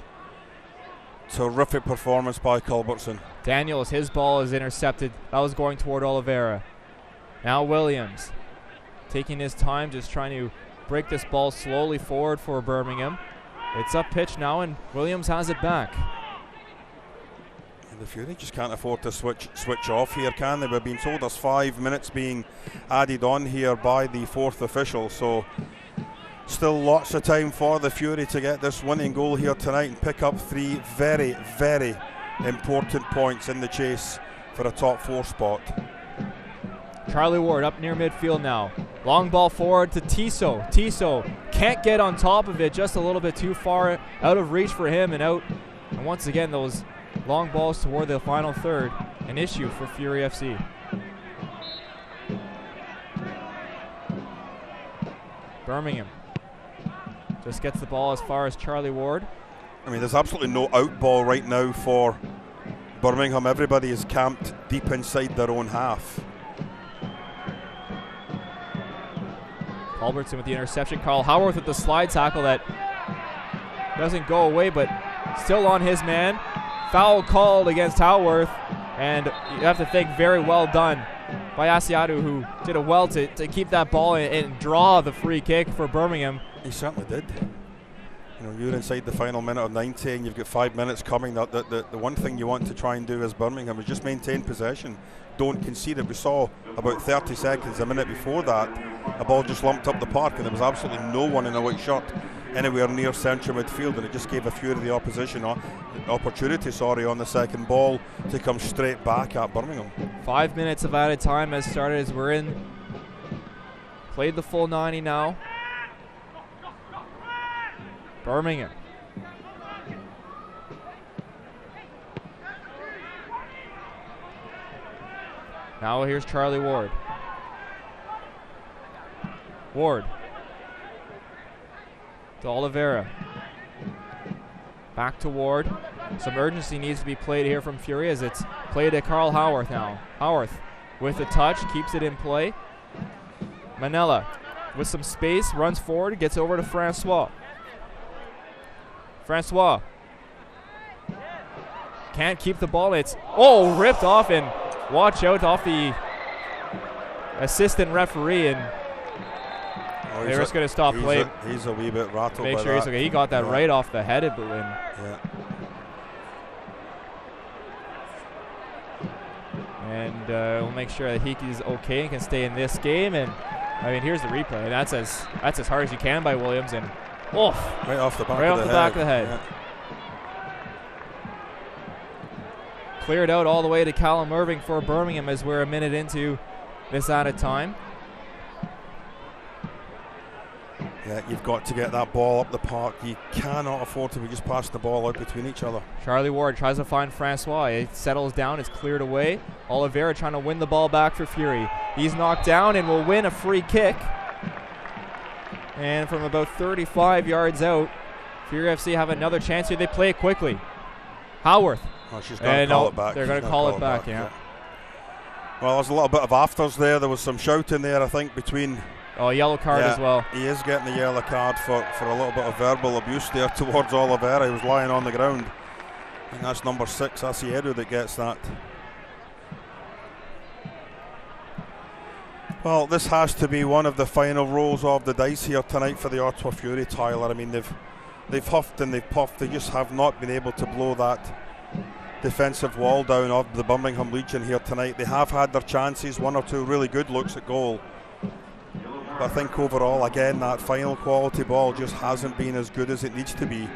S2: Terrific performance by Culbertson.
S1: Daniels, his ball is intercepted. That was going toward Oliveira. Now Williams taking his time, just trying to break this ball slowly forward for Birmingham. It's up pitch now, and Williams has it back.
S2: And the Fury just can't afford to switch off here, can they? We've been told there's 5 minutes being added on here by the 4th official, so still lots of time for the Fury to get this winning goal here tonight and pick up 3 very, very important points in the chase for a top 4 spot.
S1: Charlie Ward up near midfield now. Long ball forward to Tiso. Tiso can't get on top of it, just a little bit too far out of reach for him and out. And once again, those long balls toward the final third, an issue for Fury FC. Birmingham just gets the ball as far as Charlie Ward.
S2: I mean, there's absolutely no out ball right now for Birmingham. Everybody is camped deep inside their own half.
S1: Culbertson with the interception. Carl Howarth with the slide tackle that
S19: Doesn't go away, but still on his man. Foul called against Howarth, and you have to think very well done by Asiatu, who did it well to keep that ball and draw the free kick for Birmingham.
S2: He certainly did. You know, you're inside the final minute of 90 and you've got 5 minutes coming. The one thing you want to try and do as Birmingham is just maintain possession. Don't concede it. We saw about 30 seconds, a minute before that, a ball just lumped up the park and there was absolutely no one in a white shirt anywhere near central midfield, and it just gave a few of the opposition opportunity on the second ball to come straight back at Birmingham. 5
S19: minutes of added time has started as we're in. Played the full 90 now. Birmingham. Now here's Charlie Ward. Ward. To Oliveira. Back to Ward. Some urgency needs to be played here from Fury as it's played to Carl Howarth now. Howarth with the touch, keeps it in play. Manella with some space, runs forward, gets over to Francois. Francois can't keep the ball. It's ripped off, and watch out off the assistant referee, and they're just going to stop play.
S2: He's a wee bit rattled.
S19: Make sure he's okay. He got that right off the head of the win.
S2: Yeah.
S19: And we'll make sure that he's okay and can stay in this game. And I mean, here's the replay. That's as hard as you can by Williams, and
S2: right off the back
S19: right
S2: of
S19: off
S2: the
S19: back of the head.
S2: Yeah.
S19: Cleared out all the way to Callum Irving for Birmingham as we're a minute into this added time.
S2: Yeah, you've got to get that ball up the park. You cannot afford to be just passing the ball out between each other.
S19: Charlie Ward tries to find Francois. It settles down. It's cleared away. Oliveira trying to win the ball back for Fury. He's knocked down and will win a free kick. And from about 35 yards out, Fury FC have another chance here. They play it quickly. Howarth.
S2: Oh, she's going to call it back.
S19: They're going to call it back, yeah.
S2: Well, there's a little bit of afters there. There was some shouting there, I think, between...
S19: Oh, yellow card as well.
S2: He is getting the yellow card for a little bit of verbal abuse there towards Oliveira. He was lying on the ground. I think that's number 6, Asiedu, that gets that. Well, this has to be one of the final rolls of the dice here tonight for the Ottawa Fury, Tyler. I mean, they've huffed and they've puffed. They just have not been able to blow that defensive wall down of the Birmingham Legion here tonight. They have had their chances, 1 or 2 really good looks at goal. But I think overall, again, that final quality ball just hasn't been as good as it needs to be.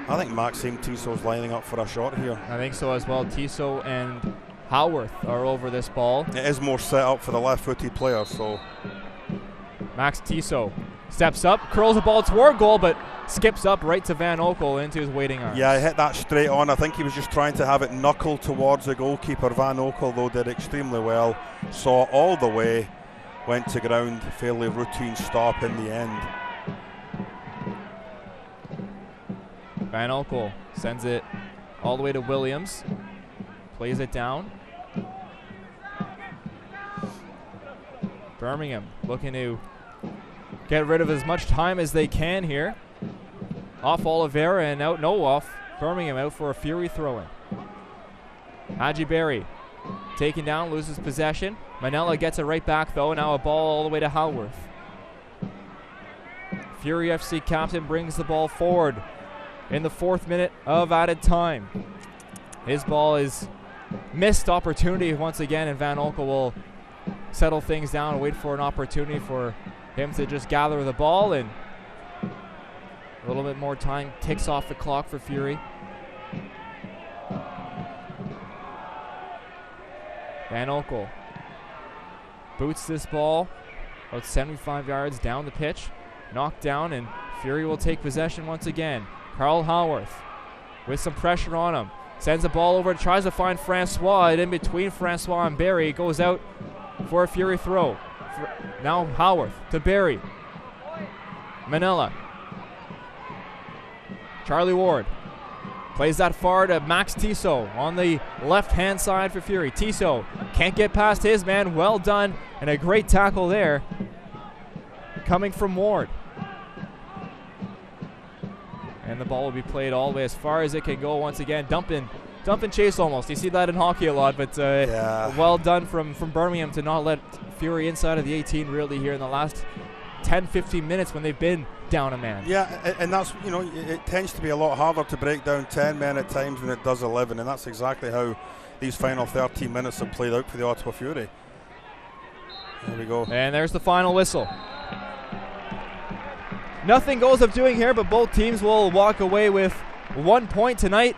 S2: I think Maxime Tissot's lining up for a shot here.
S19: I think so as well. Tissot and Howarth are over this ball.
S2: It is more set up for the left-footed player, so.
S19: Max Tissot steps up, curls the ball toward goal, but skips up right to Van Oekel into his waiting arms.
S2: Yeah, he hit that straight on. I think he was just trying to have it knuckle towards the goalkeeper. Van Oekel, though, did extremely well. Saw all the way. Went to ground, fairly routine stop in the end.
S19: Van Oekel sends it all the way to Williams. Plays it down. Birmingham looking to get rid of as much time as they can here. Off Oliveira and out, off Birmingham, out for a Fury throw-in. Haji Berry taken down, loses possession. Manella gets it right back though. Now a ball all the way to Howarth. Fury FC captain brings the ball forward in the 4th minute of added time. His ball is missed opportunity once again, and Van Oekel will settle things down and wait for an opportunity for him to just gather the ball, and a little bit more time ticks off the clock for Fury. Van Oekel boots this ball about 75 yards down the pitch. Knocked down, and Fury will take possession once again. Carl Howarth with some pressure on him. Sends the ball over, tries to find Francois. And in between Francois and Barry, goes out for a Fury throw. Now Howarth to Barry. Manella. Charlie Ward plays that far to Max Tissot on the left-hand side for Fury. Tissot can't get past his man. Well done, and a great tackle there coming from Ward. And the ball will be played all the way as far as it can go once again. Dump and chase almost. You see that in hockey a lot, but well done from Birmingham to not let Fury inside of the 18 really here in the last 10-15 minutes when they've been down a man.
S2: Yeah, and that's, it tends to be a lot harder to break down 10 men at times than it does 11, and that's exactly how these final 13 minutes have played out for the Ottawa Fury. There we go.
S19: And there's the final whistle. Nothing goes up doing here, but both teams will walk away with 1 point tonight,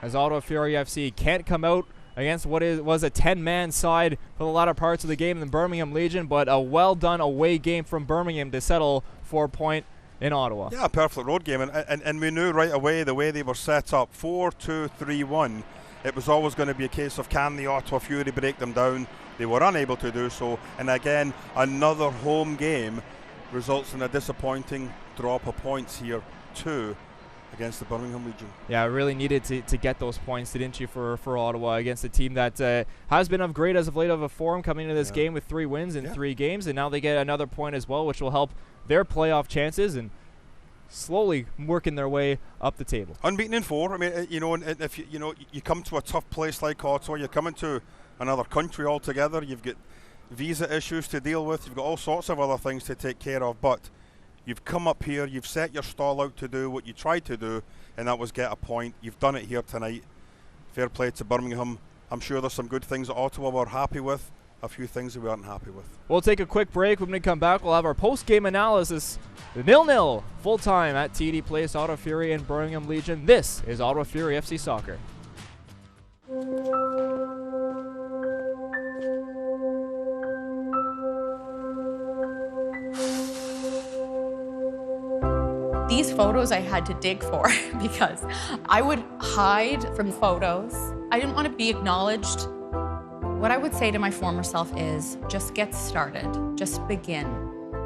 S19: as Ottawa Fury FC can't come out against what was a 10-man side for the latter parts of the game in the Birmingham Legion, but a well-done away game from Birmingham to settle for a point in Ottawa.
S2: Yeah, a perfect road game, and we knew right away the way they were set up, 4-2-3-1, it was always going to be a case of can the Ottawa Fury break them down. They were unable to do so, and again, another home game results in a disappointing drop of points here too against the Birmingham Legion.
S19: Yeah, really needed to get those points, didn't you, for Ottawa against a team that has been of great as of late of a form coming into this game with 3 wins in 3 games, and now they get another point as well, which will help their playoff chances and slowly working their way up the table.
S2: Unbeaten in 4. I mean, and if you come to a tough place like Ottawa, you're coming to another country altogether. You've got visa issues to deal with. You've got all sorts of other things to take care of, but you've come up here, you've set your stall out to do what you tried to do, and that was get a point. You've done it here tonight. Fair play to Birmingham. I'm sure there's some good things that Ottawa were happy with, a few things that we aren't happy with.
S19: We'll take a quick break. When we come back, we'll have our post-game analysis. 0-0 full-time at TD Place, Ottawa Fury and Birmingham Legion. This is Ottawa Fury FC Soccer.
S12: These photos I had to dig for because I would hide from photos. I didn't want to be acknowledged. What I would say to my former self is just get started, just begin.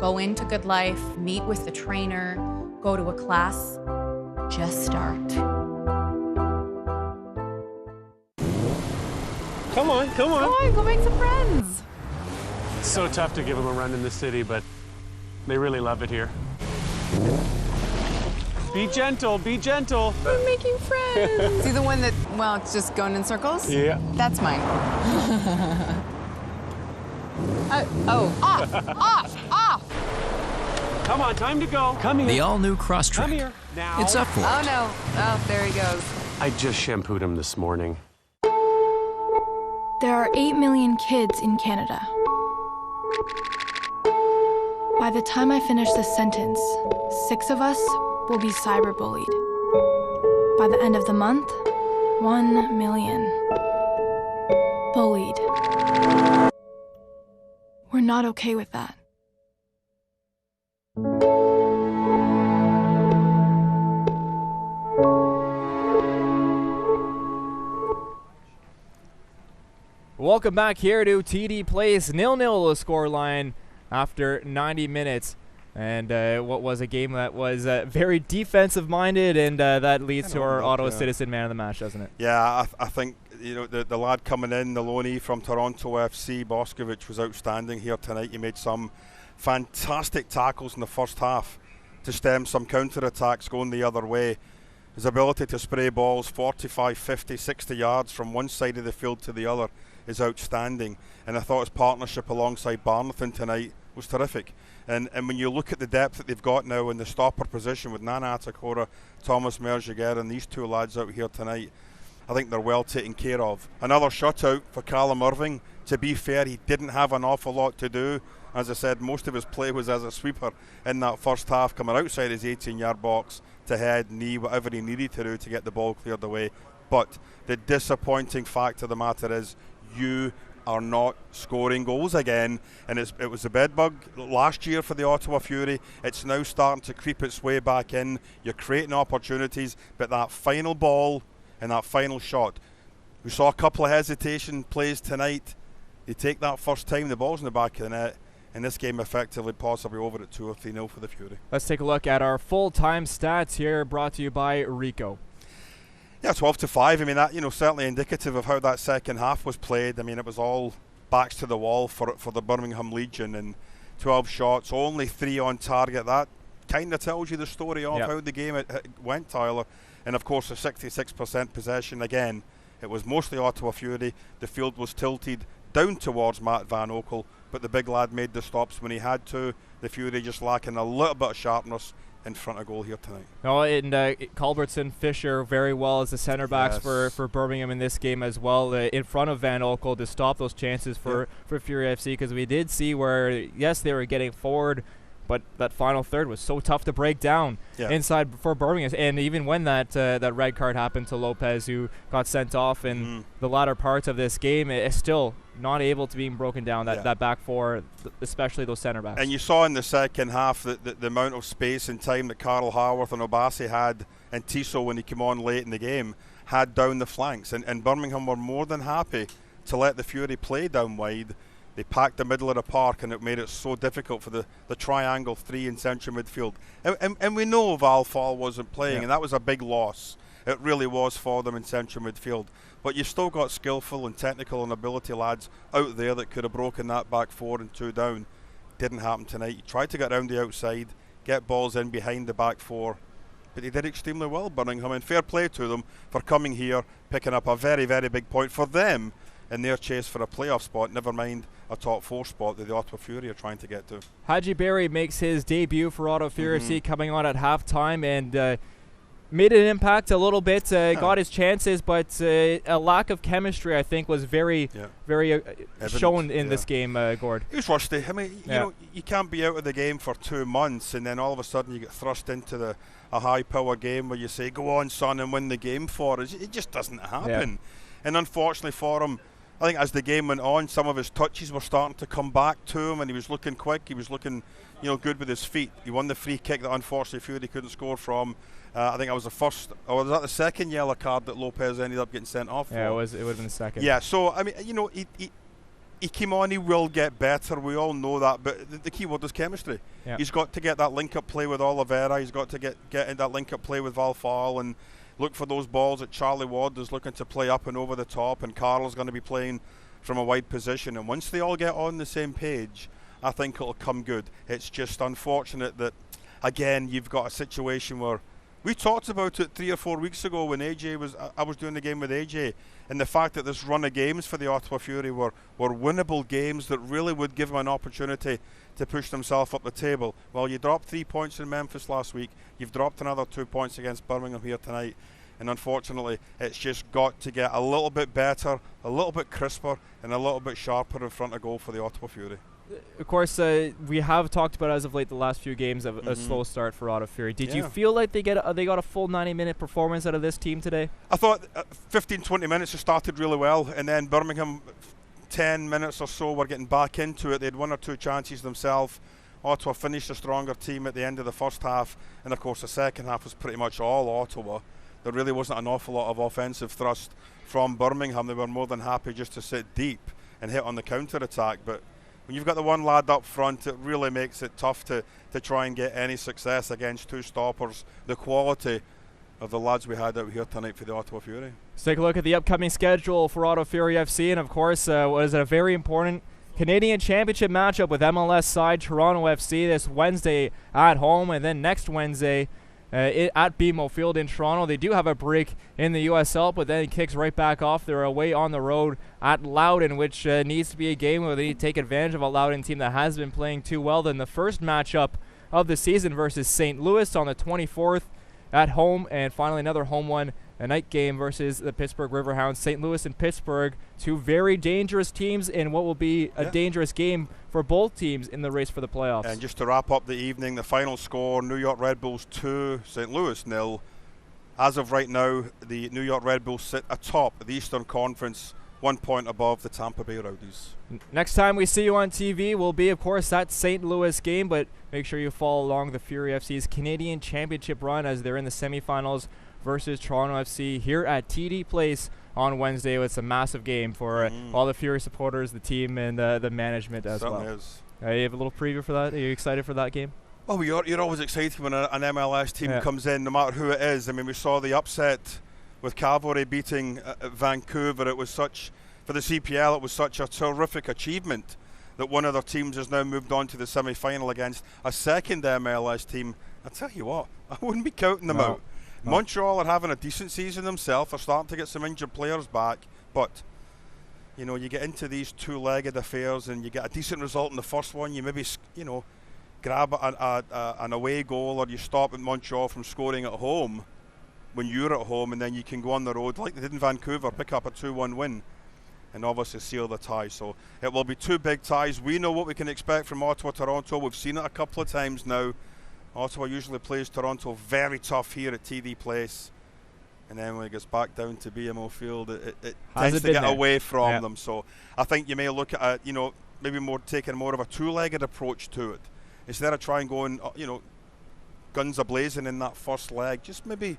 S12: Go into Good Life, meet with the trainer, go to a class, just start.
S13: Come on.
S12: Come on, go make some friends.
S13: It's so tough to give them a run in the city, but they really love it here. Be gentle, be gentle.
S5: We're making friends. See the one that, well, it's just going in circles?
S13: Yeah.
S5: That's mine.
S12: Off.
S13: Come on, time to go. Come here.
S9: The all-new Crosstrek.
S13: Come here. Now.
S9: It's up for it.
S5: Oh, no. Oh, there he goes.
S13: I just shampooed him this morning.
S10: There are 8 million kids in Canada. By the time I finish this sentence, 6 of us will be cyberbullied. By the end of the month, 1 million. Bullied. We're not okay with that.
S19: Welcome back here to TD Place. 0-0 the scoreline after 90 minutes. And what was a game that was very defensive-minded, and that leads to our Ottawa Citizen man of the match, doesn't it?
S2: Yeah, I think the lad coming in, the loanee from Toronto FC, Boscovich, was outstanding here tonight. He made some fantastic tackles in the first half to stem some counter-attacks going the other way. His ability to spray balls 45, 50, 60 yards from one side of the field to the other is outstanding. And I thought his partnership alongside Barnathan tonight was terrific. And when you look at the depth that they've got now in the stopper position with Nana Atakora, Thomas Merjager, and these 2 lads out here tonight, I think they're well taken care of. Another shutout for Callum Irving. To be fair, he didn't have an awful lot to do. As I said, most of his play was as a sweeper in that first half, coming outside his 18-yard box to head, knee, whatever he needed to do to get the ball cleared away. But the disappointing fact of the matter is you are not scoring goals again, and it was a bedbug last year for the Ottawa Fury. It's now starting to creep its way back in. You're creating opportunities, but that final ball and that final shot, we saw a couple of hesitation plays tonight. They take that first time, the ball's in the back of the net, and this game effectively possibly over at 2 or 3-0 for the Fury.
S19: Let's take a look at our full-time stats here, brought to you by Rico.
S2: Yeah, 12-5. I mean, that certainly indicative of how that second half was played. I mean, it was all backs to the wall for the Birmingham Legion, and 12 shots, only 3 on target. That kind of tells you the story of how the game it went, Tyler. And of course, the 66% possession again. It was mostly Ottawa Fury. The field was tilted down towards Matt Van Oekel, but the big lad made the stops when he had to. The Fury just lacking a little bit of sharpness in front of goal here tonight.
S19: No, and Culbertson, Fisher very well as the center backs for Birmingham in this game as well, in front of Van Oekel to stop those chances for Fury FC, because we did see where, yes, they were getting forward, but that final third was so tough to break down inside for Birmingham. And even when that red card happened to Lopez, who got sent off in the latter parts of this game, it's still not able to be broken down, that back four, especially those center backs.
S2: And you saw in the second half the amount of space and time that Carl Haworth and Obasi had, and Tissot, when he came on late in the game, had down the flanks. And Birmingham were more than happy to let the Fury play down wide. They packed the middle of the park, and it made it so difficult for the triangle three in central midfield. And we know Val Fall wasn't playing, and that was a big loss. It really was for them in central midfield. But you've still got skillful and technical and ability lads out there that could have broken that back four and two down. Didn't happen tonight. You tried to get around the outside, get balls in behind the back four, but they did extremely well, Birmingham, and fair play to them for coming here, picking up a very, very big point for them in their chase for a playoff spot, never mind a top four spot that the Ottawa Fury are trying to get to.
S19: Haji Berry makes his debut for Ottawa Fury FC, coming on at halftime, and made an impact a little bit, got his chances, but a lack of chemistry, I think, was very shown in this game, Gord.
S2: He was rusty. I mean, you know, you can't be out of the game for 2 months and then all of a sudden you get thrust into a high-power game where you say, go on, son, and win the game for us. It just doesn't happen. And unfortunately for him, I think as the game went on, some of his touches were starting to come back to him, and he was looking quick. He was looking, good with his feet. He won the free kick that unfortunately Fury couldn't score from. I think that was the first, or was that the second yellow card that Lopez ended up getting sent off for?
S19: Yeah, it would have been the second.
S2: Yeah, so, I mean, he came on, he will get better, we all know that, but the key word is chemistry. He's got to get that link-up play with Oliveira, he's got to get in that link-up play with Val Fall, and look for those balls that Charlie Ward is looking to play up and over the top, and Carl's going to be playing from a wide position, and once they all get on the same page, I think it'll come good. It's just unfortunate that, again, you've got a situation where we talked about it 3 or 4 weeks ago when I was doing the game with AJ, and the fact that this run of games for the Ottawa Fury were winnable games that really would give them an opportunity to push themselves up the table. Well, you dropped 3 points in Memphis last week. You've dropped another 2 points against Birmingham here tonight. And unfortunately, it's just got to get a little bit better, a little bit crisper, and a little bit sharper in front of goal for the Ottawa Fury.
S19: Of course, we have talked about as of late the last few games of a slow start for Ottawa Fury. Did you feel like they got a full 90-minute performance out of this team today?
S2: I thought 15-20 minutes it started really well, and then Birmingham 10 minutes or so were getting back into it. They had 1 or 2 chances themselves. Ottawa finished a stronger team at the end of the first half, and of course the second half was pretty much all Ottawa. There really wasn't an awful lot of offensive thrust from Birmingham. They were more than happy just to sit deep and hit on the counter-attack, but when you've got the one lad up front, it really makes it tough to try and get any success against 2 stoppers. The quality of the lads we had out here tonight for the Ottawa Fury.
S19: Let's take a look at the upcoming schedule for Ottawa Fury FC, and of course, was a very important Canadian Championship matchup with MLS side Toronto FC this Wednesday at home, and then next Wednesday at BMO Field in Toronto. They do have a break in the USL, but then it kicks right back off. They're away on the road at Loudoun, which needs to be a game where they need to take advantage of a Loudoun team that has been playing too well. Then the first matchup of the season versus St. Louis on the 24th at home, and finally another home one, a night game versus the Pittsburgh Riverhounds. St. Louis and Pittsburgh, 2 very dangerous teams in what will be a dangerous game for both teams in the race for the playoffs.
S2: And just to wrap up the evening, the final score, New York Red Bulls 2, St. Louis 0. As of right now, the New York Red Bulls sit atop the Eastern Conference, 1 point above the Tampa Bay Rowdies.
S19: Next time we see you on TV will be, of course, that St. Louis game, but make sure you follow along the Fury FC's Canadian Championship run as they're in the semifinals versus Toronto FC here at TD Place on Wednesday. It's a massive game for all the Fury supporters, the team, and the management as well.
S2: Is.
S19: You have a little preview for that? Are you excited for that game?
S2: Oh, you're always excited when an MLS team comes in, no matter who it is. I mean, we saw the upset with Cavalry beating Vancouver. It was such, for the CPL, it was such a terrific achievement that one of their teams has now moved on to the semi-final against a second MLS team I tell you what, I wouldn't be counting them out.
S20: No.
S2: Montreal are having a decent season themselves. They're starting to get some injured players back. But, you know, you get into these two-legged affairs and you get a decent result in the first one. You maybe, you know, grab an away goal, or you stop at Montreal from scoring at home when you're at home, and then you can go on the road like they did in Vancouver, pick up a 2-1 win, and obviously seal the tie. So it will be two big ties. We know what we can expect from Ottawa, Toronto. We've seen it a couple of times now. Ottawa usually plays Toronto very tough here at TD Place, and then when it gets back down to BMO Field, it tends to get away from them. So I think you may look at you know, maybe taking more of a two-legged approach to it instead of trying going, you know, guns a-blazing in that first leg. Just maybe,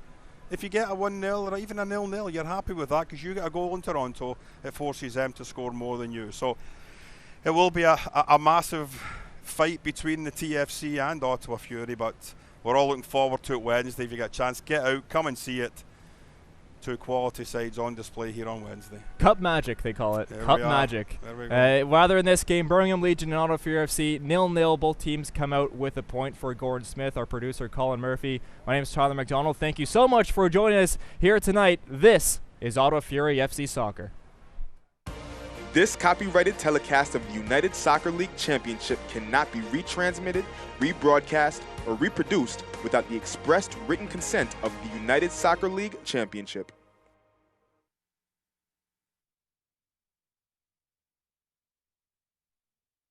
S2: if you get a 1-0 or even a 0-0, you're happy with that because you get a goal in Toronto. It forces them to score more than you. So it will be a massive fight between the TFC and Ottawa Fury, but we're all looking forward to it Wednesday. If you get a chance, get out, come and see it. Two quality sides on display here on Wednesday.
S19: Cup magic, they call it. Cup magic.
S2: There we go.
S19: Rather in this game, Birmingham Legion and Ottawa Fury FC 0-0. Both teams come out with a point. For Gordon Smith, our producer Colin Murphy, my name is Tyler McDonald. Thank you so much for joining us here tonight. This is Ottawa Fury FC Soccer.
S21: This copyrighted telecast of the United Soccer League Championship cannot be retransmitted, rebroadcast, or reproduced without the expressed written consent of the United Soccer League Championship.